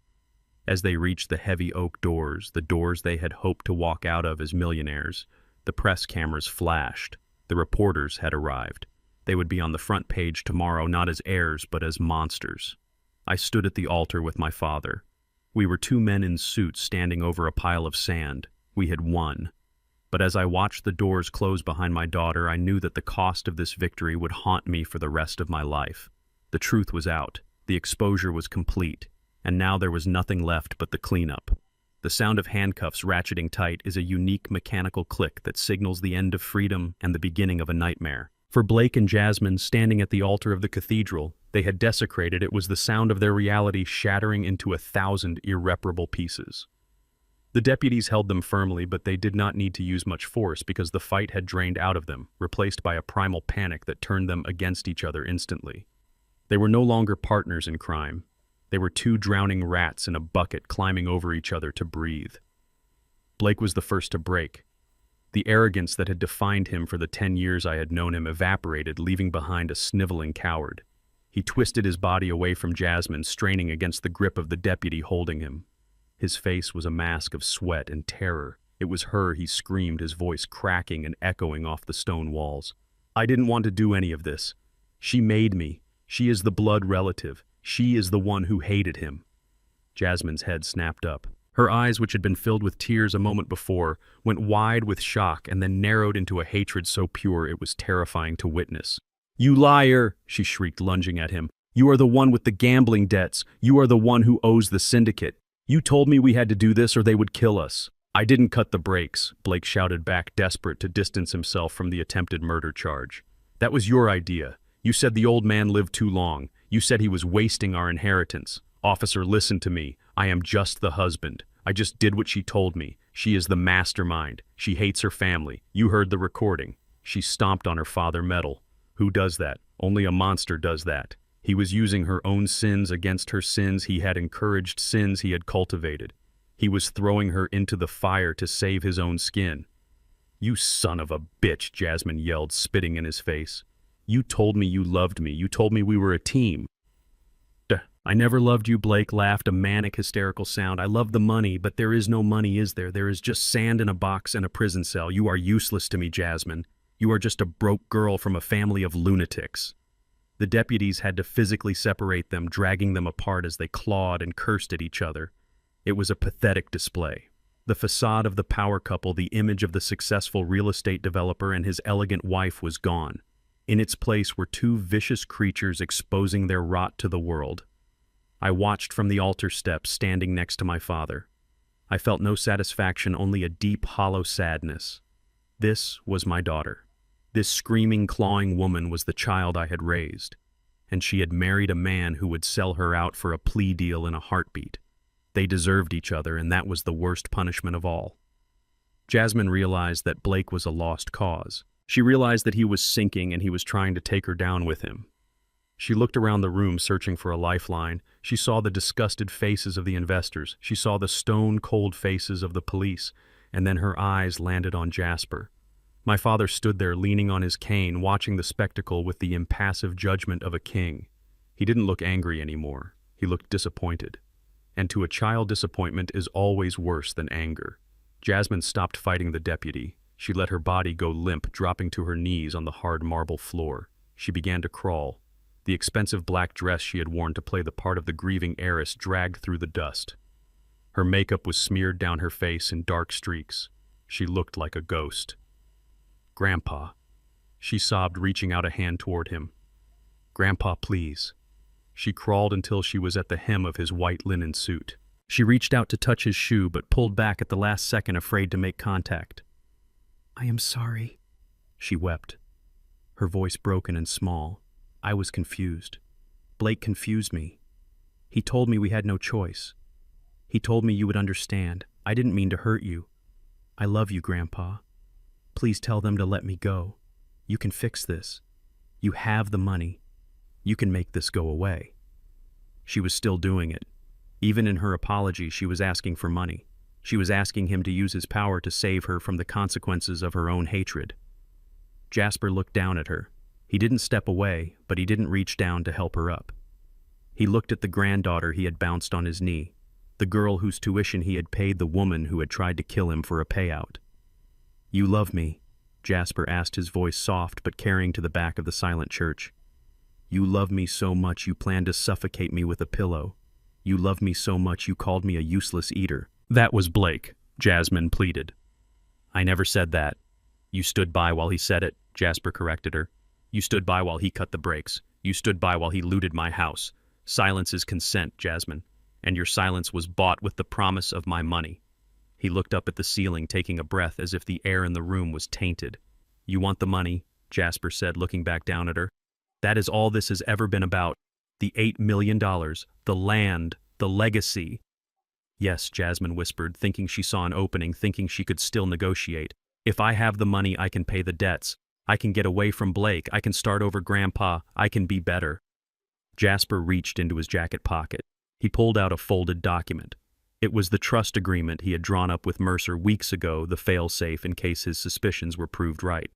Speaker 1: As they reached the heavy oak doors, the doors they had hoped to walk out of as millionaires, the press cameras flashed. The reporters had arrived. They would be on the front page tomorrow, not as heirs, but as monsters. I stood at the altar with my father. We were two men in suits standing over a pile of sand. We had won. But as I watched the doors close behind my daughter, I knew that the cost of this victory would haunt me for the rest of my life. The truth was out. The exposure was complete. And now there was nothing left but the cleanup. The sound of handcuffs ratcheting tight is a unique mechanical click that signals the end of freedom and the beginning of a nightmare. For Blake and Jasmine, standing at the altar of the cathedral they had desecrated, it was the sound of their reality shattering into 1,000 irreparable pieces. The deputies held them firmly, but they did not need to use much force because the fight had drained out of them, replaced by a primal panic that turned them against each other instantly. They were no longer partners in crime. They were two drowning rats in a bucket climbing over each other to breathe. Blake was the first to break. The arrogance that had defined him for the 10 years I had known him evaporated, leaving behind a sniveling coward. He twisted his body away from Jasmine, straining against the grip of the deputy holding him. His face was a mask of sweat and terror. It was her he screamed, his voice cracking and echoing off the stone walls. "I didn't want to do any of this. She made me. She is the blood relative. She is the one who hated him." Jasmine's head snapped up. Her eyes, which had been filled with tears a moment before, went wide with shock and then narrowed into a hatred so pure it was terrifying to witness. "You liar!" she shrieked, lunging at him. "You are the one with the gambling debts. You are the one who owes the syndicate. You told me we had to do this or they would kill us." "I didn't cut the brakes," Blake shouted back, desperate to distance himself from the attempted murder charge. "That was your idea. You said the old man lived too long. You said he was wasting our inheritance. Officer, listen to me. I am just the husband. I just did what she told me. She is the mastermind. She hates her family. You heard the recording. She stomped on her father metal. Who does that? Only a monster does that. He was using her own sins against her sins. He had encouraged sins he had cultivated. He was throwing her into the fire to save his own skin." "You son of a bitch," Jasmine yelled, spitting in his face. "You told me you loved me. You told me we were a team." "I never loved you," Blake laughed, a manic, hysterical sound. "I love the money, but there is no money, is there? There is just sand in a box and a prison cell. You are useless to me, Jasmine. You are just a broke girl from a family of lunatics." The deputies had to physically separate them, dragging them apart as they clawed and cursed at each other. It was a pathetic display. The facade of the power couple, the image of the successful real estate developer and his elegant wife, was gone. In its place were two vicious creatures exposing their rot to the world. I watched from the altar steps, standing next to my father. I felt no satisfaction, only a deep, hollow sadness. This was my daughter. This screaming, clawing woman was the child I had raised. And she had married a man who would sell her out for a plea deal in a heartbeat. They deserved each other, and that was the worst punishment of all. Jasmine realized that Blake was a lost cause. She realized that he was sinking and he was trying to take her down with him. She looked around the room, searching for a lifeline. She saw the disgusted faces of the investors. She saw the stone-cold faces of the police, and then her eyes landed on Jasper. My father stood there, leaning on his cane, watching the spectacle with the impassive judgment of a king. He didn't look angry anymore. He looked disappointed. And to a child, disappointment is always worse than anger. Jasmine stopped fighting the deputy. She let her body go limp, dropping to her knees on the hard marble floor. She began to crawl. The expensive black dress she had worn to play the part of the grieving heiress dragged through the dust. Her makeup was smeared down her face in dark streaks. She looked like a ghost. "Grandpa," she sobbed, reaching out a hand toward him. "Grandpa, please." She crawled until she was at the hem of his white linen suit. She reached out to touch his shoe, but pulled back at the last second, afraid to make contact. "I am sorry," She wept, her voice broken and small. I was confused. Blake confused me. He told me we had no choice. He told me you would understand. I didn't mean to hurt you. I love you, Grandpa. Please tell them to let me go. You can fix this. You have the money. You can make this go away. She was still doing it. Even in her apology, she was asking for money. She was asking him to use his power to save her from the consequences of her own hatred. Jasper looked down at her. He didn't step away, but he didn't reach down to help her up. He looked at the granddaughter he had bounced on his knee, the girl whose tuition he had paid the woman who had tried to kill him for a payout. You love me, Jasper asked, his voice soft but carrying to the back of the silent church. You love me so much you planned to suffocate me with a pillow. You love me so much you called me a useless eater. That was Blake, Jasmine pleaded. I never said that. You stood by while he said it, Jasper corrected her. You stood by while he cut the brakes. You stood by while he looted my house. Silence is consent, Jasmine, and your silence was bought with the promise of my money. He looked up at the ceiling, taking a breath as if the air in the room was tainted. You want the money, Jasper said, looking back down at her. That is all this has ever been about. The $8 million, the land, the legacy. Yes, Jasmine whispered, thinking she saw an opening, thinking she could still negotiate. If I have the money, I can pay the debts. I can get away from Blake. I can start over Grandpa. I can be better. Jasper reached into his jacket pocket. He pulled out a folded document. It was the trust agreement he had drawn up with Mercer weeks ago, the fail-safe in case his suspicions were proved right.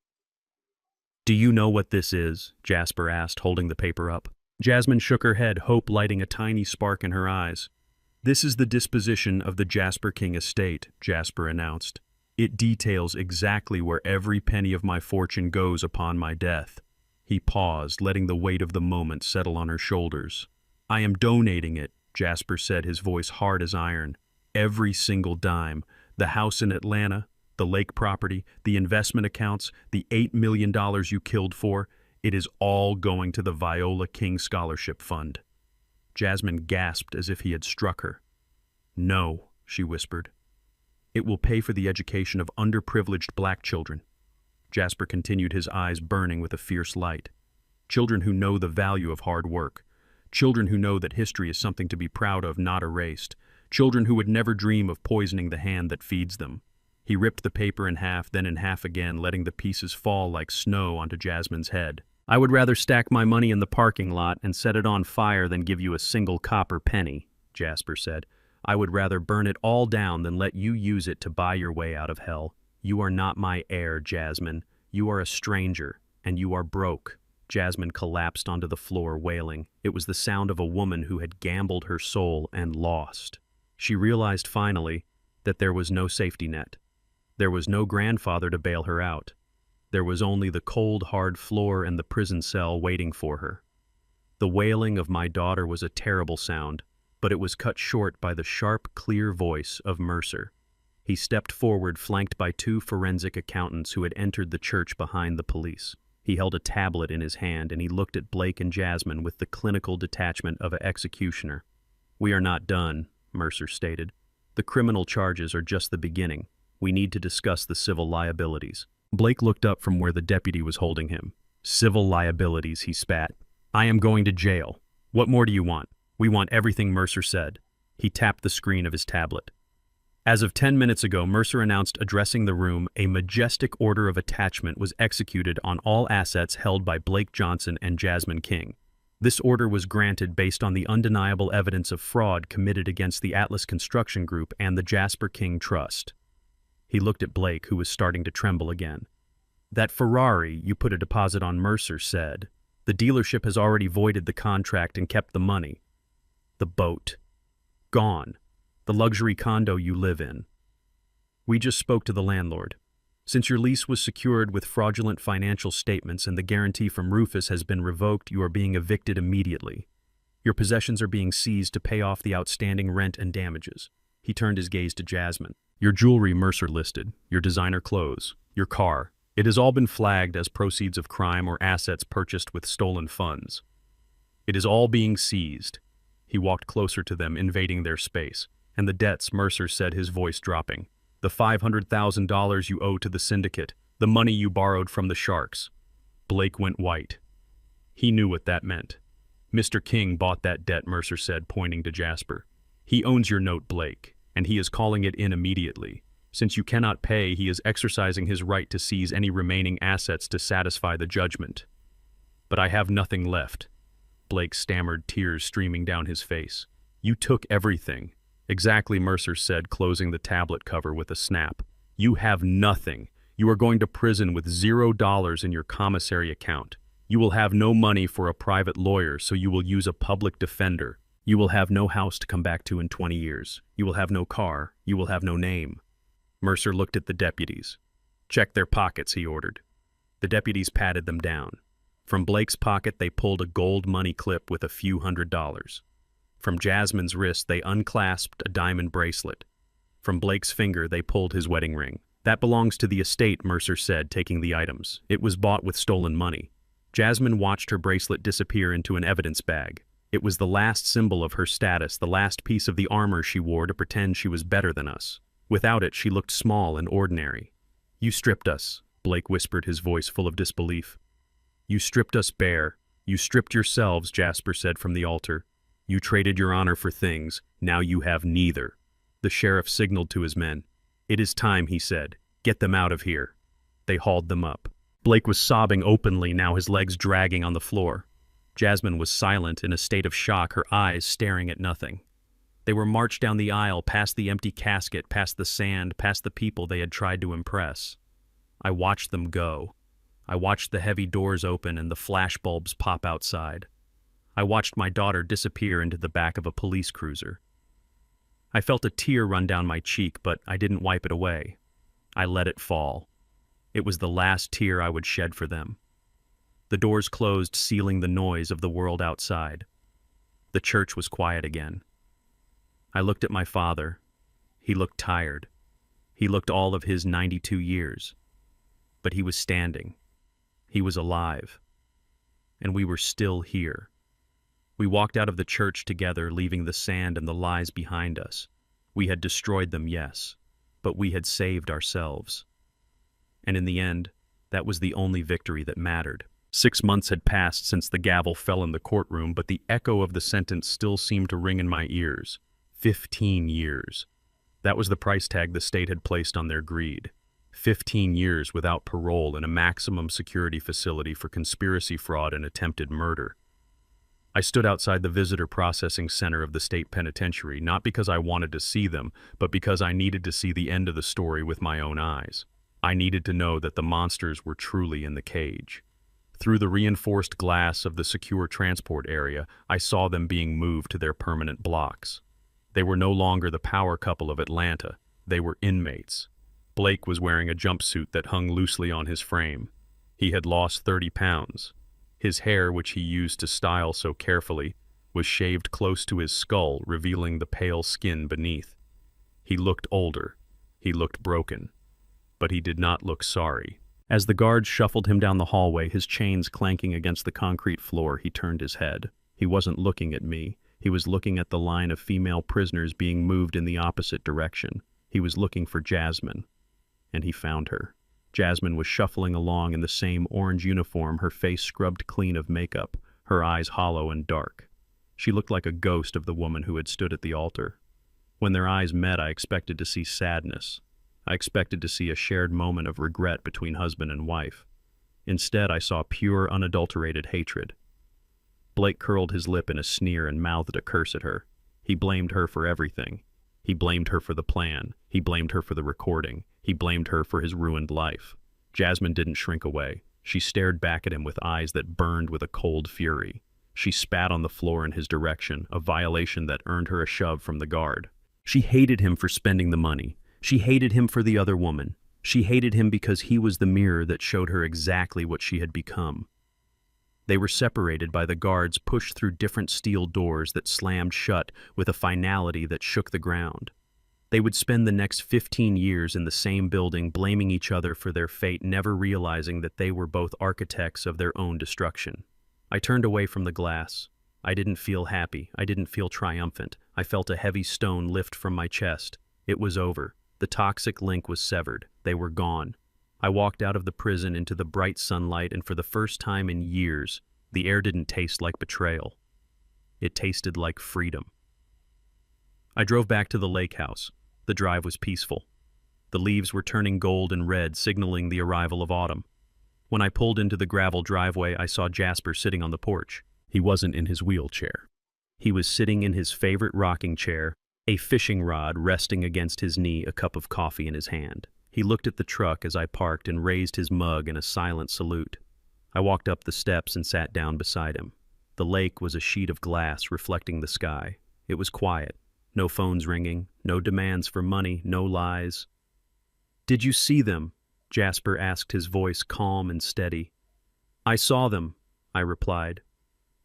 Speaker 1: Do you know what this is? Jasper asked, holding the paper up. Jasmine shook her head, hope lighting a tiny spark in her eyes. This is the disposition of the Jasper King estate, Jasper announced. It details exactly where every penny of my fortune goes upon my death. He paused, letting the weight of the moment settle on her shoulders. I am donating it, Jasper said, his voice hard as iron. Every single dime. The house in Atlanta, the lake property, the investment accounts, the $8 million you killed for, it is all going to the Viola King Scholarship Fund. Jasmine gasped as if he had struck her. No, she whispered. It will pay for the education of underprivileged black children. Jasper continued, his eyes burning with a fierce light. Children who know the value of hard work. Children who know that history is something to be proud of, not erased. Children who would never dream of poisoning the hand that feeds them. He ripped the paper in half, then in half again, letting the pieces fall like snow onto Jasmine's head. I would rather stack my money in the parking lot and set it on fire than give you a single copper penny, Jasper said. I would rather burn it all down than let you use it to buy your way out of hell. You are not my heir, Jasmine. You are a stranger, and you are broke. Jasmine collapsed onto the floor, wailing. It was the sound of a woman who had gambled her soul and lost. She realized finally that there was no safety net. There was no grandfather to bail her out. There was only the cold, hard floor and the prison cell waiting for her. The wailing of my daughter was a terrible sound, but it was cut short by the sharp, clear voice of Mercer. He stepped forward, flanked by two forensic accountants who had entered the church behind the police. He held a tablet in his hand, and he looked at Blake and Jasmine with the clinical detachment of an executioner. We are not done, Mercer stated. The criminal charges are just the beginning. We need to discuss the civil liabilities. Blake looked up from where the deputy was holding him. Civil liabilities, he spat. I am going to jail. What more do you want? We want everything, Mercer said. He tapped the screen of his tablet. As of 10 minutes ago, Mercer announced, addressing the room, a majestic order of attachment was executed on all assets held by Blake Johnson and Jasmine King. This order was granted based on the undeniable evidence of fraud committed against the Atlas Construction Group and the Jasper King Trust. He looked at Blake, who was starting to tremble again. That Ferrari you put a deposit on, Mercer said. The dealership has already voided the contract and kept the money. The boat. Gone. The luxury condo you live in. We just spoke to the landlord. Since your lease was secured with fraudulent financial statements and the guarantee from Rufus has been revoked, you are being evicted immediately. Your possessions are being seized to pay off the outstanding rent and damages. He turned his gaze to Jasmine. Your jewelry, Mercer listed, your designer clothes, your car. It has all been flagged as proceeds of crime or assets purchased with stolen funds. It is all being seized. He walked closer to them, invading their space. And the debts, Mercer said, his voice dropping. The $500,000 you owe to the syndicate, The money you borrowed from the sharks. Blake went white. He knew what that meant. Mr. King bought that debt, Mercer said, pointing to Jasper. He owns your note, Blake, and he is calling it in immediately. Since you cannot pay, he is exercising his right to seize any remaining assets to satisfy the judgment. But I have nothing left. Blake stammered, tears streaming down his face. You took everything. Exactly, Mercer said, closing the tablet cover with a snap. You have nothing. You are going to prison with $0 in your commissary account. You will have no money for a private lawyer, so you will use a public defender. You will have no house to come back to in 20 years. You will have no car. You will have no name. Mercer looked at the deputies. Check their pockets, he ordered. The deputies patted them down. From Blake's pocket, they pulled a gold money clip with a few $100s. From Jasmine's wrist, they unclasped a diamond bracelet. From Blake's finger, they pulled his wedding ring. That belongs to the estate, Mercer said, taking the items. It was bought with stolen money. Jasmine watched her bracelet disappear into an evidence bag. It was the last symbol of her status, the last piece of the armor she wore to pretend she was better than us. Without it, she looked small and ordinary. You stripped us, Blake whispered, his voice full of disbelief. You stripped us bare. You stripped yourselves, Jasper said from the altar. You traded your honor for things. Now you have neither. The sheriff signaled to his men. It is time, he said. Get them out of here. They hauled them up. Blake was sobbing openly, now his legs dragging on the floor. Jasmine was silent, in a state of shock, her eyes staring at nothing. They were marched down the aisle, past the empty casket, past the sand, past the people they had tried to impress. I watched them go. I watched the heavy doors open and the flashbulbs pop outside. I watched my daughter disappear into the back of a police cruiser. I felt a tear run down my cheek, but I didn't wipe it away. I let it fall. It was the last tear I would shed for them. The doors closed, sealing the noise of the world outside. The church was quiet again. I looked at my father. He looked tired. He looked all of his 92 years. But he was standing. He was alive. And we were still here. We walked out of the church together, leaving the sand and the lies behind us. We had destroyed them, yes, but we had saved ourselves. And in the end, that was the only victory that mattered. 6 months had passed since the gavel fell in the courtroom, but the echo of the sentence still seemed to ring in my ears. 15 years. That was the price tag the state had placed on their greed. 15 years without parole in a maximum security facility for conspiracy, fraud, and attempted murder. I stood outside the visitor processing center of the state penitentiary, not because I wanted to see them, but because I needed to see the end of the story with my own eyes. I needed to know that the monsters were truly in the cage. Through the reinforced glass of the secure transport area, I saw them being moved to their permanent blocks. They were no longer the power couple of Atlanta. They were inmates. Blake was wearing a jumpsuit that hung loosely on his frame. He had lost 30 pounds. His hair, which he used to style so carefully, was shaved close to his skull, revealing the pale skin beneath. He looked older. He looked broken. But he did not look sorry. As the guards shuffled him down the hallway, his chains clanking against the concrete floor, he turned his head. He wasn't looking at me. He was looking at the line of female prisoners being moved in the opposite direction. He was looking for Jasmine. And he found her. Jasmine was shuffling along in the same orange uniform, her face scrubbed clean of makeup, her eyes hollow and dark. She looked like a ghost of the woman who had stood at the altar. When their eyes met, I expected to see sadness. I expected to see a shared moment of regret between husband and wife. Instead, I saw pure, unadulterated hatred. Blake curled his lip in a sneer and mouthed a curse at her. He blamed her for everything. He blamed her for the plan. He blamed her for the recording. He blamed her for his ruined life. Jasmine didn't shrink away. She stared back at him with eyes that burned with a cold fury. She spat on the floor in his direction, a violation that earned her a shove from the guard. She hated him for spending the money. She hated him for the other woman. She hated him because he was the mirror that showed her exactly what she had become. They were separated by the guards pushed through different steel doors that slammed shut with a finality that shook the ground. They would spend the next 15 years in the same building, blaming each other for their fate, never realizing that they were both architects of their own destruction. I turned away from the glass. I didn't feel happy. I didn't feel triumphant. I felt a heavy stone lift from my chest. It was over. The toxic link was severed. They were gone. I walked out of the prison into the bright sunlight, and for the first time in years, the air didn't taste like betrayal. It tasted like freedom. I drove back to the lake house. The drive was peaceful. The leaves were turning gold and red, signaling the arrival of autumn. When I pulled into the gravel driveway, I saw Jasper sitting on the porch. He wasn't in his wheelchair. He was sitting in his favorite rocking chair, a fishing rod resting against his knee, a cup of coffee in his hand. He looked at the truck as I parked and raised his mug in a silent salute. I walked up the steps and sat down beside him. The lake was a sheet of glass reflecting the sky. It was quiet. No phones ringing, no demands for money, no lies. "Did you see them?" Jasper asked, his voice calm and steady. "I saw them," I replied.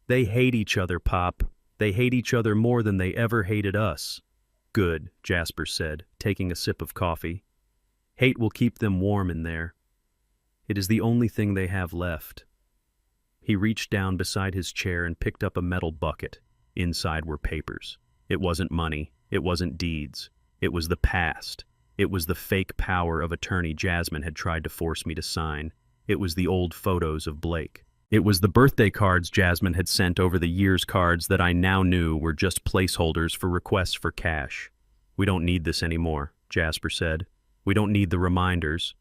Speaker 1: "They hate each other, Pop. They hate each other more than they ever hated us." "Good," Jasper said, taking a sip of coffee. "Hate will keep them warm in there. It is the only thing they have left." He reached down beside his chair and picked up a metal bucket. Inside were papers. It wasn't money. It wasn't deeds. It was the past. It was the fake power of attorney Jasmine had tried to force me to sign. It was the old photos of Blake. It was the birthday cards Jasmine had sent over the years, cards that I now knew were just placeholders for requests for cash. "We don't need this anymore," Jasper said. "We don't need the reminders."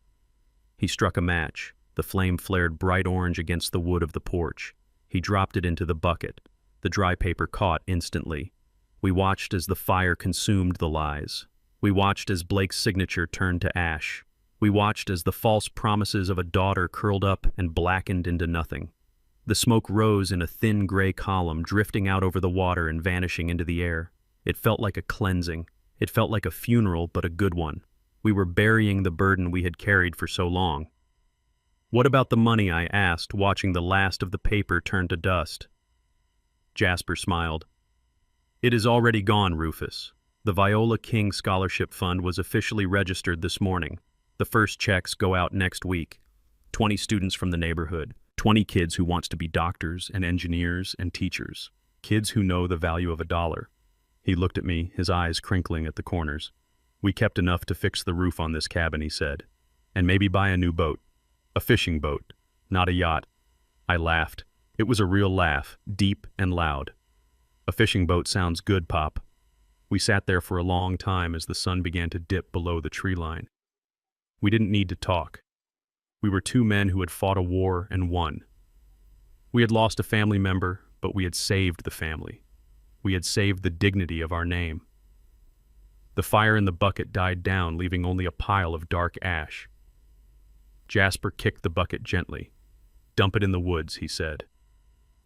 Speaker 1: He struck a match. The flame flared bright orange against the wood of the porch. He dropped it into the bucket. The dry paper caught instantly. We watched as the fire consumed the lies. We watched as Blake's signature turned to ash. We watched as the false promises of a daughter curled up and blackened into nothing. The smoke rose in a thin gray column, drifting out over the water and vanishing into the air. It felt like a cleansing. It felt like a funeral, but a good one. We were burying the burden we had carried for so long. "What about the money?" I asked, watching the last of the paper turn to dust. Jasper smiled. "It is already gone, Rufus. The Viola King Scholarship Fund was officially registered this morning. The first checks go out next week. 20 students from the neighborhood. 20 kids who wants to be doctors and engineers and teachers. Kids who know the value of $1. He looked at me, his eyes crinkling at the corners. "We kept enough to fix the roof on this cabin," he said. "And maybe buy a new boat. A fishing boat, not a yacht." I laughed. It was a real laugh, deep and loud. "A fishing boat sounds good, Pop." We sat there for a long time as the sun began to dip below the tree line. We didn't need to talk. We were two men who had fought a war and won. We had lost a family member, but we had saved the family. We had saved the dignity of our name. The fire in the bucket died down, leaving only a pile of dark ash. Jasper kicked the bucket gently. "Dump it in the woods," he said.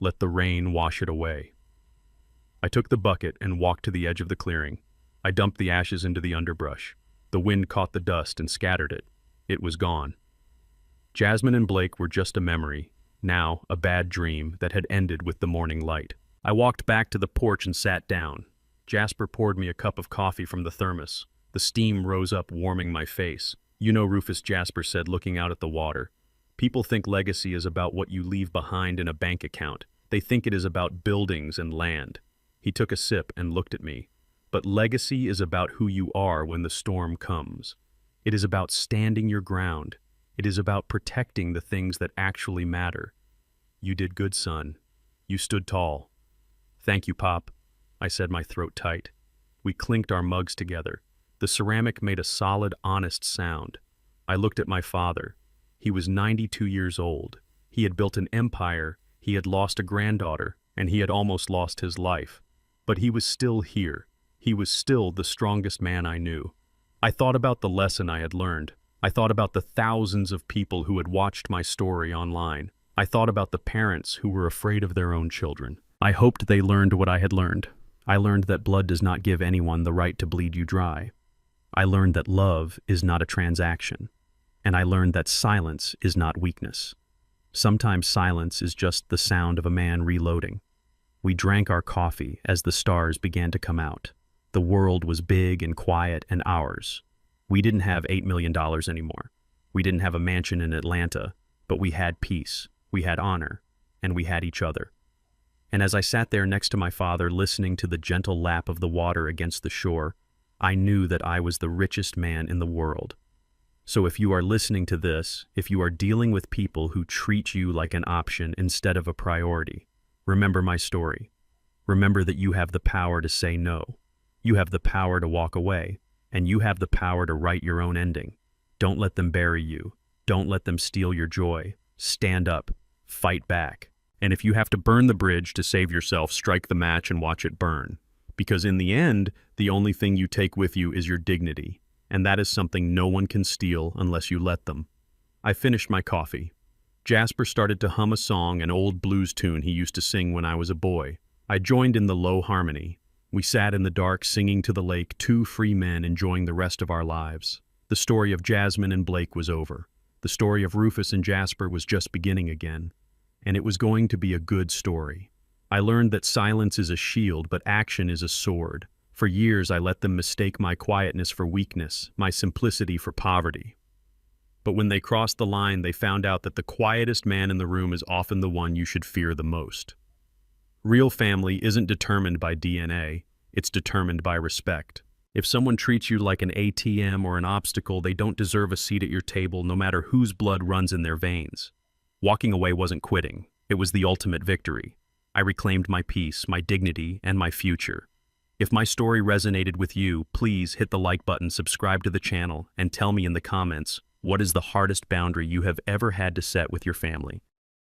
Speaker 1: "Let the rain wash it away." I took the bucket and walked to the edge of the clearing. I dumped the ashes into the underbrush. The wind caught the dust and scattered it. It was gone. Jasmine and Blake were just a memory, now a bad dream that had ended with the morning light. I walked back to the porch and sat down. Jasper poured me a cup of coffee from the thermos. The steam rose up, warming my face. "You know, Rufus," Jasper said, looking out at the water, "people think legacy is about what you leave behind in a bank account. They think it is about buildings and land." He took a sip and looked at me. "But legacy is about who you are when the storm comes. It is about standing your ground. It is about protecting the things that actually matter. You did good, son. You stood tall." "Thank you, Pop," I said, my throat tight. We clinked our mugs together. The ceramic made a solid, honest sound. I looked at my father. He was 92 years old. He had built an empire, he had lost a granddaughter, and he had almost lost his life. But he was still here. He was still the strongest man I knew. I thought about the lesson I had learned. I thought about the thousands of people who had watched my story online. I thought about the parents who were afraid of their own children. I hoped they learned what I had learned. I learned that blood does not give anyone the right to bleed you dry. I learned that love is not a transaction. And I learned that silence is not weakness. Sometimes silence is just the sound of a man reloading. We drank our coffee as the stars began to come out. The world was big and quiet and ours. We didn't have $8 million anymore. We didn't have a mansion in Atlanta, but we had peace, we had honor, and we had each other. And as I sat there next to my father, listening to the gentle lap of the water against the shore, I knew that I was the richest man in the world. So if you are listening to this, if you are dealing with people who treat you like an option instead of a priority, remember my story. Remember that you have the power to say no. You have the power to walk away, and you have the power to write your own ending. Don't let them bury you. Don't let them steal your joy. Stand up. Fight back. And if you have to burn the bridge to save yourself, strike the match and watch it burn. Because in the end, the only thing you take with you is your dignity. And that is something no one can steal unless you let them. I finished my coffee. Jasper started to hum a song, an old blues tune he used to sing when I was a boy. I joined in the low harmony. We sat in the dark singing to the lake, two free men enjoying the rest of our lives. The story of Jasmine and Blake was over. The story of Rufus and Jasper was just beginning again. And it was going to be a good story. I learned that silence is a shield, but action is a sword. For years, I let them mistake my quietness for weakness, my simplicity for poverty. But when they crossed the line, they found out that the quietest man in the room is often the one you should fear the most. Real family isn't determined by DNA, it's determined by respect. If someone treats you like an ATM or an obstacle, they don't deserve a seat at your table, no matter whose blood runs in their veins. Walking away wasn't quitting, it was the ultimate victory. I reclaimed my peace, my dignity, and my future. If my story resonated with you, please hit the like button, subscribe to the channel, and tell me in the comments, what is the hardest boundary you have ever had to set with your family?